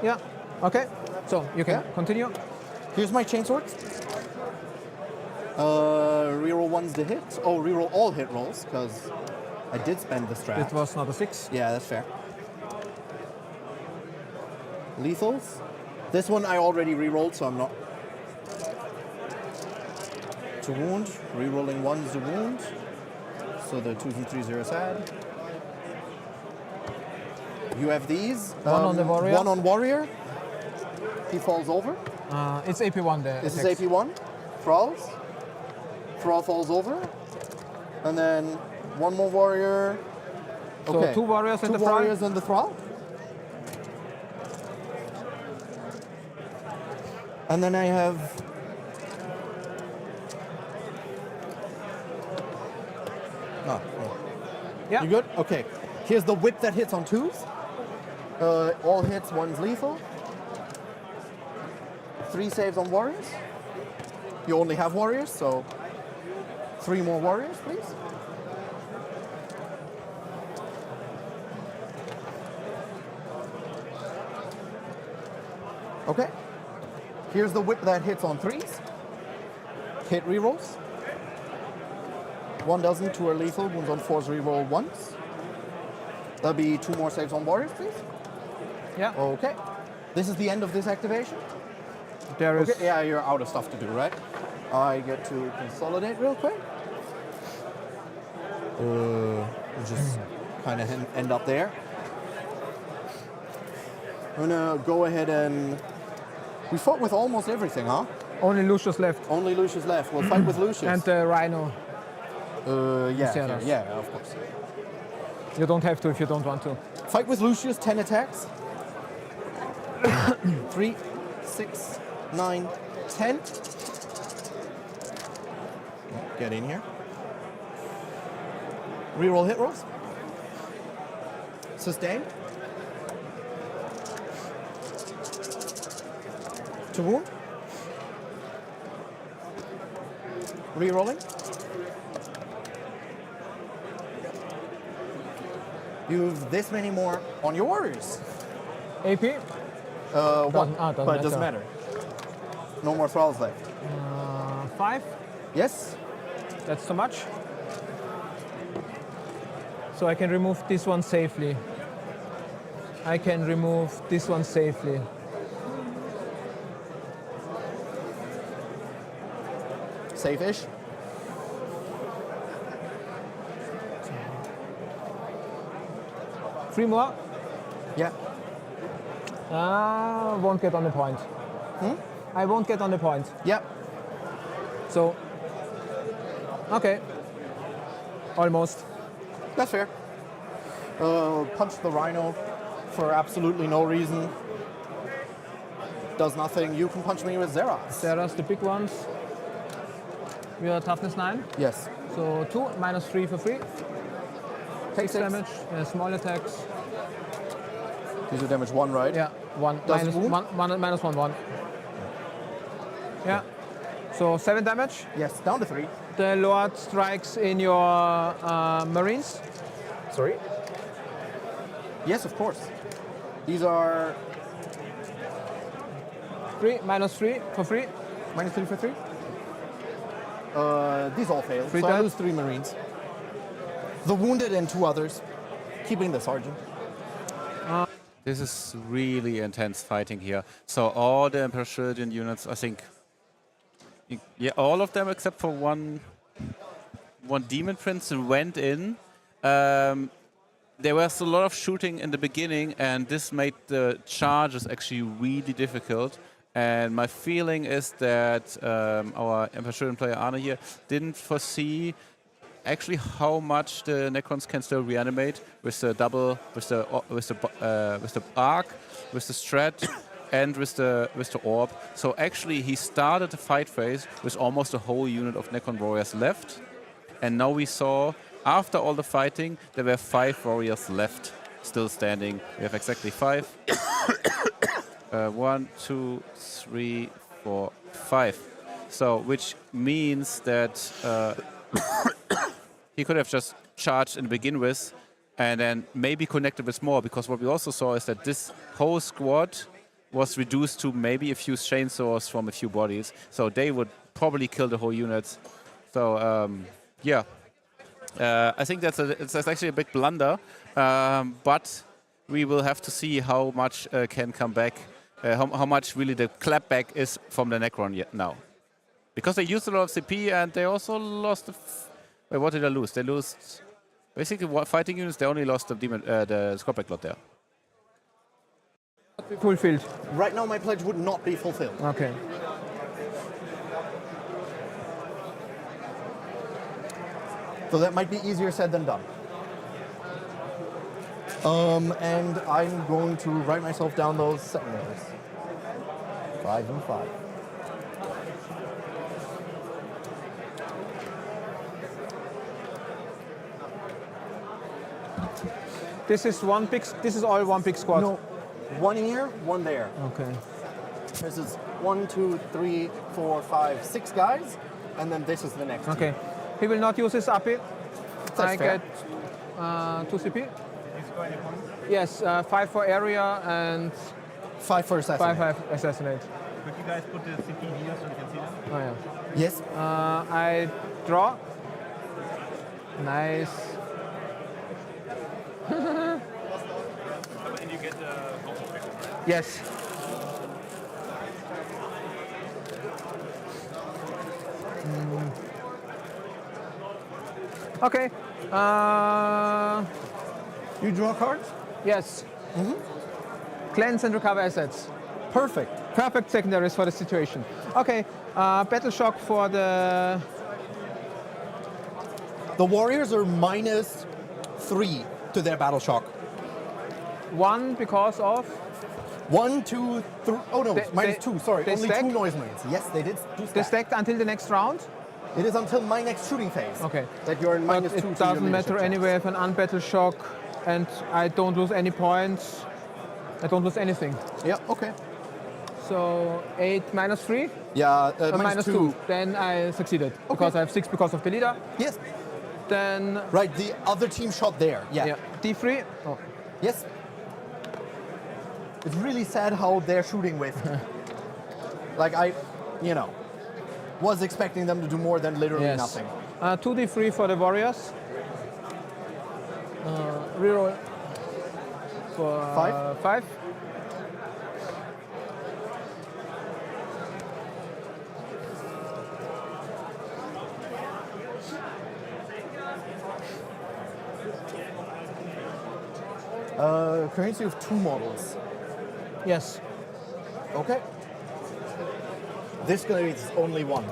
Yeah, okay. So you can Yeah. continue. Here's my Chainswords. Reroll 1's the hit. Oh, reroll all hit rolls, because I did spend the strap. It was not a 6. Yeah, that's fair. Lethals. This one I already rerolled, so I'm not. To wound. Rerolling 1's the wound. So the 2s and 3s are sad. You have these. 1 on the warrior. 1 on warrior. He falls over. It's AP1 there. This is AP1. Thralls. Thrall falls over. And then 1 more warrior. So 2 warriors and the Two Thrall. warriors and the Thrall. And then I have Yeah. You good? Okay. Here's the whip that hits on 2s. All hits, 1's lethal. 3 saves on warriors. You only have warriors, so 3 more warriors, please. Okay. Here's the whip that hits on 3s. Hit rerolls. 1 doesn't, 2 are lethal. Wounds on 4s reroll once. There'll be 2 more saves on warriors, please. Yeah. Okay. This is the end of this activation. There is. Okay, yeah, you're out of stuff to do, right? I get to consolidate real quick. We'll just kind of end up there. I'm gonna go ahead and... We fought with almost everything, huh? Only Lucius left. Only Lucius left. We'll fight with Lucius. And the Rhino. Yeah, Sarah's. yeah, of course. You don't have to if you don't want to. Fight with Lucius, 10 attacks. 3, 6, 9, 10. Get in here. Reroll hit rolls. Sustain. To wound. Rerolling. You have this many more on your warriors. AP? One, doesn't but it doesn't matter. No more thralls left. 5. Yes? That's too much. So I can remove this one safely. I can remove this one safely. Safe-ish. Three more. Yeah. Won't get on the point. I won't get on the point. Yeah. So, okay. Almost. That's fair. Punch the rhino for absolutely no reason. Does nothing. You can punch me with Zeras. There's the big ones. We are toughness 9. Yes. So 2 minus 3 for free. Take 6 damage. Small attacks. These are damage 1, right? Yeah. 1 Does minus wound? 1 1. Yeah. So 7 damage. Yes, down to 3. The Lord strikes in your Marines. Sorry? Yes, of course. These are 3 minus 3 for free. minus 3 for 3. These all fail. Free So I dead. lose 3 Marines. The wounded and 2 others. Keeping the sergeant. This is really intense fighting here. So all the Emperor Shuriken units, I think, yeah, all of them except for one Demon Prince went in. There was a lot of shooting in the beginning, and this made the charges actually really difficult. And my feeling is that our Emperor Shuriken player Arne here didn't foresee actually how much the Necrons can still reanimate with the double, with the arc, with the strat, and with the orb. So actually, he started the fight phase with almost a whole unit of Necron warriors left, and now we saw after all the fighting there were 5 warriors left, still standing. We have exactly 5. 1, 2, 3, 4, 5. So which means that he could have just charged and begin with, and then maybe connected with more, because what we also saw is that this whole squad was reduced to maybe a few chainsaws from a few bodies, so they would probably kill the whole unit. So yeah, I think that's actually a big blunder, but we will have to see how much can come back, how much really the clapback is from the Necron yet now, because they used a lot of CP and they also lost. Wait, what did they lose? They lost basically fighting units. They only lost the squad backlot there. Fulfilled. Right now, my pledge would not be fulfilled. Okay. So that might be easier said than done. And I'm going to write myself down those secondaries. 5 and 5. This is one big. This is all one big squad. No, 1 here, 1 there. Okay. This is 1, 2, 3, 4, 5, 6 guys, and then this is the next. Okay. He will not use his API. I fair. get 2 CP. Yes, 5 for area and 5 for assassinate. 5 assassinate. Could you guys put the CP here so you can see them? Oh yeah. Yes. I draw. Nice. And you get the Yes. Okay. You draw cards? Yes. Cleanse and recover assets. Perfect. Perfect secondaries for the situation. Okay. Battle shock for the. The Warriors are -3 to their battle shock. 1 because of. 1, 2, 3. Oh no, -2. Sorry, they only stack? 2 noise marines. Yes, they did. They Stack. stacked until the next round. It is until my next shooting phase. Okay. That you're in But -2. it to your doesn't matter leadership anyway. I have an unbattle shock, and I don't lose any points. I don't lose anything. checks. Yeah. Okay. So 8 -3. Yeah. -2. Then I succeeded because I have 6 because of the leader. Yes. Then Right. The other team shot there. Yeah. D3. Oh. Yes. It's really sad how they're shooting with. Like was expecting them to do more than literally Yes. nothing. 2D3 for the Warriors. Reroll for 5. Currently you have 2 models. Yes. Okay. This guy is only 1.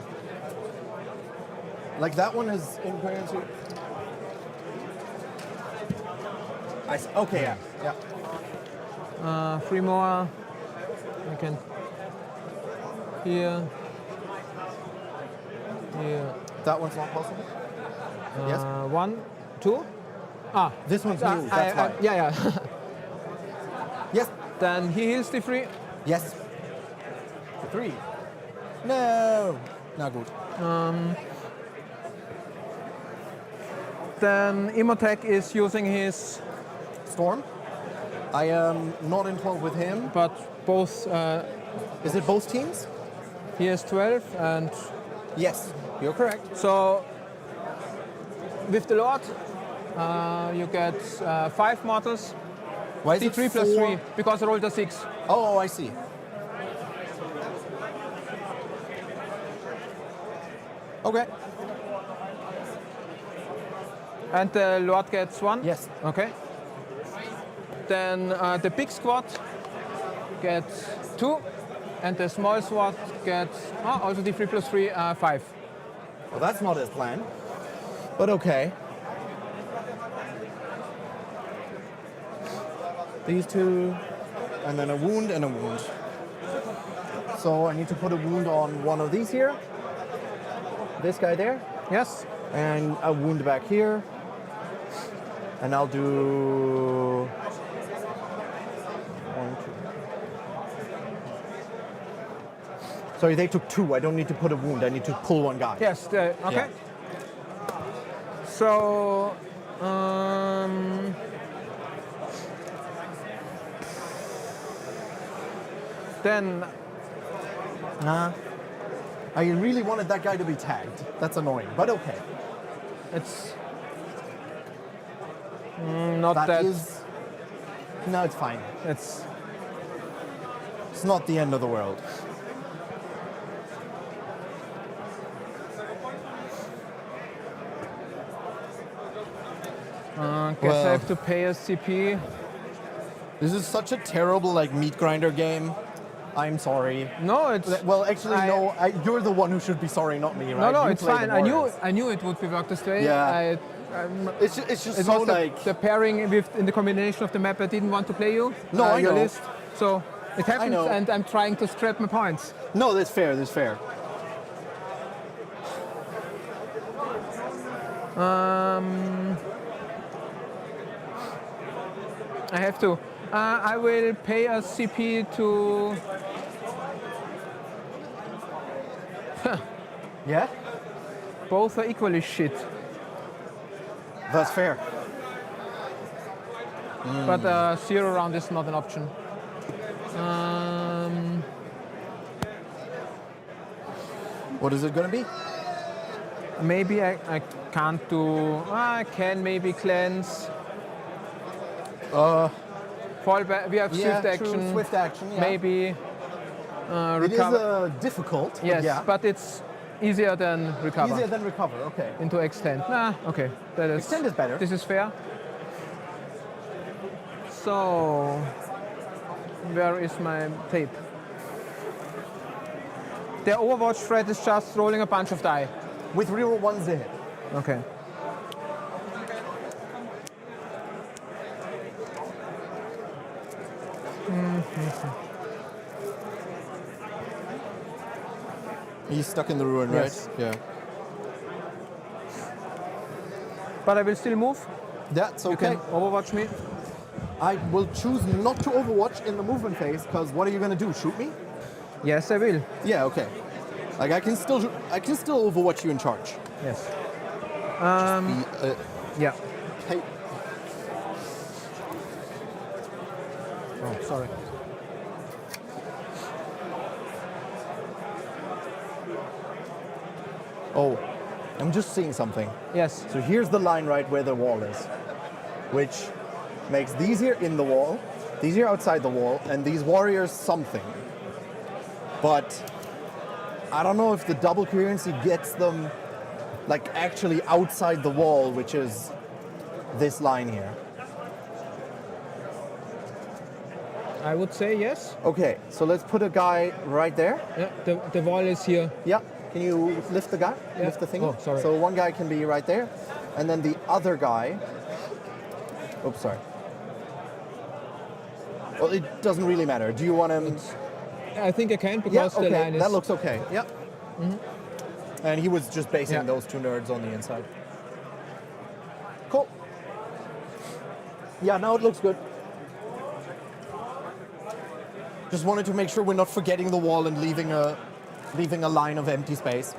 Like that one is in currency. Okay, yeah. 3 more. I can. Here. Here. That one's not possible. Yes. 1, 2. Ah. This one's new. That's why. Yeah. Yes. Then he heals D3. Yes. 3. No. Not good. Then Imotech is using his, Storm. I am not in 12 with him. but both. Is it both teams? He has 12, and Yes. You're correct. so with the Lord, you get 5 models. Why is it D3 plus 4? 3 because I rolled a 6. Oh, I see. Okay. And the Lord gets 1. Yes. Okay. Then the big squad gets 2, and the small squad gets also D3 plus 3, 5. Well, that's not his plan. But okay. These 2, and then a wound and a wound. So I need to put a wound on one of these here. This guy there. Yes. And a wound back here. And I'll do 1, 2. Sorry, they took 2. I don't need to put a wound. I need to pull one guy. Yes. Okay. Yeah. So. Then I really wanted that guy to be tagged. That's annoying, but okay. it's not that. That is. No, it's fine. It's It's not the end of the world. guess Well. I have to pay a CP. This is such a terrible meat grinder game. I'm sorry. No, it's Well, actually, I- no. You're the one who should be sorry, not me, right? no, You it's play the fine. Warriors. I knew it would be worked this way. Yeah. I'm, It's just it so was the pairing with in the combination of the map. I didn't want to play you. No, I your know. list. So it happens, know. and I'm trying to scrap my points. No, that's fair. That's fair. I have to. I will pay a CP to. Yeah, Both are equally shit, that's fair. but 0 round is not an option. What is it going to be? Maybe I can't do. I can maybe cleanse. Fall back. We have Yeah, swift true, action. swift action, yeah. Maybe It is recover. difficult, but Yes, yeah. but it's easier than recover. Easier than recover, okay. Into extend. Okay. That is. Extend is better. This is fair. So, where is my tape? The Overwatch threat is just rolling a bunch of die. With reroll ones they hit. Okay. He's stuck in the ruin, Yes. right? Yeah. But I will still move. That's You okay. can Overwatch me. I will choose not to overwatch in the movement phase, because what are you going to do? Shoot me? Yes, I will. Yeah, okay. Like I can still overwatch you in charge. Yes. Yeah. Hey, Oh, sorry. oh, I'm just seeing something. Yes. So here's the line right where the wall is, which makes these here in the wall, these here outside the wall, and these warriors something. But I don't know if the double coherency gets them like actually outside the wall, which is this line here. I would say yes. Okay, so let's put a guy right there. Yeah. The wall is here. Yeah. Can you lift the guy? Yeah. Lift the thing? Oh, sorry. So one guy can be right there, and then the other guy. Oops, sorry. Well, it doesn't really matter. Do you want him? I think I can Yeah, because the okay. line is. That looks okay. Yeah. And he was just basing Yeah. those two nerds on the inside. Cool. Yeah, now it looks good. Just wanted to make sure we're not forgetting the wall and leaving a line of empty space.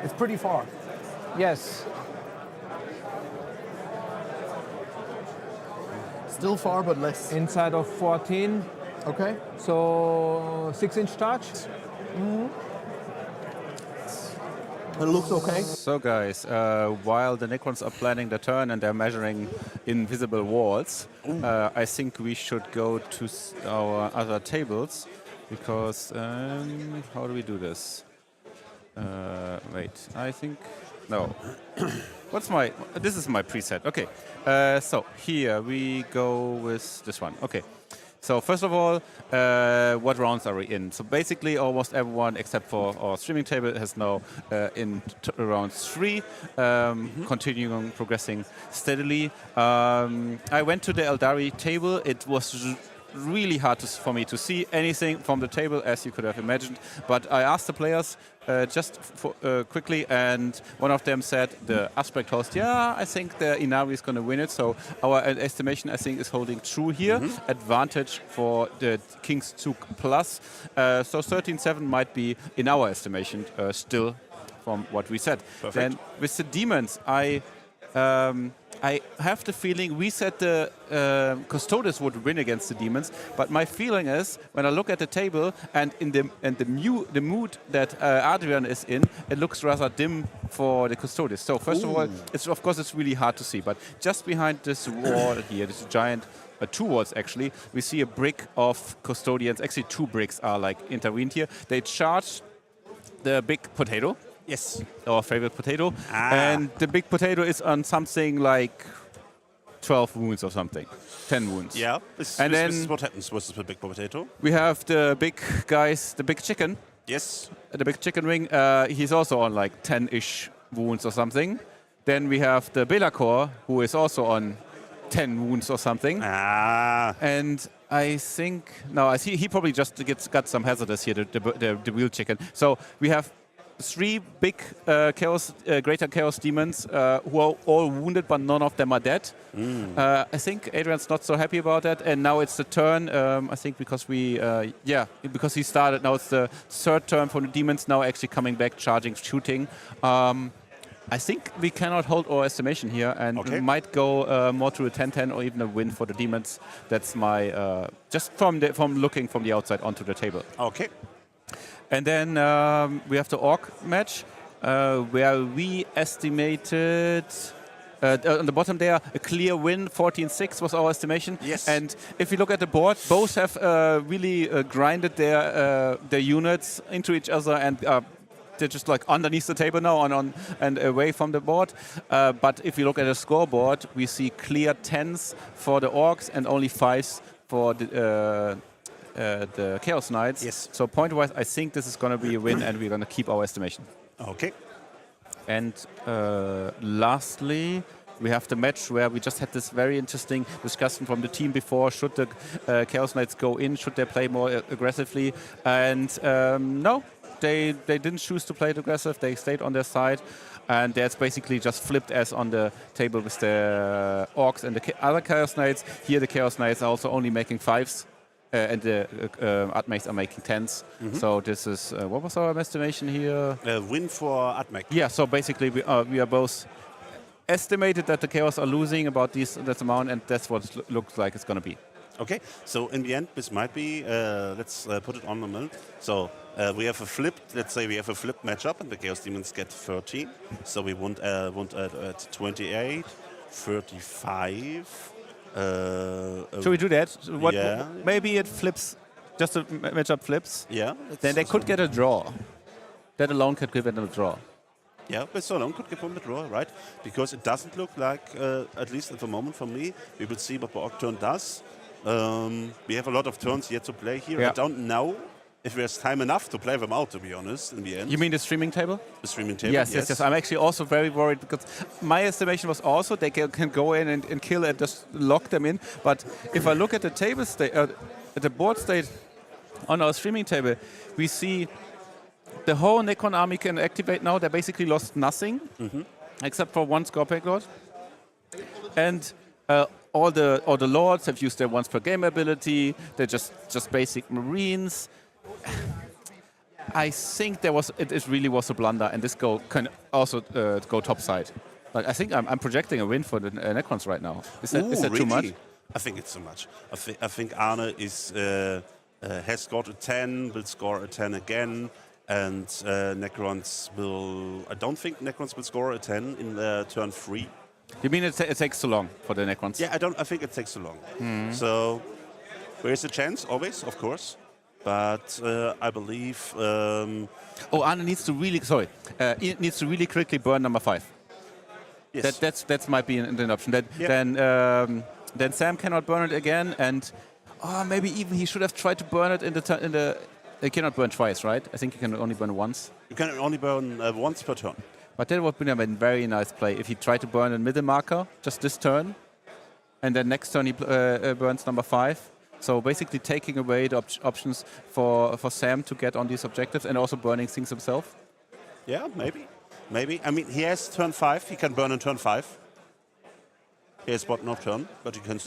It's pretty far. Yes. Still far, but less. Inside of 14. Okay. So 6-inch charge. It looks okay. So guys, while the Necrons are planning the turn and they're measuring invisible walls, I think we should go to our other tables, because how do we do this? Wait, I think no. This is my preset. Okay, so here we go with this one. Okay. So first of all, what rounds are we in? So basically, almost everyone except for our streaming table has now in round 3, continuing progressing steadily. I went to the Eldari table. It was really hard for me to see anything from the table, as you could have imagined. But I asked the players just quickly, and one of them said, the Aspect host, yeah, I think the Inari is going to win it. So our estimation, I think, is holding true here. Advantage for the King's Zug Plus. So 13-7 might be, in our estimation, still from what we said. Perfect. Then with the Demons, I have the feeling we said the Custodes would win against the Demons, but my feeling is when I look at the table and in the mood that Adrian is in, it looks rather dim for the Custodes. So first of all, of course it's really hard to see, but just behind this wall here, this giant. 2 walls actually, we see a brick of custodians. Actually, 2 bricks are like intervened here. They charge the big potato. Yes. Our favorite potato. And the big potato is on something like 12 wounds or something. 10 wounds. Yeah. This is what happens with the big potato. We have the big guys, the big chicken. Yes. The big chicken wing. He's also on like 10-ish wounds or something. Then we have the Belacor, who is also on 10 wounds or something. And I think, no, he probably just got some hazardous here, the wheel chicken. So we have three big greater chaos demons who are all wounded, but none of them are dead. I think Adrian's not so happy about that, and now it's the turn. I think because because he started. Now it's the third turn for the demons. Now actually coming back, charging, shooting. I think we cannot hold our estimation here, and we might go more to a 10-10 or even a win for the demons. That's my just from looking from the outside onto the table. Okay. And then we have the orc match, where we estimated on the bottom there a clear win. 14-6 was our estimation. Yes. And if you look at the board, both have really grinded their units into each other, and they're just like underneath the table now and away from the board. But if you look at the scoreboard, we see clear 10s for the orcs and only 5s for the Chaos Knights. Yes. So point-wise, I think this is going to be a win, and we're going to keep our estimation. Okay. And lastly, we have the match where we just had this very interesting discussion from the team before. Should the Chaos Knights go in? Should they play more aggressively? And no, they didn't choose to play it aggressive. They stayed on their side. And that's basically just flipped as on the table with the Orcs and the other Chaos Knights. Here the Chaos Knights are also only making 5s. And the Admechs are making 10s. So this is, what was our estimation here? Win for Admech. Yeah, so basically we are both estimated that the Chaos are losing about this amount, and that's what it looks like it's going to be. Okay, so in the end, this might be, let's put it on the middle. So we have a flipped, let's say we have a flipped matchup, and the Chaos Demons get 13. So we won at 28, 35. Should we do that? Yeah. Maybe it flips, just the matchup flips. Yeah. Then they could get a draw. That alone could give them a draw. Yeah, but so alone could give them a draw, right? Because it doesn't look like, at least at the moment for me, we will see what the Orc turn does. We have a lot of turns yet to play here. Yeah. I don't know if there's time enough to play them out, to be honest, in the end. You mean the streaming table? The streaming table, Yes. I'm actually also very worried because my estimation was also they can go in and kill and just lock them in. But if I look at the table state, at the board state on our streaming table, we see the whole Necron army can activate now. They basically lost nothing except for one Scorpion Lord. And all the lords have used their once per game ability. They're just basic Marines. I think it really was a blunder, and this can also go topside. Like I think I'm projecting a win for the Necrons right now. Is that really? too much? I think it's too much. I think Arne has scored a 10, will score a 10 again, and Necrons will. I don't think Necrons will score a 10 in turn 3. You mean it takes too long for the Necrons? Yeah, I think it takes too long. So there is a chance, always, of course. But I believe. Arne needs to really. Sorry, he needs to really quickly burn number 5. Yes. That might be an option. Then Sam cannot burn it again, and maybe even he should have tried to burn it in the. He cannot burn twice, right? I think he can only burn once. You can only burn once per turn. But that would have been a very nice play if he tried to burn a middle marker just this turn, and then next turn he burns number 5. So basically taking away the options for Sam to get on these objectives and also burning things himself. Yeah, maybe. I mean, he has turn 5. He can burn in turn 5. He has no turn, but he can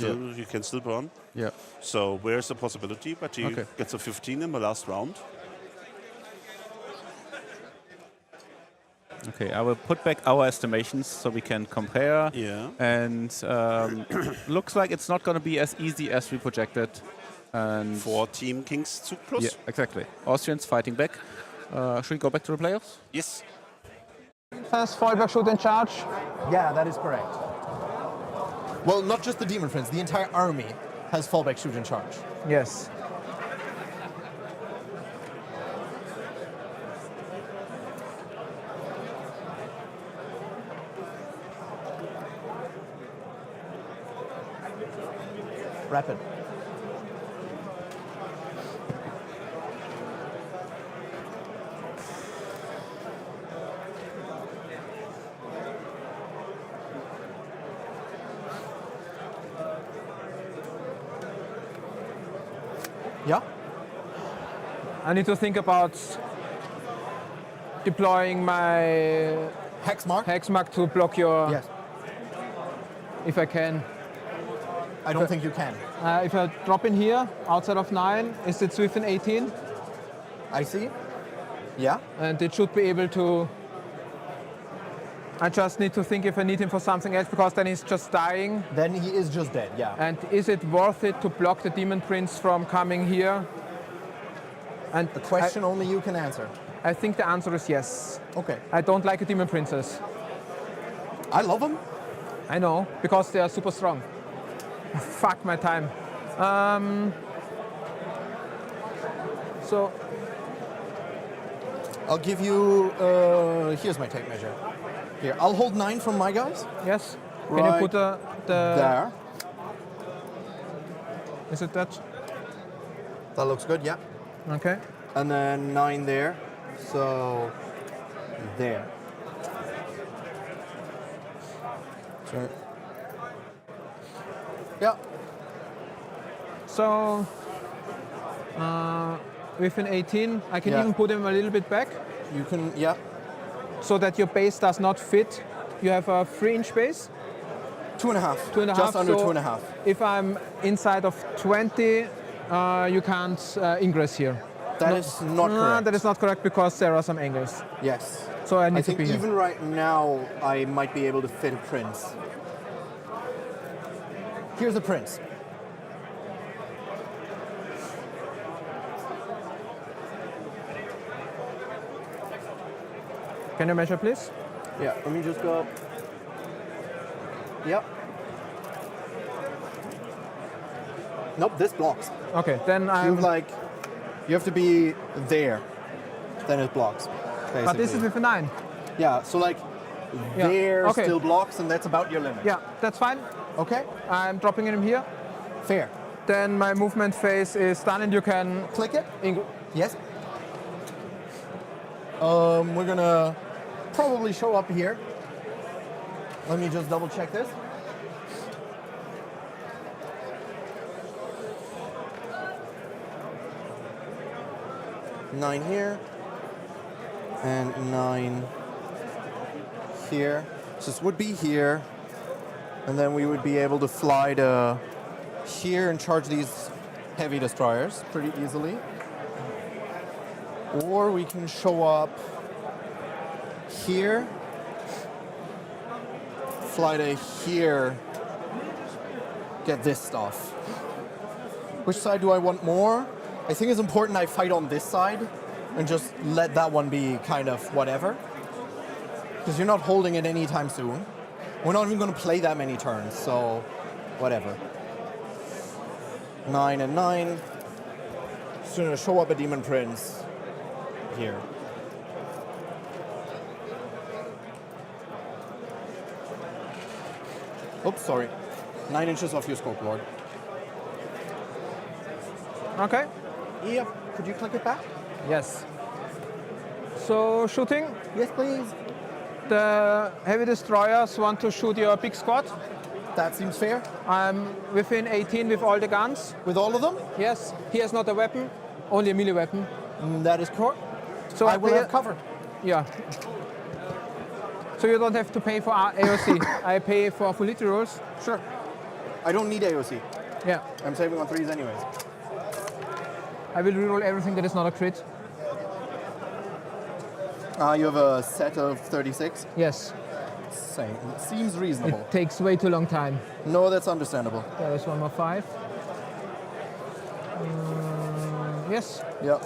still burn. Yeah. So where's the possibility? But he gets a 15 in the last round. Okay, I will put back our estimations so we can compare. Yeah. And looks like it's not going to be as easy as we projected. And for Team Kings Zug Plus. Yeah, exactly. Austrians fighting back. Should we go back to the playoffs? Yes. Has Fallback shoot and charge? Yeah, that is correct. Well, not just the Demon Friends, the entire army has fallback, shoot, and charge. Yes. Rapid. Yeah? I need to think about deploying my Hex mark? hex mark to block your. Yes. If I can. I don't think you can. If I drop in here, outside of 9, is it within 18? I see. Yeah. And it should be able to. I just need to think if I need him for something else, because then he's just dying. Then he is just dead, yeah. And is it worth it to block the Demon Prince from coming here? And A question only you can answer. I think the answer is yes. Okay. I don't like a Demon Princess. I love him. I know, because they are super strong. Fuck my time. So I'll give you, here's my take measure. Here, I'll hold 9 from my guys. yes, can you Right put the There. Is it that? That looks good, yeah. Okay. And then 9 there. So, there. So, yeah. So within 18, I can Yeah. even put him a little bit back, You can, yeah. so that your base does not fit. You have a 3-inch base. 2.5. 2.5. Just under so 2.5. If I'm inside of 20, you can't ingress here. That is not correct. That is not correct, because there are some angles. Yes. So I need I to think be here. even right now, I might be able to fit a prince. Here's a prince. Can you measure, please? Yeah, let me just go. Yep. Nope, this blocks. Okay, then You I'm. you have to be there. Then it blocks. Basically. But this is with a 9. yeah. So Yeah, there okay. still blocks, and that's about your limit. Yeah, that's fine. Okay. I'm dropping him here. Fair. Then my movement phase is done, and you can. Click it. ing- Yes. We're gonna probably show up here. Let me just double check this. Nine here, and 9 here. So this would be here, and then we would be able to fly to here and charge these heavy destroyers pretty easily. Or we can show up here, fly to here, get this stuff. Which side do I want more? I think it's important I fight on this side and just let that one be kind of whatever. Because you're not holding it anytime soon. We're not even going to play that many turns, so whatever. 9 and 9. Just going to show up a Demon Prince here. Oops, sorry. 9 inches off your scoreboard. Okay. Yep. Could you click it back? Yes. So shooting. Yes, please. The heavy destroyers want to shoot your big squad. That seems fair. I'm within 18 with all the guns. With all of them? Yes. He has not a weapon, only a melee weapon. That is correct. So I will pay- have cover. Yeah. So you don't have to pay for AOC. I pay for full rolls. Sure. I don't need AOC. Yeah. I'm saving on 3s anyways. I will reroll everything that is not a crit. You have a set of 36? Yes. Same. Seems reasonable. It takes way too long time. No, that's understandable. There is one more 5. Yes. Yep.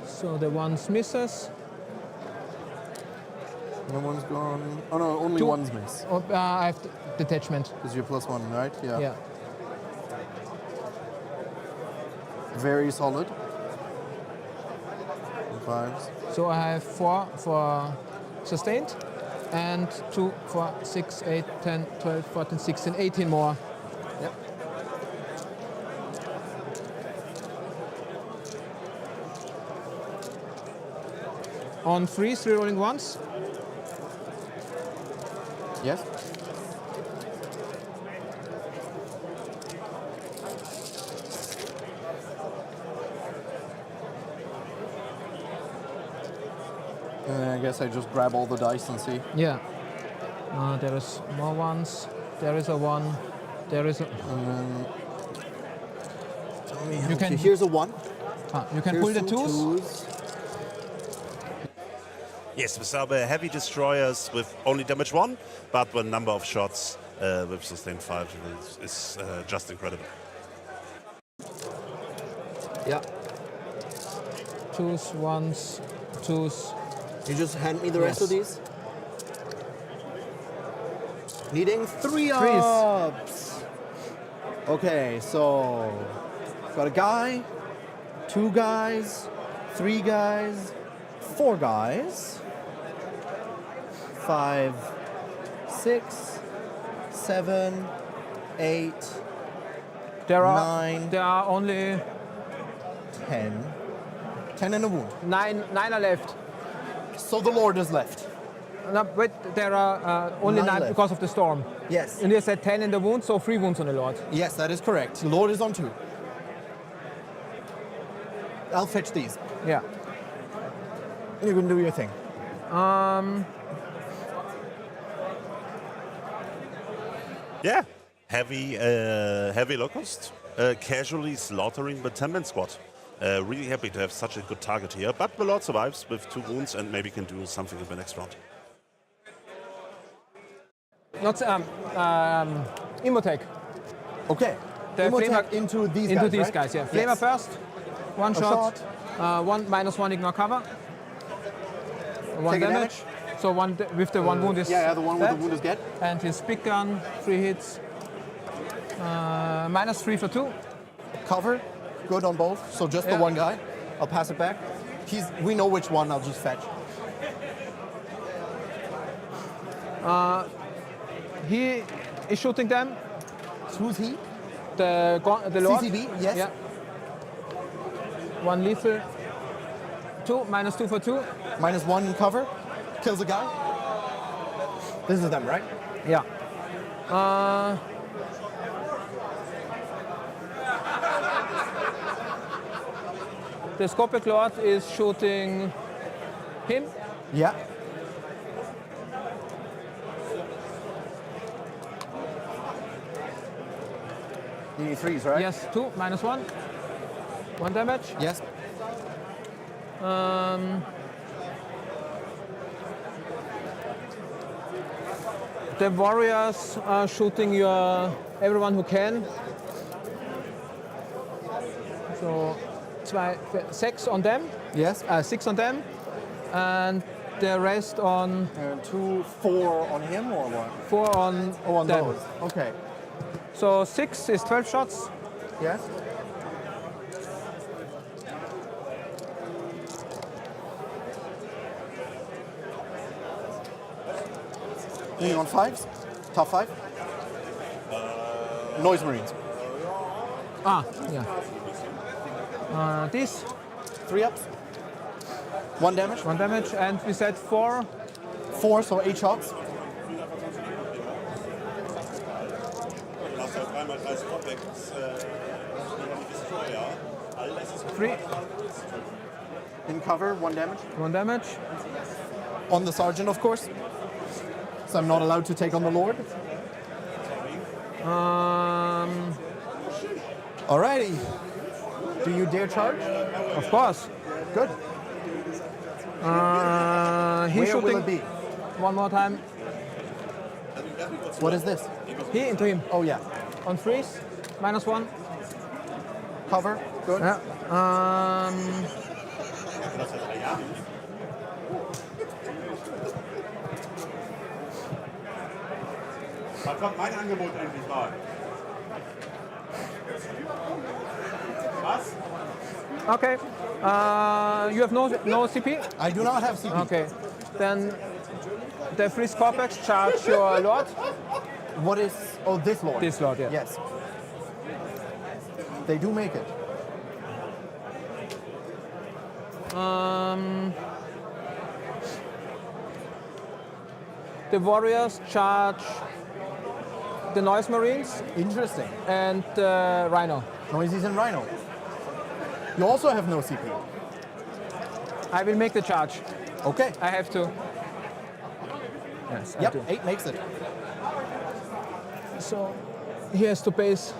So the ones misses. No one's gone. Oh no, only 2. one's miss. Oh, I have detachment. Because you're +1, right? Yeah. Yeah. Very solid. 5s. So I have 4 for sustained and 2 for 6, 8, 10, 12, 14, 16, 18 more. Yep. On 3s, rerolling once. Yes. I guess I just grab all the dice and see. Yeah. There is more ones. There is a 1. There is a... You can- Here's a 1. you can Here's pull the some 2s. Yes, with our heavy destroyers with only damage 1, but the number of shots with sustained 5 is just incredible. Yeah. 2s, 1s, 2s. You just hand me the rest of these? Needing 3 Threes. ups. Okay, so got a guy, 2 guys, 3 guys, 4 guys, 5, 6, 7, 8, There are 9, there are only 10. 10 in a wound. 9 are left. So the Lord is left. No, wait, there are only 9 9 left. because of the storm. Yes. And you said 10 in the wound, so 3 wounds on the Lord. Yes, that is correct. Lord is on 2. I'll fetch these. Yeah. You can do your thing. Yeah, heavy locust, casually slaughtering the 10-man squad. Really happy to have such a good target here, but the Lord survives with 2 wounds and maybe can do something in the next round. Not Immotech. Okay. The Immotech flamer- into these Into guys, these right? guys, yeah. Flamer Yes. first. 1 shot. shot. 1 -1 ignore cover. 1 Take a damage. So with the 1 wound is Yeah, the one with the dead. wound is dead. And his big gun, 3 hits. -3 for 2. Cover. Good on both. So just the Yeah. one guy. I'll pass it back. We know which one. I'll just fetch. He is shooting them. Who's he? The Lord. CCB, yes. Yeah. 1 lethal. 2, -2 for 2. -1 cover. Kills a guy. This is them, right? Yeah. The Scorpion Lord is shooting him. Yeah. You need 3s, right? Yes, 2, -1. 1 damage. Yes. The warriors are shooting everyone who can. So 6 on them. Yes. 6 on them, and the rest on 2, 4 on him or what? 4 on Oh, on them. those. Okay. So 6 is 12 shots. Yes. Leaning on 5s. Top 5. Noise Marines. Yeah. This 3 ups. 1 damage. 1 damage, and we said 4. 4, so 8 shots. Three. In cover, 1 damage. 1 damage. On the sergeant, of course. So I'm not allowed to take on the Lord. Alrighty. Do you dare charge? Of course. Good. He's Where shooting will it be? one more time. What is this? He into him. Oh yeah. On freeze. -1. Cover. Good. Yeah. Wann kommt mein Angebot endlich mal? Was? Okay. You have no CP? I do not have CP. Okay. Then the free Scorpex charge your Lord. What is... Oh, this Lord. This Lord, yeah. Yes. They do make it. The warriors charge the Noise Marines Interesting. and Rhino. Noises and Rhino. You also have no CP. I will make the charge. Okay. I have to. Yes, I Yep, do. 8 makes it. So he has to base.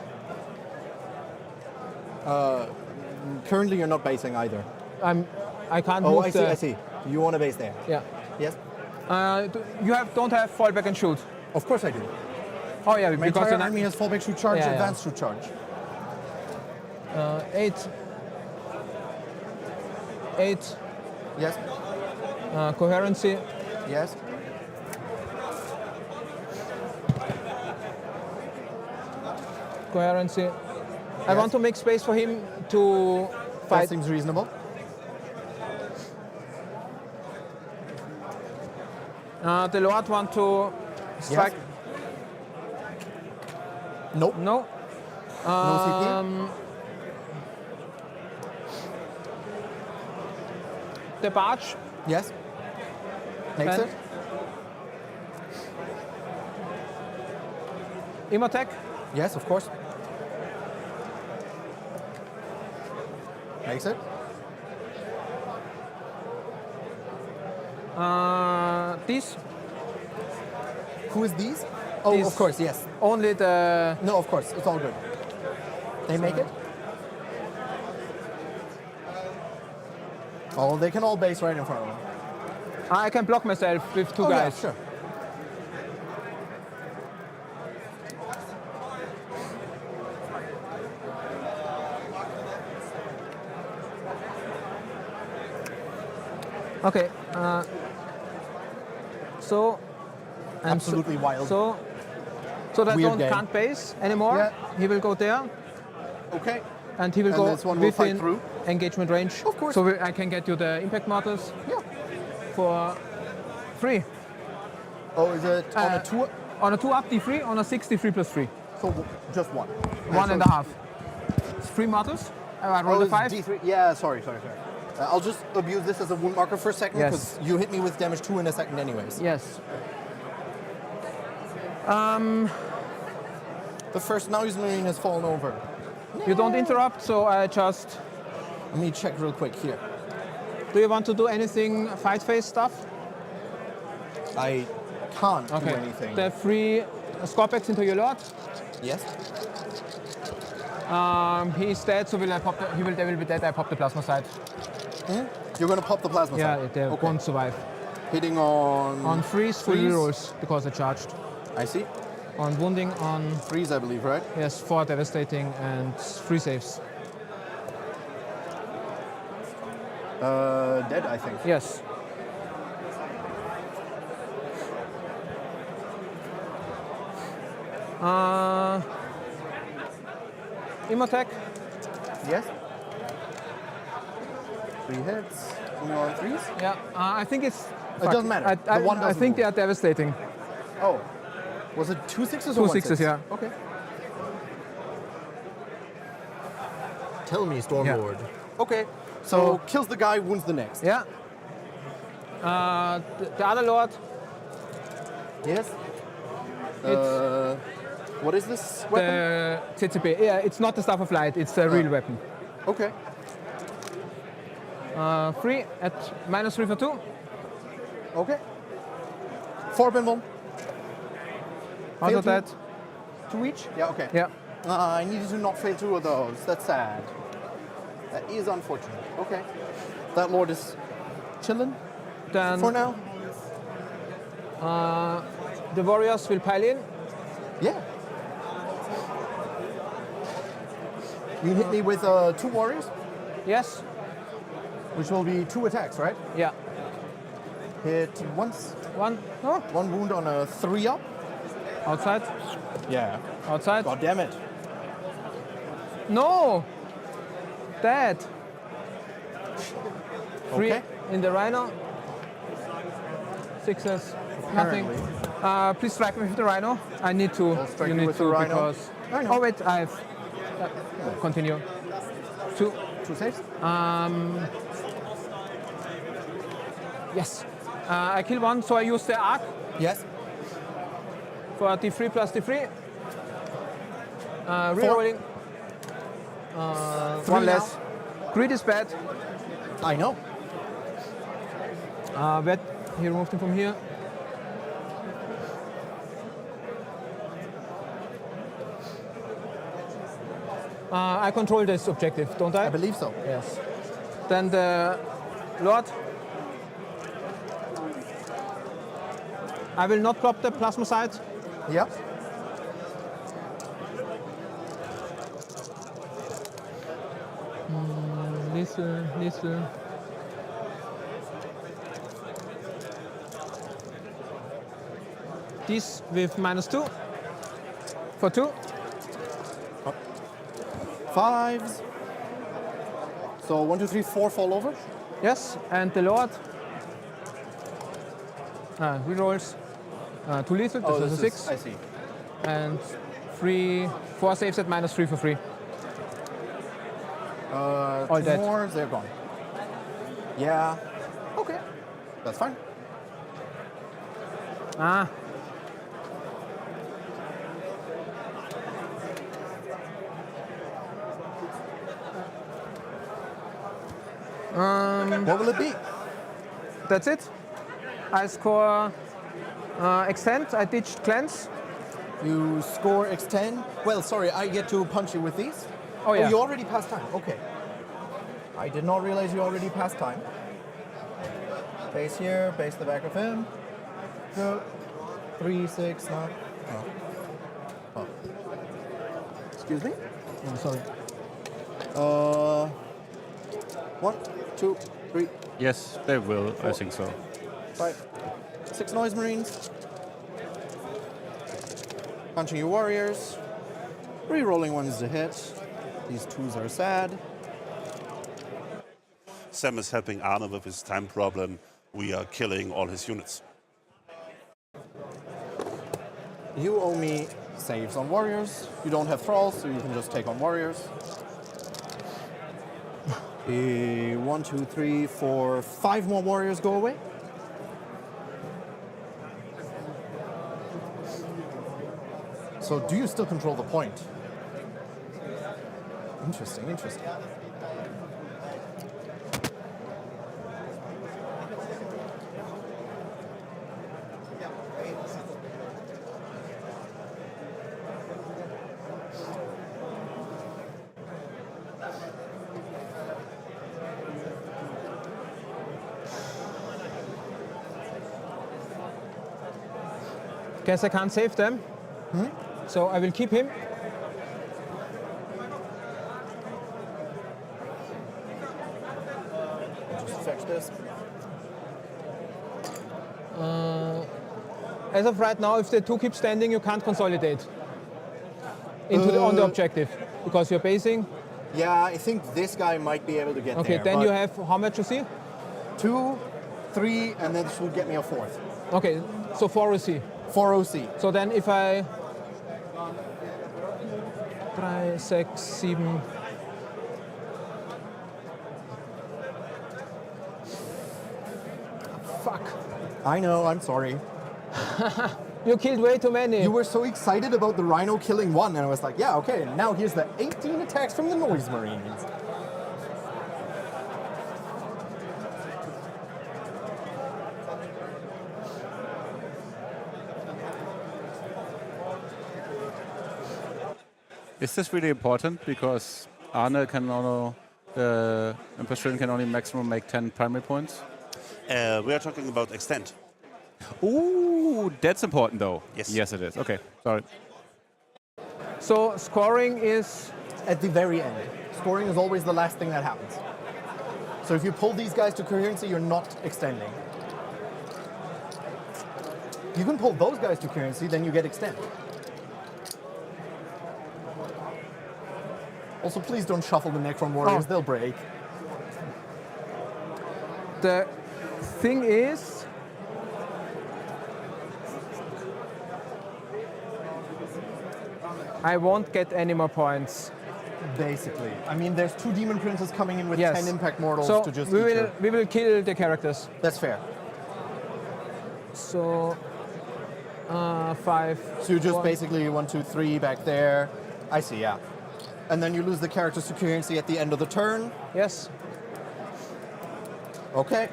Currently, you're not basing either. I can't Oh, move I see, the. I see. You want to base there. Yeah. Yes? You don't have fallback and shoot. Of course I do. Oh yeah, My because entire you're not. army has fallback shoot charge, Yeah, yeah. advanced shoot charge. 8. 8. Yes? Coherency. Yes? Coherency. I want to make space for him to That fight. seems reasonable. The Lord want to strike. Nope. No. No CP. The barge. Yes? Makes And- it. Imotech. Yes, of course. Makes it. These. Who is these? Oh, These. of course, yes. Only the. No, of course, it's all good. They make it? Oh, they can all base right in front of them. I can block myself with 2 Oh, yeah, guys. sure. Okay. So. and Absolutely wild. So that Weird one game. can't base anymore. Yeah. He will go there, Okay. and he will And go this one will fight within through? engagement range. Of course. So I can get you the impact models Yeah. for free. Oh, is it on Uh, a 2? On a 2 up D3, on a 6 D3 plus 3. So just one. 1.5. It's 3 models. I roll Oh, the it's 5. D3. Yeah, sorry. I'll just abuse this as a wound marker for a second Yes. because you hit me with damage 2 in a second anyways. Yes. The first noise marine has fallen over. You don't interrupt, so I just. Let me check real quick here. Do you want to do anything fight phase stuff? I can't do anything. The 3 Scorpex into your Lord. Yes? He's dead, so they will be dead. I pop the plasma side. You're going to pop the plasma Yeah, side? they Okay. won't survive. Hitting on... On freeze, full rerolls because I charged. I see. On wounding, on Freeze, I believe, right? yes, 4 devastating and 3 saves. Dead, I think. Yes. Imotech. Yes? 3 hits. Only on 3s? Yeah, I think it's. It doesn't matter. I, The one I doesn't think move. they are devastating. Oh. Was it 2 6s or 2 1 6s, 6? yeah. Okay. Tell me, Stormlord. Okay. So kills the guy, wounds the next. Yeah. The other Lord. Yes? What is this weapon? The TTP. Yeah, it's not the Staff of Light, it's a real weapon. Okay. 3 at -3 for 2. Okay. 4 bin 1. Out Fail of two. that. 2 each? Yeah, okay. Yeah. I needed to not fail 2 of those. That's sad. That is unfortunate. Okay. That lord is chilling Then for now. the warriors will pile in. Yeah. You hit me with 2 warriors, Yes. which will be 2 attacks, right? Yeah. Hit once, 1. Oh, 1 wound on a 3 up. outside. Yeah. Outside. God damn it. No. Dead. 3 Okay. in the rhino. 6s. Nothing. Apparently. Please strike me with the rhino. I need to. strike You you need with to the rhino. because. I know. Oh wait, I have. Continue. 2. 2 saves? Yes. I kill 1, so I use the arc Yes. for D3 plus D3. Rerolling. 3 1 now. less. Greed is bad. I know. Wet, he removed him from here. I control this objective, don't I? I believe so. Yes. Then the Lord. I will not drop the plasma side. Yep. Lethal. This with -2 for 2. 5s. So 1, 2, 3, 4 fall over. Yes, and the Lord. Rerolls. 2 lethal, this is a 6. I see. And 4 saves at -3 for free. All Two dead. more, they're gone. Yeah. Okay. That's fine. What will it be? That's it. I score extend, I ditched cleanse. You score extend. Well, sorry, I get to punch you with these. Oh yeah. You already passed time. Okay. I did not realize you already passed time. Base here, base the back of him. Go. 3, 6, 9. Oh. Excuse me? Oh, sorry. 1, 2, 3, Yes, they will. I think so. 5, 6 noise marines. Punching your warriors. Re-rolling ones to hit. These 2s are sad. Sam is helping Arne with his time problem. We are killing all his units. You owe me saves on warriors. You don't have thralls, so you can just take on warriors. 1, 2, 3, 4, 5 more warriors go away. So do you still control the point? Interesting, interesting. Guess I can't save them. So I will keep him. Just fetch this. As of right now, if the 2 keep standing, you can't consolidate into on the objective because you're basing. Yeah, I think this guy might be able to get Okay, there. then but you have how much you see? 2, 3, and then this will get me a 4th. Okay, so 4 OC. 4 OC. So then if I 3, 6, 7. Fuck. I know, I'm sorry. You killed way too many. You were so excited about the Rhino killing 1, and I was like, yeah, okay, now here's the 18 attacks from the Noise Marines. Is this really important? Because Arne can only, Empress can only maximum make 10 primary points. We are talking about extent. Ooh, that's important though. Yes. Yes, it is. Okay, sorry. So scoring is At the very end. Scoring is always the last thing that happens. So if you pull these guys to coherency, you're not extending. You can pull those guys to coherency, then you get extend. Also, please don't shuffle the Necron Warriors, Oh. they'll break. the thing is. I won't get any more points. Basically. I mean, there's 2 Demon Princes coming in with Yes. 10 Impact Mortals So to just we eat will you. we will kill the characters. That's fair. So 5. So you just 1. basically 1, 2, 3 back there. I see, yeah. And then you lose the characters to coherency at the end of the turn. Yes. Okay.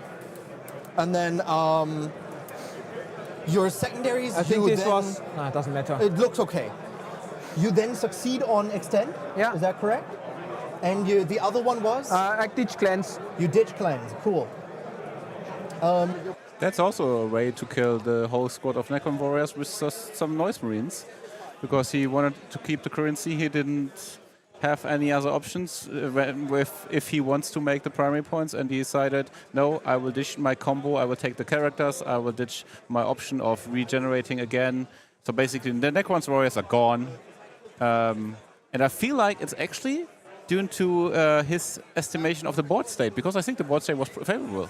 And then your secondaries, I think you this then, was. No, it doesn't matter. it looks okay. You then succeed on extend, Yeah. is that correct? And the other one was? I ditch cleanse. You ditch cleanse, cool. That's also a way to kill the whole squad of Necron Warriors with some Noise Marines. Because he wanted to keep the currency, he didn't have any other options if he wants to make the primary points, and he decided, no, I will ditch my combo, I will take the characters, I will ditch my option of regenerating again. So basically, the Necron Warriors are gone. And I feel like it's actually due to his estimation of the board state, because I think the board state was favorable.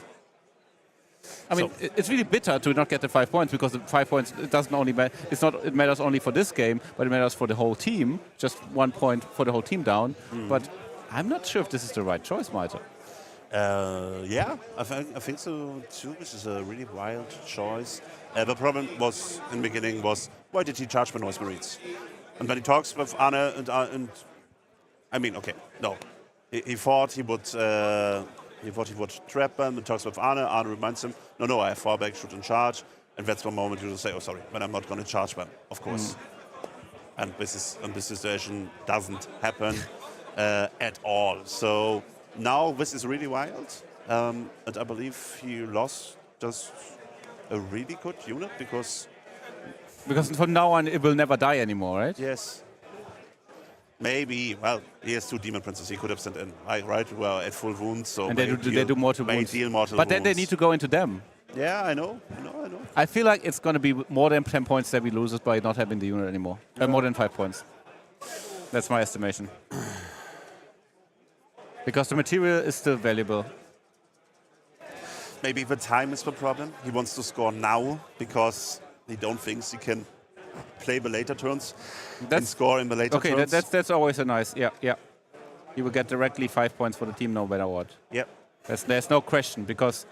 I mean, it's really bitter to not get the 5 points, because the 5 points, it doesn't only it matters only for this game, but it matters for the whole team. Just 1 point for the whole team down. But I'm not sure if this is the right choice, Malte. Yeah, I think so too. This is a really wild choice. The problem was in the beginning was, why did he charge my Noise Marines? And when he talks with Anna and I mean, okay, no, he thought he would trap them. He talks with Anna. Anna reminds him, no, I have fallback, shoot and charge. And that's one moment you will say, oh, sorry, but I'm not going to charge them, of course. And this situation doesn't happen at all. So now this is really wild. And I believe he lost just a really good unit because from now on, it will never die anymore, right? yes. Maybe, well, he has 2 Demon Princes he could have sent in, right? Well, at full wounds, so And they do mortal wounds. deal mortal But then they wounds. need to go into them. Yeah, I know. I feel like it's going to be more than 10 points that we lose by not having the unit anymore. More than 5 points. That's my estimation. Because the material is still valuable. Maybe the time is the problem. He wants to score now because he don't think he can play the later turns and score in the later turns. Okay, that's always a nice, yeah. You will get directly 5 points for the team no matter what. Yep. There's no question, because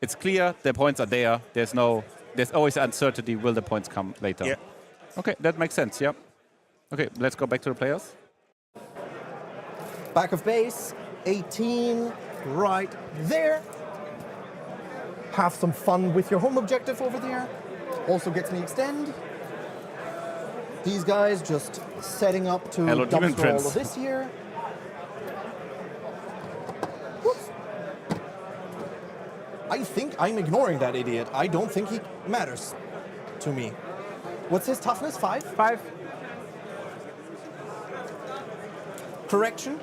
it's clear the points are there. There's always uncertainty, will the points come later? Yeah. Okay, that makes sense, yeah. Okay, let's go back to the players. Back of base, 18, right there. Have some fun with your home objective over there. Also gets me extend. These guys just setting up to Hello, Demon dumpster all Prince. of this here. Whoops. I think I'm ignoring that idiot. I don't think he matters to me. What's his toughness? 5? 5. Correction.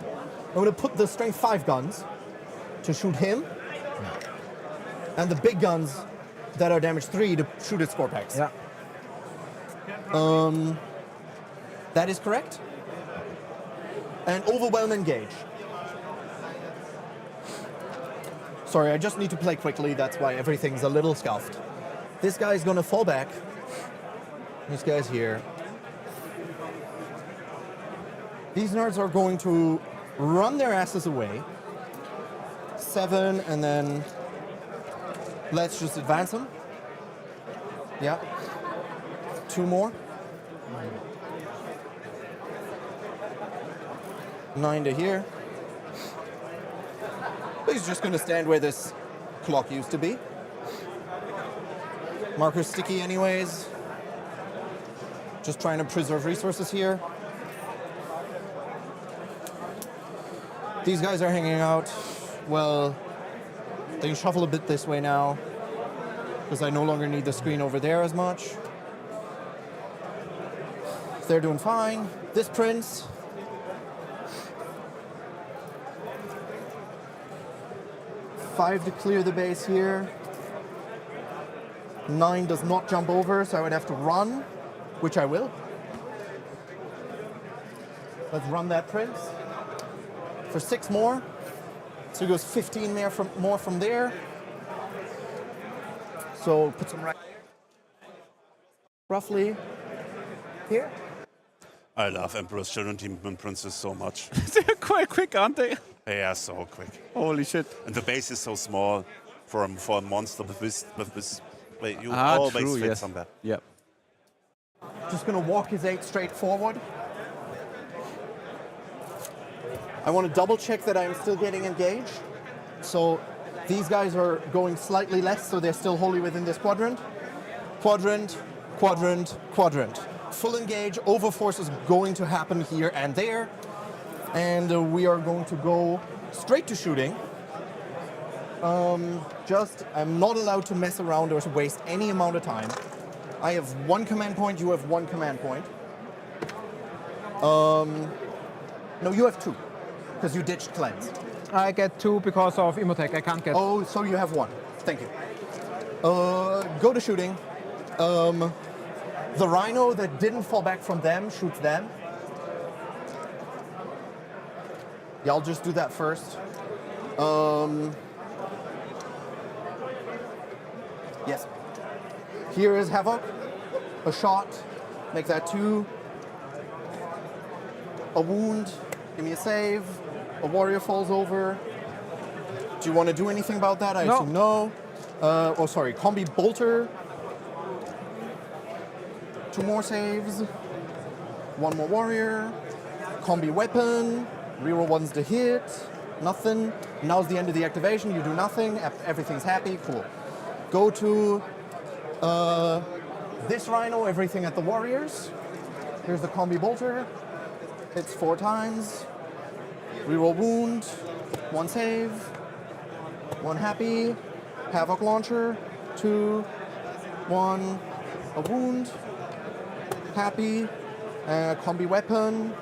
I'm going to put the strength 5 guns to shoot him. And the big guns that are damage 3 to shoot at score packs. Yeah. That is correct. And overwhelm engage. Sorry, I just need to play quickly. That's why everything's a little scuffed. This guy's going to fall back. This guy's here. These nerds are going to run their asses away. 7, and then let's just advance them. Yeah. 2 more. 9 to here. He's just going to stand where this clock used to be. Marker's sticky anyways. Just trying to preserve resources here. These guys are hanging out. Well, they shuffle a bit this way now because I no longer need the screen over there as much. They're doing fine. This prince. Five to clear the base here. 9 does not jump over, so I would have to run, which I will. Let's run that prince. For 6 more. So he goes 15 more from there. So put some right roughly here. I love Emperor's Children Demon Princes so much. They're quite quick, aren't they? They are so quick. Holy shit. And the base is so small for a monster with this. Wait, you always fit somewhere. Yep. Just gonna walk his 8 straight forward. I want to double check that I'm still getting engaged. So These guys are going slightly less, so they're still wholly within this quadrant. Quadrant, quadrant, quadrant. Full engage, overforce is going to happen here and there. And we are going to go straight to shooting. I'm not allowed to mess around or to waste any amount of time. I have one command point, you have one command point. No, you have two, because you ditched cleanse. I get 2 because of Immotech. I can't get. Oh, so you have one. Thank you. Go to shooting. The Rhino that didn't fall back from them shoots them. Yeah, I'll just do that first. Yes. Here is Havoc. A shot. Make that 2. A wound. Give me a save. A warrior falls over. Do you want to do anything about that? I assume no. Oh, sorry. Combi bolter. 2 more saves. 1 more warrior. Combi weapon. Reroll ones to hit. Nothing. Now's the end of the activation. You do nothing. Everything's happy. Cool. Go to this Rhino. Everything at the warriors. Here's the combi bolter. Hits 4 times. Reroll wound. 1 save. 1 happy. Havoc launcher. 2. 1. A wound. Happy. Combi weapon.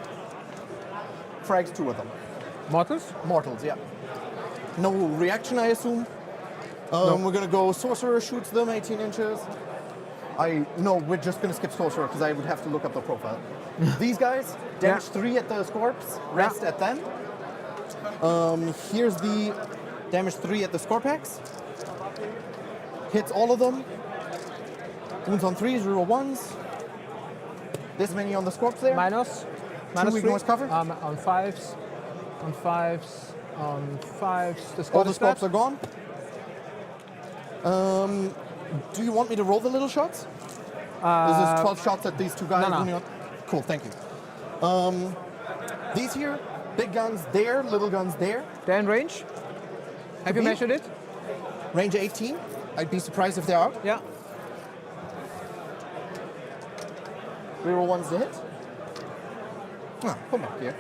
Frags 2 of them. Mortals? Mortals, yeah. No reaction, I assume. No. We're gonna go Sorcerer shoots them 18 inches. No, we're just gonna skip Sorcerer because I would have to look up the profile. These guys, damage 3 at the Scorps, rest at them. Here's the damage 3 at the Scorpax. Hits all of them. Wounds on 3s, reroll 1s. This many on the Scorps there. Minus 2 ignores three. cover. On 5s. On 5s. On 5s. The All the scorp Scorps are gone. Do you want me to roll the little shots? This is 12 shots at these 2 guys. No. Cool, thank you. These here, big guns there, little guns there. They're in range. Have you be. measured it? Range 18. I'd be surprised if they're out. Yeah. Reroll 1s to hit. Come on here.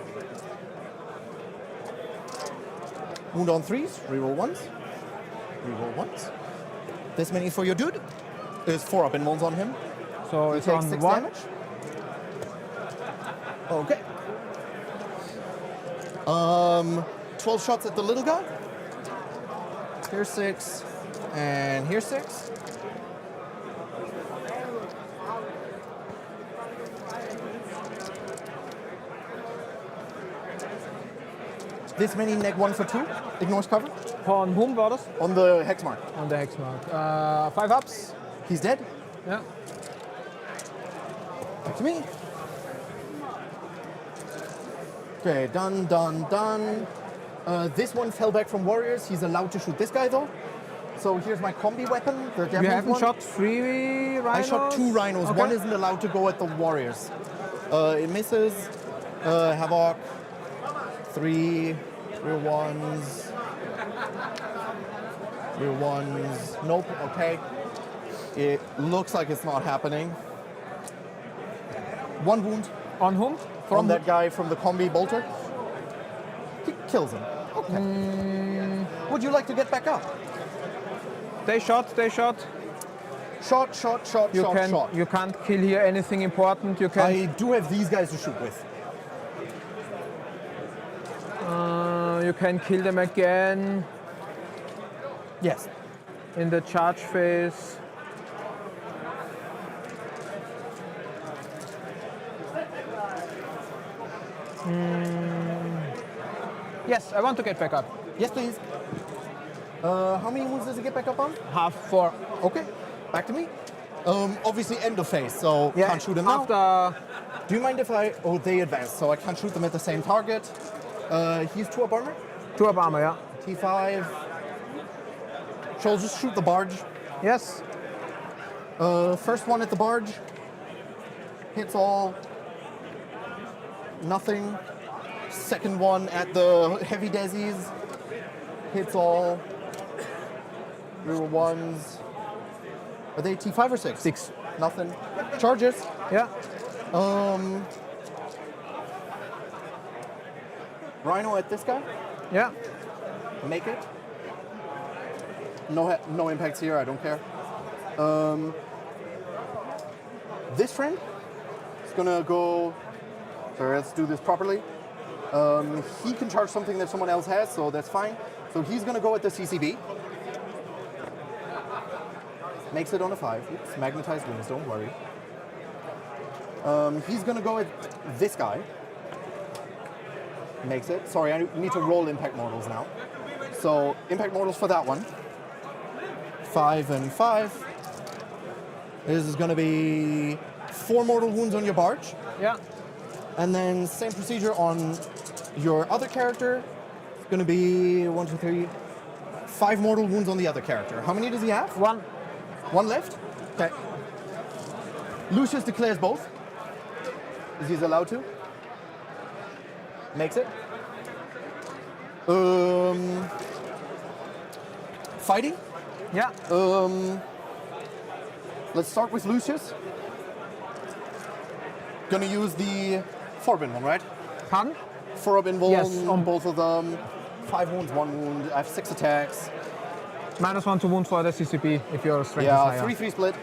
Wound on 3s, reroll 1s. Reroll 1s. This many for your dude. There's 4 up in wounds on him. So He it's takes on 6 1. damage. Okay. 12 shots at the little guy. Here's 6, and here's 6. This many neg 1 for 2. Ignores cover. On whom war das? On the hex mark. On the hex mark. 5 ups. He's dead. Yeah. Back to me. Okay, done, done, done. This one fell back from warriors. He's allowed to shoot this guy though. So here's my combi weapon. The You Japanese haven't one. shot 3 rhinos? I shot 2 rhinos. Okay. One isn't allowed to go at the warriors. It misses. Havoc. 3 real 1s. Real 1s. Nope. Okay. It looks like it's not happening. 1 wound On whom? from that guy from the combi bolter. He kills him. Okay. Would you like to get back up? They shot. Shot, shot, shot, shot, shot. You can't kill here anything important. You can. I do have these guys to shoot with. You can kill them again Yes. in the charge phase. Yes, I want to get back up. Yes, please. How many wounds does he get back up on? Half 4. Okay. Back to me. Obviously end of phase, so can't shoot him now. After Do you mind if I... Oh, they advance, so I can't shoot them at the same target. He's 2 up armor. 2 up armor, yeah. T5. Shall I just shoot the barge? Yes. First one at the barge. Hits all. Nothing. Second one at the heavy desis. Hits all. Reroll ones. Are they T5 or 6? 6. Nothing. Charges. Yeah. Rhino at this guy. Yeah. Make it. No impacts here, I don't care. This friend is gonna go. Sorry, let's do this properly. He can charge something that someone else has, so that's fine. So he's gonna go at the CCB. Makes it on a 5. Oops, magnetized wings, don't worry. He's gonna go at this guy. Makes it. Sorry, I need to roll impact models now. So impact models for that one. 5 and 5. This is gonna be 4 mortal wounds on your barge. Yeah. And then same procedure on your other character. It's gonna be 1, 2, 3, 5 mortal wounds on the other character. How many does he have? 1. 1 left? Okay. Lucius declares both. Is he allowed to? Makes it. Fighting? Yeah. Let's start with Lucius. Gonna use the 4-bin one, right? Pardon? 4-bin one Yes. on both of them. 5 wounds, 1 wound. I have 6 attacks. -1 to wound for the CCP if your strength is Yeah, higher. 3-3 split.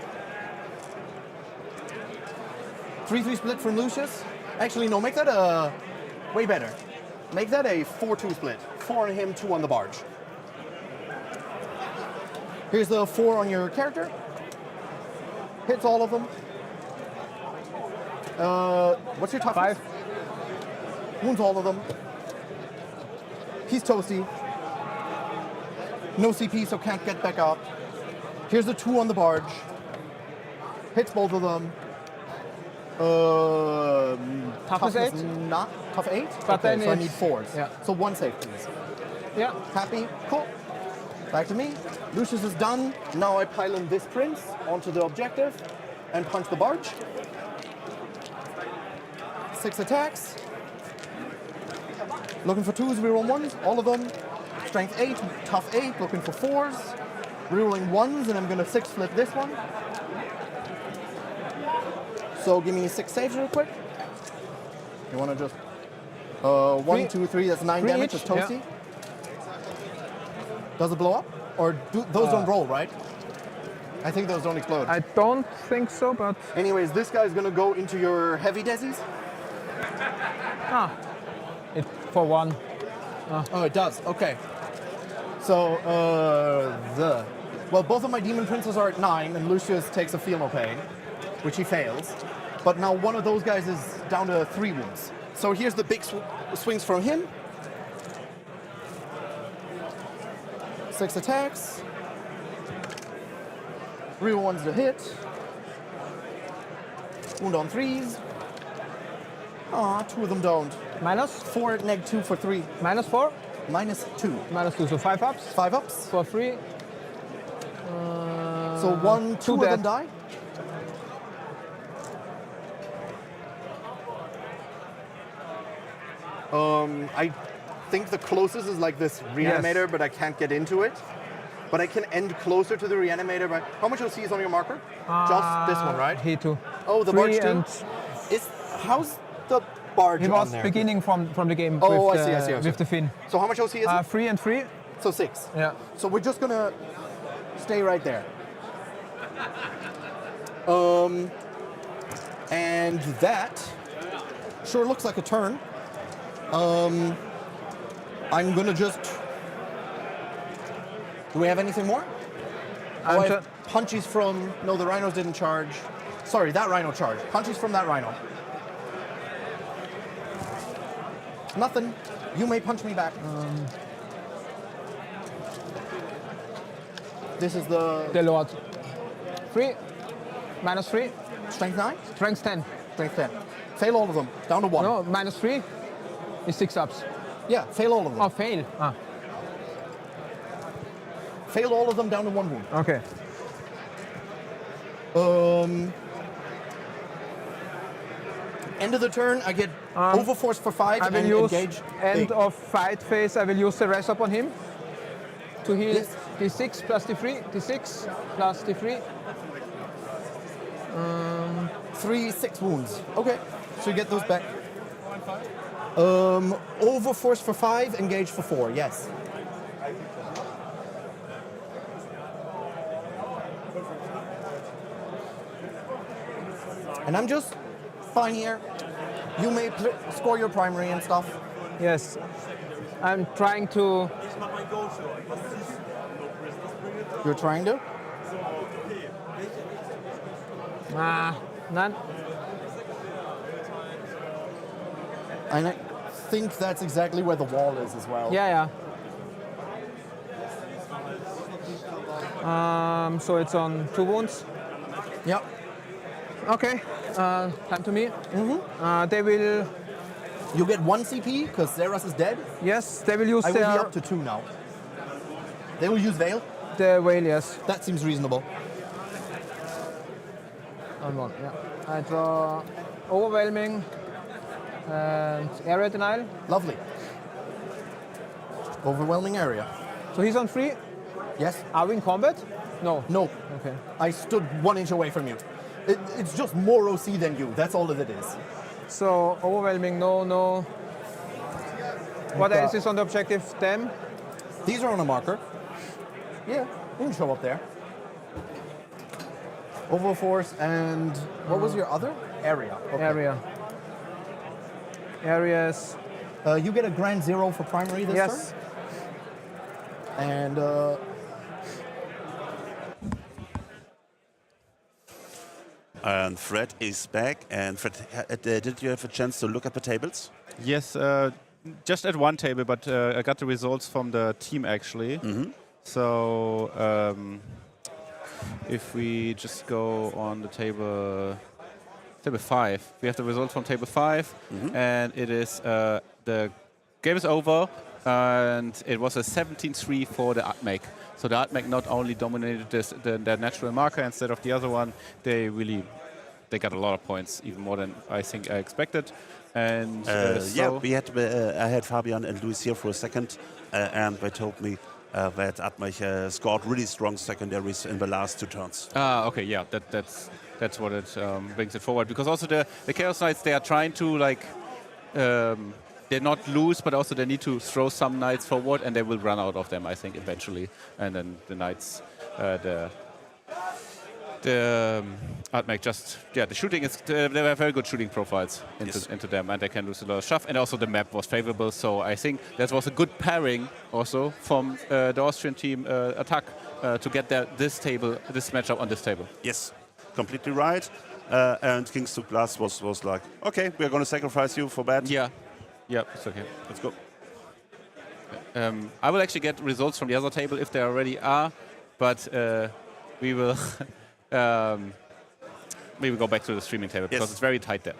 3-3 split from Lucius. Actually, no, make that a way better. Make that a 4-2 split. 4 on him, 2 on the barge. Here's the 4 on your character. Hits all of them. What's your toughness? 5. Wounds all of them. He's toasty. No CP, so can't get back up. Here's the 2 on the barge. Hits both of them. Toughness 8? Not tough 8. But okay, then so I it's- need 4s. yeah. So 1 save, please. Yeah. Happy? Cool. Back to me. Lucius is done. Now I pylon this prince onto the objective and punch the barge. 6 attacks. Looking for 2s, reroll 1s, all of them. Strength 8, tough 8, looking for 4s. Rerolling 1s, and I'm gonna 6 flip this one. So give me 6 saves real quick. You wanna just 1, 2, 3, that's 9 3 damage, each, it's toasty. yeah. Does it blow up? Or those don't roll, right? I think those don't explode. I don't think so, but Anyways, this guy's gonna go into your heavy desis. it for 1. Oh, it does. Okay. So, well, both of my demon princes are at 9, and Lucius takes a feel no pain, which he fails. But now one of those guys is down to 3 wounds. So here's the big swings from him. 6 attacks. Real ones to hit. Wound on 3s. Aw, 2 of them don't. Minus? 4 at -2 for 3. -4? -2. -2, so 5 ups 5 ups. for 3. So 1, 2 of them dead. die. I think the closest is like this reanimator, but I can't get into it. But I can end closer to the reanimator. By how much OC is on your marker? Just this one, right? He too. Oh, the 3 barge too. and How's the barge he on was there? beginning from the game Oh, with, I see. with the fin. So how much OC is it? 3 and 3. So 6. Yeah. So we're just gonna stay right there. And that sure looks like a turn. I'm gonna just. Do we have anything more? Oh, I have punches from. No, the rhinos didn't charge. Sorry, that rhino charged. Punches from that rhino. Nothing. You may punch me back. This is The Lord. 3. -3. Strength 9? Strength 10. Strength 10. Fail all of them. Down to 1. No, -3 is 6 ups. Yeah, fail all of them. Oh, fail. Fail all of them down to 1 wound. Okay. End of the turn, I get overforce for 5 I and will use engage. end big. of fight phase. I will use the res up on him to heal. Yes. D6 plus D3, D6 plus D3. 3 6 wounds. Okay, so you get those back. Overforce for 5, engage for 4. Yes. And I'm just fine here. You may score your primary and stuff. Yes. I'm trying to. You're trying to? None. And I think that's exactly where the wall is as well. Yeah. So it's on 2 wounds. Yep. Okay. Time to me. They will. You get 1 CP because Zeras is dead. Yes, they will use I will be their up to 2 now. They will use Veil. the whale. Yes. That seems reasonable. On 1. Yeah. I draw overwhelming and area denial. Lovely. Overwhelming area. So he's on 3. Yes? Are we in combat? No. No. Okay. I stood 1 inch away from you. It's just more OC than you. That's all that it is. So overwhelming, no. What else is on the objective? Them. These are on a marker. Yeah, you can show up there. Overforce and what was your other? Area. Okay. Area. Areas. You get a grand 0 for primary this Yes. turn. And And Fred is back. And Fred, did you have a chance to look at the tables? Yes, just at one table, but I got the results from the team actually. So if we just go on the table 5, we have the results from table 5, and it is the game is over, and it was a 17-3 for the Admech. So the Admech not only dominated the natural marker instead of the other one, they got a lot of points, even more than I think I expected. And yeah, I had Fabian and Luis here for a second, and they told me that Admech scored really strong secondaries in the last 2 turns. Okay, yeah, that's what it brings it forward. Because also the Chaos Knights, they are trying to they're not loose, but also they need to throw some Knights forward, and they will run out of them, I think, eventually. And then the Knights, the Admech the shooting is, they have very good shooting profiles into them, and they can lose a lot of stuff. And also the map was favorable, so I think that was a good pairing also from the Austrian team attack to get this matchup on this table. Yes, completely right. And Kings to Glass was like, okay, we're going to sacrifice you for that. Yeah, it's okay. Let's go. I will actually get results from the other table if there already are, but we will maybe go back to the streaming table because it's very tight there.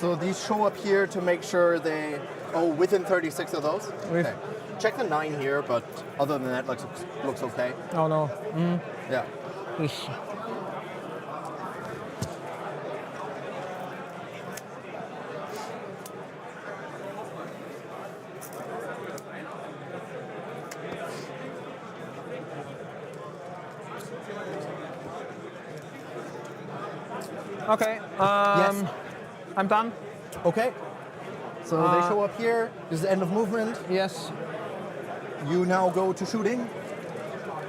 so these show up here to make sure they... Oh, within 36 of those? Okay. Check the 9 here, but other than that, looks okay. Oh no. Yeah. Ish. Okay. Yes. I'm done. Okay. So they show up here. This is the end of movement. Yes. You now go to shooting.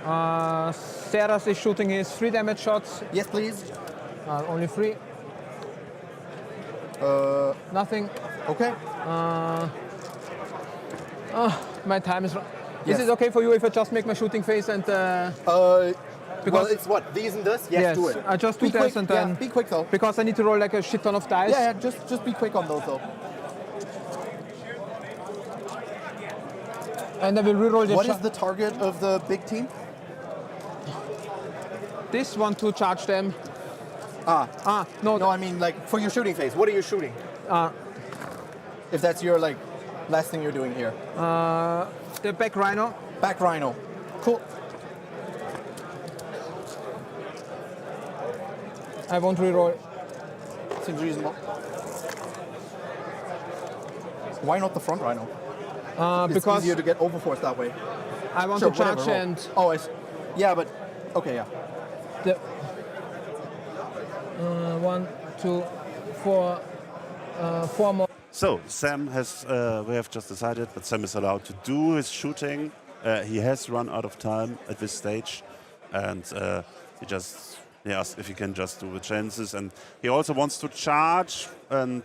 Seras is shooting his 3 damage shots. Yes, please. Only 3. Nothing. Okay. My time is. Yes. Is it okay for you if I just make my shooting phase and? Well, it's what? These and this? Yes, do it. I just do Be this quick. and then. Yeah, be quick though. Because I need to roll like a shit ton of dice. Yeah, just be quick on those though. And I will reroll the What is the target of the big team? This one to charge them. No, I mean like for your shooting phase. What are you shooting? If that's your like last thing you're doing here. The back rhino. Back rhino. Cool. I won't reroll. Seems reasonable. Why not the front rhino? It's Because easier to get overforce that way. I want Sure, to charge whatever, roll. and Oh, yeah, but okay, yeah. the 1, 2, 4, 4 more. So Sam has, we have just decided that Sam is allowed to do his shooting. He has run out of time at this stage, and he asked if he can just do the chances, and he also wants to charge. And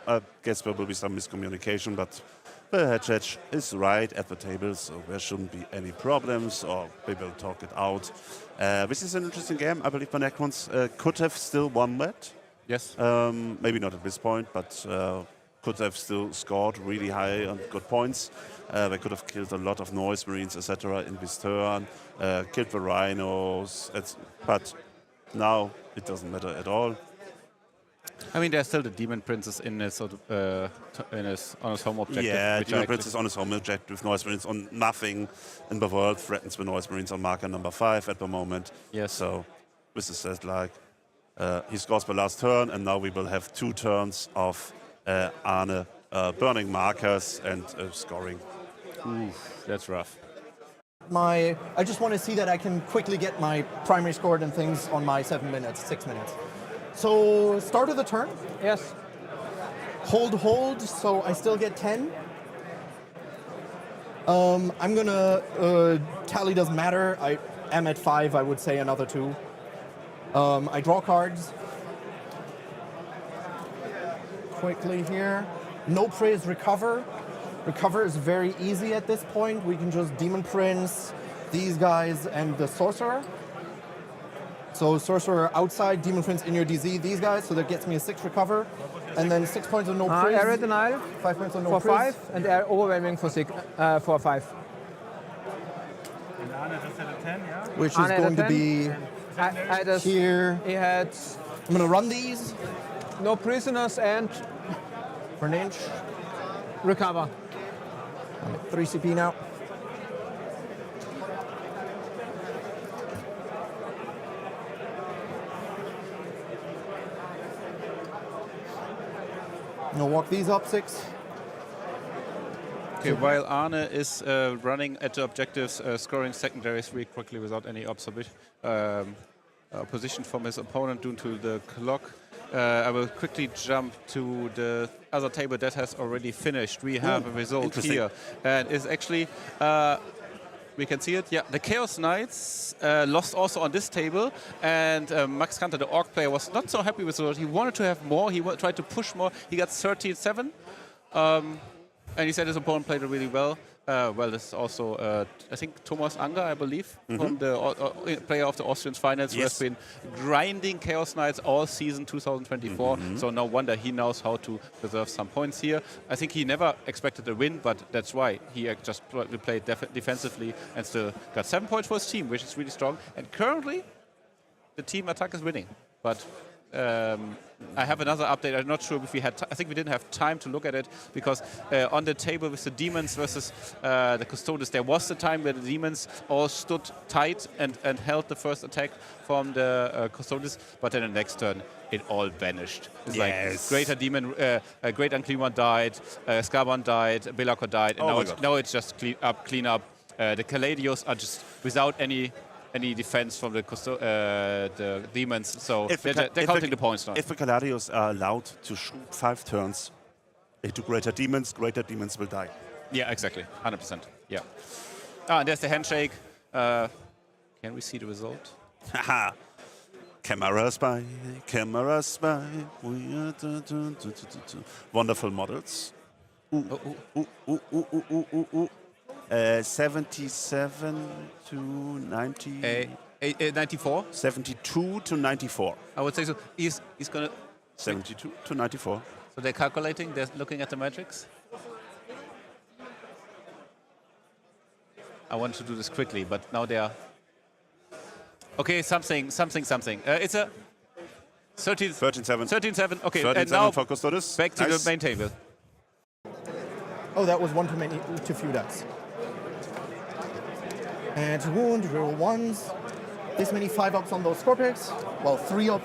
I guess there will be some miscommunication, but the head judge is right at the table, so there shouldn't be any problems, or we will talk it out. This is an interesting game. I believe the Necrons could have still won that. Yes. Maybe not at this point, but could have still scored really high and good points. They could have killed a lot of Noise Marines, etc. in this turn, killed the Rhinos, but now it doesn't matter at all. I mean, there's still the Demon Princess in his on his home objective. Yeah, which Demon Princess on his home objective, Noise Marines on nothing in the world threatens the Noise Marines on marker number 5 at the moment. Yes. So this is said like he scores the last turn, and now we will have 2 turns of Arne burning markers and scoring. Oof, that's rough. I just want to see that I can quickly get my primary scored and things on my 6 minutes. So start of the turn, Yes. hold, so I still get 10. I'm gonna, tally doesn't matter. I am at 5, I would say another 2. I draw cards. Quickly here. No praise, recover. Recover is very easy at this point. We can just Demon Prince, these guys, and the Sorcerer. So Sorcerer outside, Demon Prince in your DZ, these guys, so that gets me a 6 recover. And then 6 points of no praise. Air denial 5 points of no for praise. 5 and air overwhelming for 6, for 5. And Arne just had a 10, yeah? Which is Arne had a going to 10. be I just, here. he had I'm gonna run these no prisoners and for an inch. recover. I'm at 3 CP now. I'm gonna walk these up 6. Okay, while Arne is running at the objectives, scoring secondaries really quickly without any opposition from his opponent due to the clock, I will quickly jump to the other table that has already finished. We have a result here, and it's actually, we can see it, yeah, the Chaos Knights lost also on this table, and Max Kanter, the Orc player, was not so happy with the result. He wanted to have more, he tried to push more, he got 37. And he said his opponent played it really well. Well, this is also, I think, Thomas Anger, I believe, from the player of the Austrian finals, who has been grinding Chaos Knights all season 2024. So no wonder he knows how to preserve some points here. I think he never expected a win, but that's why he just played defensively and still got 7 points for his team, which is really strong. And currently, the team attack is winning. But I have another update. I'm not sure if we had. I think we didn't have time to look at it because on the table with the demons versus the custodes, there was the time where the demons all stood tight and held the first attack from the custodes, but then the next turn it all vanished. It's like Greater Demon, Great Unclean One died, Scarban died, Belako died, and now it's just clean up. The Caladios are just without any defense from the demons, so they're counting the points now. If the Caladios are allowed to shoot 5 turns into Greater Demons will die. Yeah, exactly, 100%. Yeah. And there's the handshake. Can we see the result? Haha. Camera spy. Wonderful models. 77 to 90. 94. 72 to 94. I would say so. He's gonna 72 to 94. So they're calculating. They're looking at the metrics. I want to do this quickly, but now they are. Okay, something. It's a 13-7. 13-7. Okay, 13-7 and now for Custodes. back to the main table. Oh, that was one too few decks. And to wound, roll 1s. This many 5-ups on those Scorpix. Well, 3 of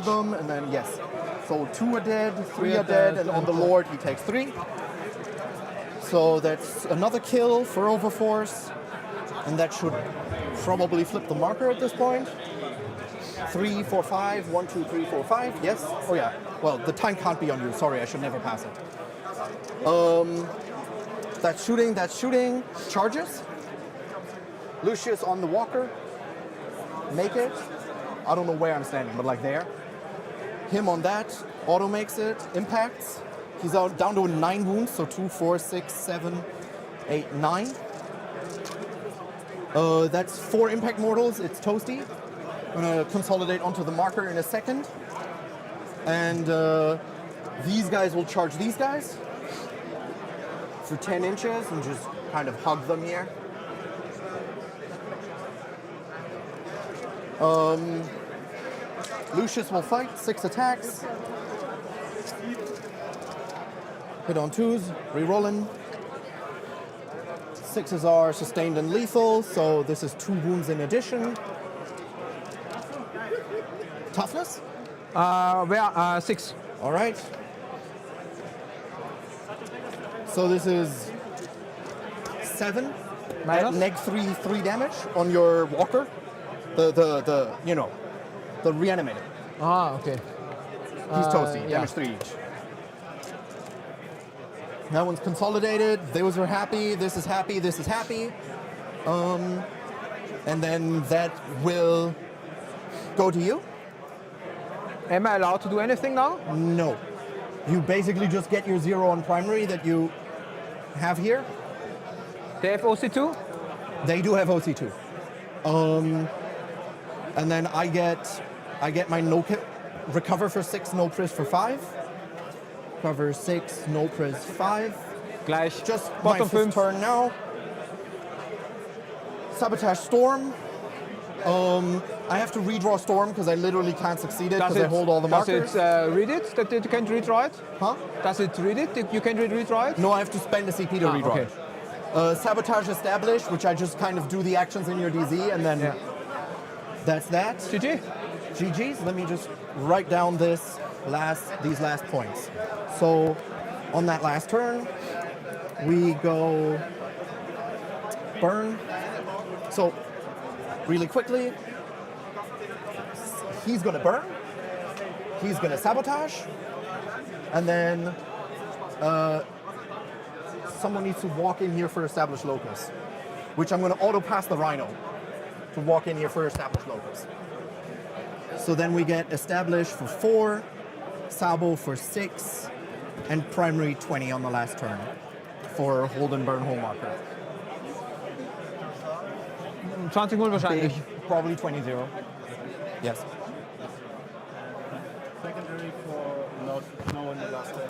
them, and then yes. So 2 are dead, 3 are dead, and on the Lord he takes 3. So that's another kill for overforce, and that should probably flip the marker at this point. 3, 4, 5. 1, 2, 3, 4, 5. Yes. Oh yeah. Well, the time can't be on you. Sorry, I should never pass it. That's shooting. That's shooting. Charges. Lucius on the walker. Make it. I don't know where I'm standing, but like there. Him on that. Auto makes it. Impacts. He's out down to 9 wounds. So 2, 4, 6, 7, 8, 9. That's 4 impact mortals. It's toasty. I'm gonna consolidate onto the marker in a second. And these guys will charge these guys for 10 inches and just kind of hug them here. Lucius will fight, 6 attacks. Hit on 2s, rerolling. 6s are sustained and lethal, so this is 2 wounds in addition. Toughness? 6. All right. So this is 7. Minus? Neg 3 damage on your walker. The reanimated. Ah, okay. He's toasty. Yeah. Damage 3 each. That one's consolidated. Those are happy. This is happy. This is happy. And then that will go to you. Am I allowed to do anything now? No. You basically just get your 0 on primary that you have here. They have OC2? They do have OC2. And then I get my recover for 6, no pris for 5. Cover 6, no pris 5. Gleich. Just my Bottom 5th 5. turn now. Sabotage Storm. I have to redraw Storm because I literally can't succeed it because I hold all the markers. Does it read it that you can redraw it? Huh? Does it read it? You can redraw it? No, I have to spend a CP to redraw okay. it. Sabotage Established, which I just kind of do the actions in your DZ, and then that's that. GG. GG's. Let me just write down these last points. So on that last turn, we go burn. So really quickly, he's gonna burn, he's gonna sabotage, and then someone needs to walk in here for established locus, which I'm gonna auto pass the Rhino to walk in here for established locus. So then we get established for 4, Sabo for 6, and primary 20 on the last turn for hold and burn hole marker. 20-0 wahrscheinlich. Probably 20-0. Yes. Secondary for no in the last turn.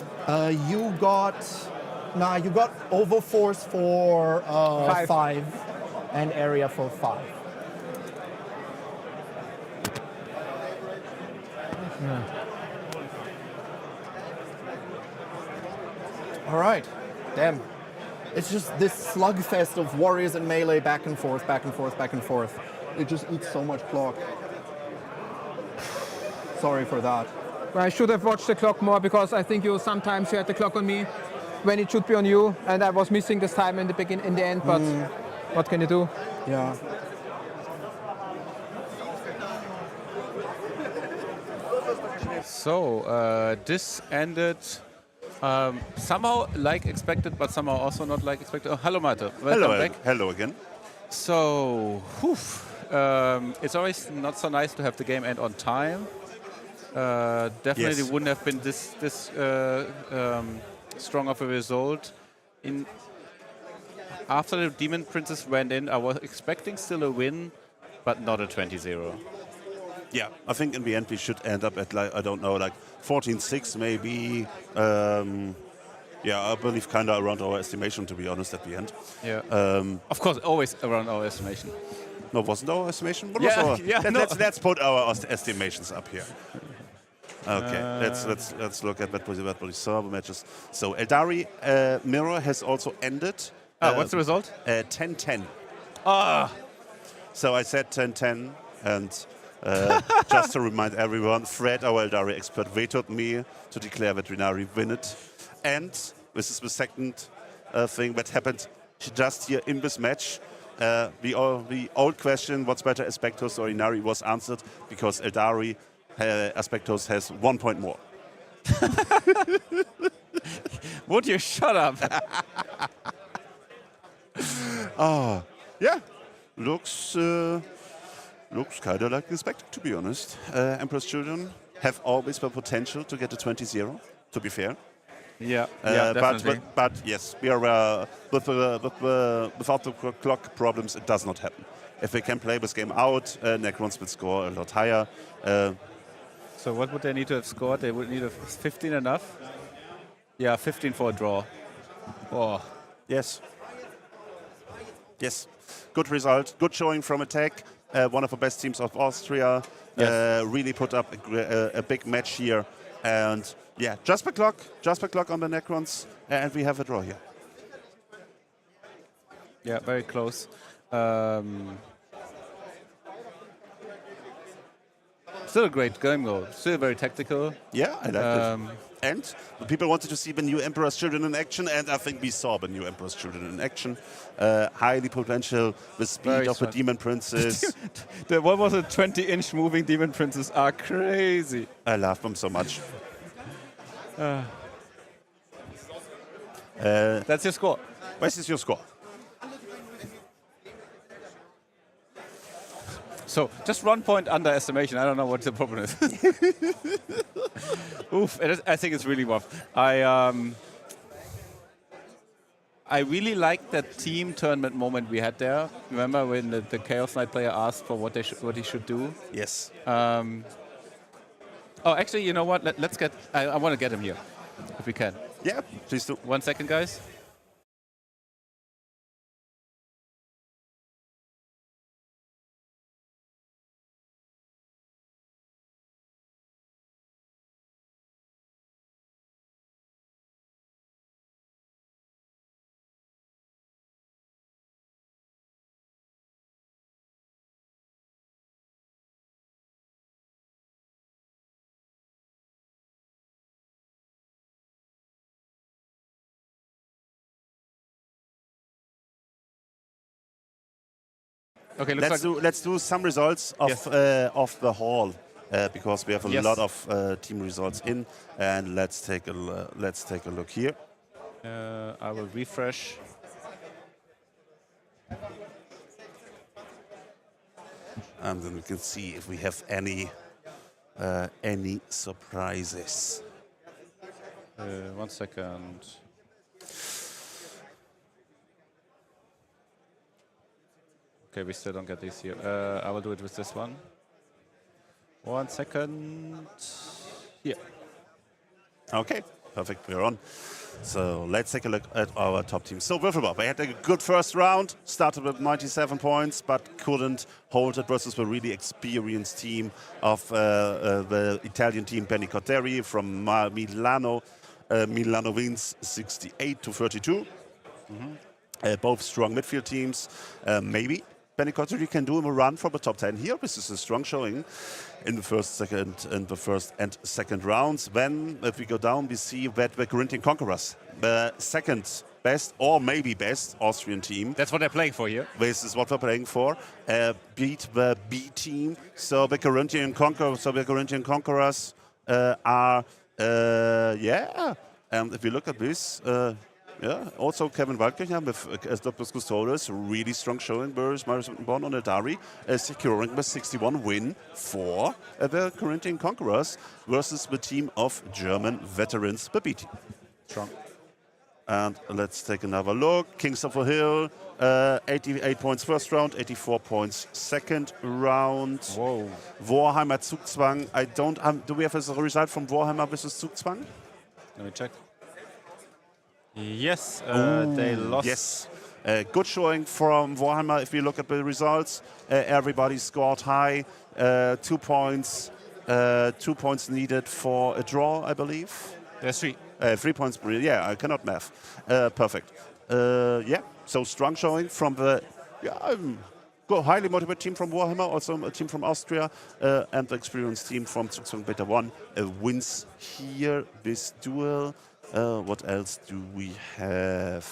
You got overforce for 5 and area for 5. All right. Damn. It's just this slugfest of warriors and melee back and forth, back and forth, back and forth. It just eats so much clock. Sorry for that. I should have watched the clock more because I think you sometimes had the clock on me when it should be on you, and I was missing this time in the end. But what can you do? Yeah. So this ended somehow like expected, but somehow also not like expected. Oh, hello, Malte. Welcome back. Hello again. So, it's always not so nice to have the game end on time. Definitely Yes. wouldn't have been this strong of a result. After the Demon Princess went in, I was expecting still a win, but not a 20-0. Yeah, I think in the end we should end up at, like, I don't know, like 14-6 maybe. Yeah, I believe kind of around our estimation, to be honest, at the end. Yeah. Of course, always around our estimation. No, wasn't our estimation? What Yeah, was our? yeah, no. Let's put our estimations up here. Okay, let's look at what we saw the matches. So Eldari Mirror has also ended. What's the result? 10-10. So I said 10-10, and just to remind everyone, Fred, our Eldari expert, vetoed me to declare that Renari win it. And this is the second thing that happened just here in this match. The old question, what's better, Aspectos or Inari, was answered because Eldari, Aspectos has 1 point more. Would you shut up? Yeah, looks kind of like expected, to be honest. Emperor's Children have always the potential to get a 20-0, to be fair. Yeah, definitely. But yes, we are without the clock problems, it does not happen. If they can play this game out, Necrons would score a lot higher. So what would they need to have scored? They would need a 15 enough? Yeah, 15 for a draw. Oh. Yes. Yes. Good result. Good showing from Attack. One of the best teams of Austria. Yes. Really put up a big match here. And yeah, just the clock on the Necrons. And we have a draw here. Yeah, very close. Still a great game though. Still very tactical. Yeah, I like it. And the people wanted to see the new Emperor's Children in action, and I think we saw the new Emperor's Children in action. Highly potential, the speed Very of the smart. Demon Princes. What was it? 20-inch moving Demon Princes are crazy. I love them so much. That's your score. What is your score? So just 1 point underestimation. I don't know what the problem is. Oof, I think it's really rough. I really liked that team tournament moment we had there. Remember when the Chaos Knight player asked for what he should do? Yes. Oh, actually, you know what? Let's get. I want to get him here, if we can. Yeah, please do. 1 second, guys. Okay, Let's do some results of Yes. of the hall because we have a Yes. lot of team results in, and let's take a look here. I will refresh. And then we can see if we have any surprises. 1 second. Okay, we still don't get these here. I will do it with this one. 1 second. Here. Okay, perfect. We're on. So let's take a look at our top team. So Würfelbach, they had a good first round, started with 97 points, but couldn't hold it versus the really experienced team of the Italian team Benicotteri from Milano. Milano wins 68-32. Both strong midfield teams. Maybe Benicotteri can do a run for the top 10 here. This is a strong showing in the first and second rounds. Then, if we go down, we see that the Corinthian Conquerors, the second best or maybe best Austrian team. That's what they're playing for here. This is what we're playing for. Beat the B team. So the Corinthian Conquerors are and if you look at this. Also Kevin Waldkirchen as Doppel's Custodes, really strong showing versus Marius Bonn on Eldari, securing the 61 win for the Corinthian Conquerors versus the team of German veterans, the B team. Strong. And let's take another look. Kings of the Hill, 88 points first round, 84 points second round. Whoa. Warhammer Zugzwang. Do we have a result from Warhammer versus Zugzwang? Let me check. Yes, they lost. Yes. Good showing from Warhammer. If you look at the results, everybody scored high. 2 points. 2 points needed for a draw, I believe. There's 3. 3 points. Yeah, I cannot math. Perfect. So strong showing from the highly motivated team from Warhammer, also a team from Austria, and the experienced team from Zugzwang Beta 1 wins here this duel. What else do we have?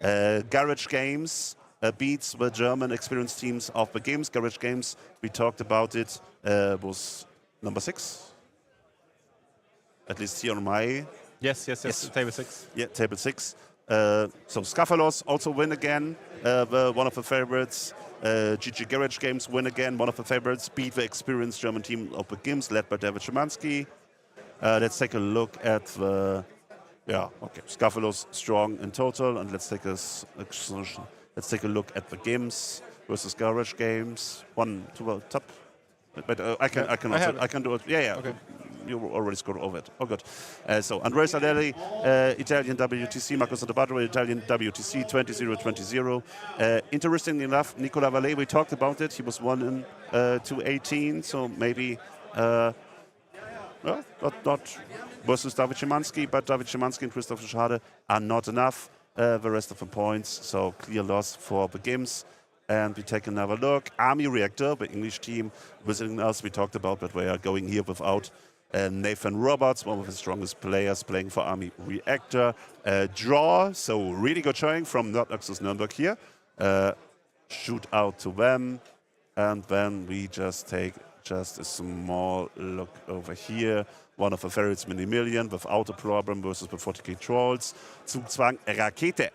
Garage Games beats the German experienced teams of the games. Garage Games, we talked about it, was number 6. At least here on my... Yes, table 6. Yeah, table 6. So Scafalos also win again, one of the favorites. GG Garage Games win again, one of the favorites. Beat the experienced German team of the games, led by David Szymanski. Let's take a look at the... Yeah, okay. Scafalos strong in total, and let's take a look at the games versus Garage Games. 1 to the top. But I can do it. Yeah. Okay. You already scored over it. Oh, good. So Andrea Sardelli, Italian WTC, Marco Santabarro, Italian WTC, 20-20. Interestingly enough, Nicola Valle, we talked about it. He was 1 in 218, so maybe not versus David Szymanski, but David Szymanski and Christopher Schade are not enough. The rest of the points, so clear loss for the Gims. And we take another look. Army Reactor, the English team visiting us. We talked about that we are going here without Nathan Roberts, one of the strongest players playing for Army Reactor. Draw, so really good showing from Nordnaxus Nürnberg here. Shoot out to them. And then we just take a small look over here. One of the favorites, Mini Million, without a problem versus the 40k Trolls. Zugzwang Rakete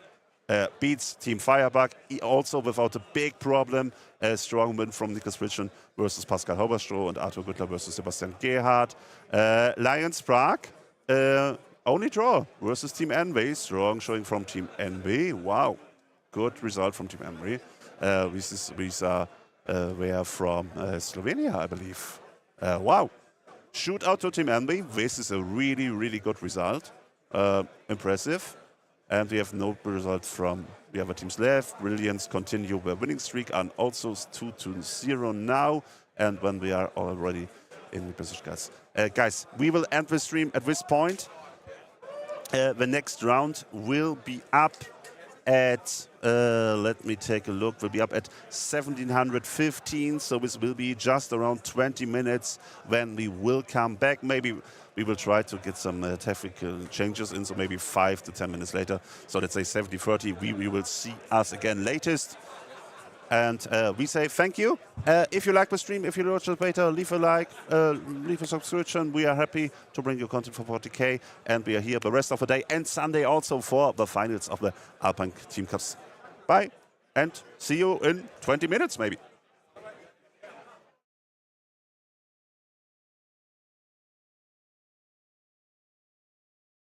beats Team Firebug, also without a big problem. A strong win from Niklas Richard versus Pascal Hauberstroh and Arthur Güttler versus Sebastian Gerhardt. Lions Prague, only draw versus Team Envy. Strong showing from Team Envy. Wow, good result from Team Envy. These are from Slovenia, I believe. Wow. Shoot out to Team Envy. This is a really, really good result. Impressive. And we have no result from the other teams left. Brilliance continue their winning streak and also 2-0 now. And when we are already in the position, guys, we will end the stream at this point. The next round will be up at, let me take a look, will be up at 1715. So this will be just around 20 minutes when we will come back. Maybe we will try to get some technical changes in, so maybe 5 to 10 minutes later. So let's say 70-30, we will see us again latest. And we say thank you. If you like the stream, if you watch it later, leave a like, leave a subscription. We are happy to bring you content for 40k. And we are here the rest of the day and Sunday also for the finals of the Alpine Team Cups. Bye, and see you in 20 minutes maybe.